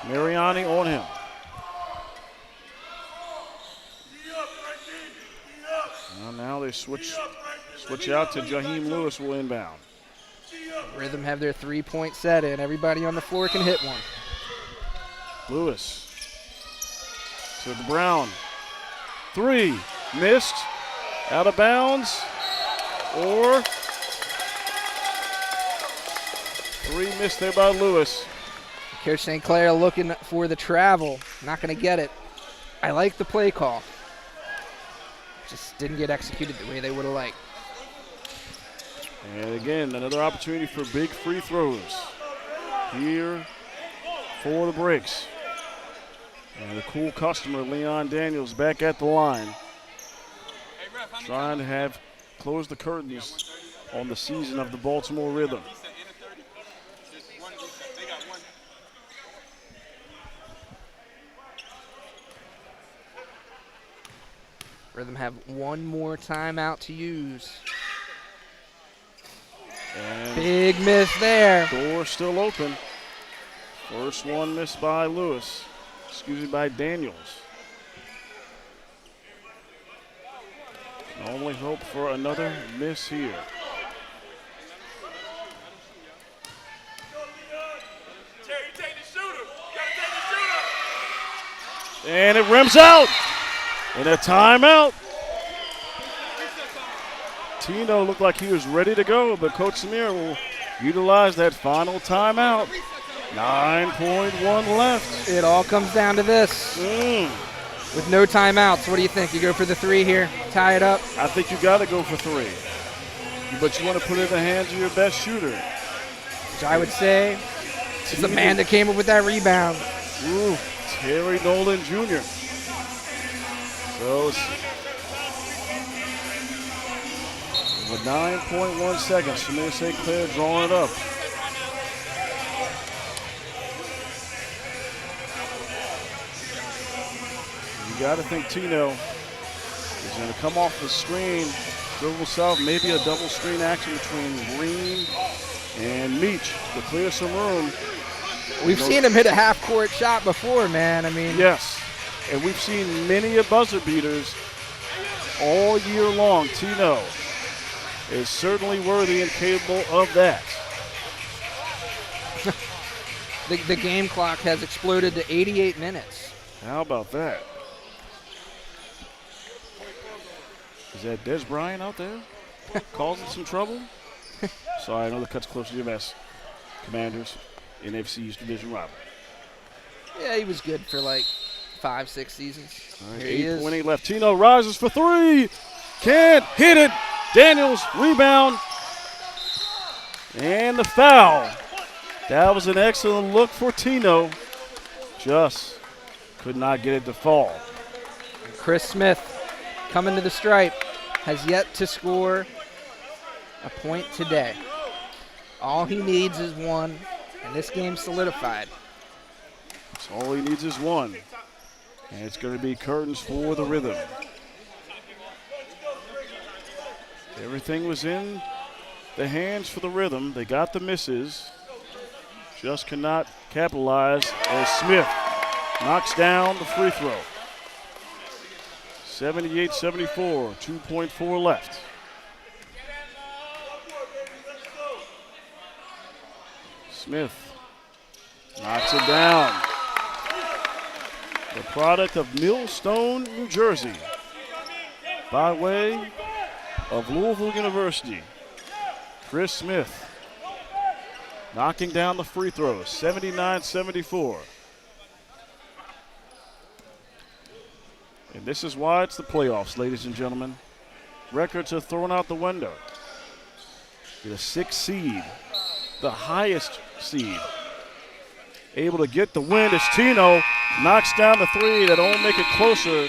Mariani on him. Now they switch out to Jaheim Lewis will inbound. Rhythm have their 3-point set in. Everybody on the floor can hit one. Lewis to Brown. 3, missed, out of bounds, or 3 missed there by Lewis. Coach St. Clair looking for the travel. Not going to get it. I like the play call. Just didn't get executed the way they would have liked. And again, another opportunity for big free throws here for the Breaks. And the cool customer, Leon Daniels, back at the line. Trying to close the curtains on the season of the Baltimore Rhythm. Rhythm have one more timeout to use. And big miss there. Door still open. First one missed by Lewis. By Daniels. Can only hope for another miss here. And it rims out. And a timeout. Tino looked like he was ready to go, but Coach Samir will utilize that final timeout. 9.1 left. It all comes down to this. With no timeouts, what do you think? You go for the 3 here, tie it up? I think you got to go for 3. But you want to put it in the hands of your best shooter. Which I would say is the man that came up with that rebound. Ooh, Terry Nolan Jr. So with 9.1 seconds, Samir St. Clair drawing it up. You got to think Tino is going to come off the screen, dribble south, maybe a double screen action between Green and Meach to clear some room. We've seen him hit a half-court shot before, man. I mean, yes, and we've seen many a buzzer beaters all year long. Tino is certainly worthy and capable of that. the game clock has exploded to 88 minutes. How about that? Is that Des Bryant out there causing some trouble? Sorry, I know the cut's close to your vest. Commanders, NFC East Division rival. Yeah, he was good for like 5-6 seasons. All right, Here he is. 8:20 left. Tino rises for three. Can't hit it. Daniels, rebound. And the foul. That was an excellent look for Tino. Just could not get it to fall. Chris Smith coming to the stripe has yet to score a point today. All he needs is one, and this game's solidified. So all he needs is one. And it's going to be curtains for the Rhythm. Everything was in the hands for the Rhythm. They got the misses. Just cannot capitalize as Smith knocks down the free throw. 78-74, 2.4 left. Smith knocks it down. The product of Millstone, New Jersey, by way of Louisville University. Chris Smith knocking down the free throws, 79-74. And this is why it's the playoffs, ladies and gentlemen. Records are thrown out the window. Get a 6 seed, the highest seed. Able to get the win as Tino knocks down the three that will make it closer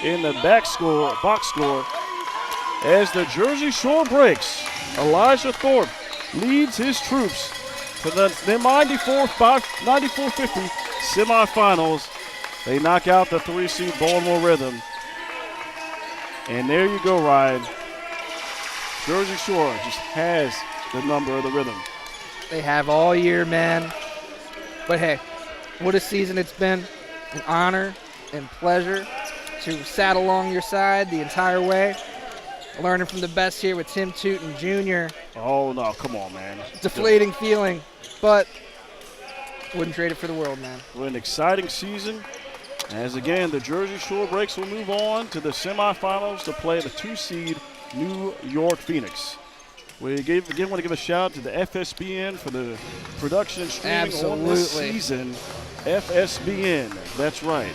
in the box score. As the Jersey Shore breaks, Elijah Thorpe leads his troops to the 94-50 semifinals. They knock out the 3-seed Baltimore Rhythm. And there you go, Ryan. Jersey Shore just has the number of the Rhythm. They have all year, man. But hey, what a season it's been. An honor and pleasure to sat along your side the entire way. Learning from the best here with Tim Tootin Jr. Oh, no, come on, man. Deflating feeling, but wouldn't trade it for the world, man. What an exciting season. As again, the Jersey Shore Breaks will move on to the semifinals to play the 2-seed New York Phoenix. We again want to give a shout out to the FSBN for the production and streaming on this season. FSBN, that's right.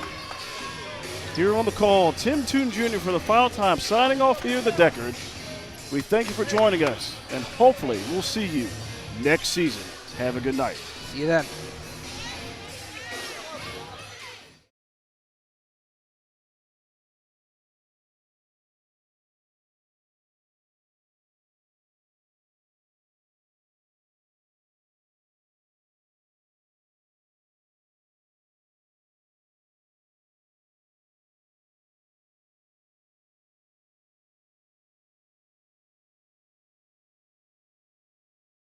Here on the call, Tim Tootin Jr. for the final time, signing off here at the Deckard. We thank you for joining us, and hopefully we'll see you next season. Have a good night. See you then.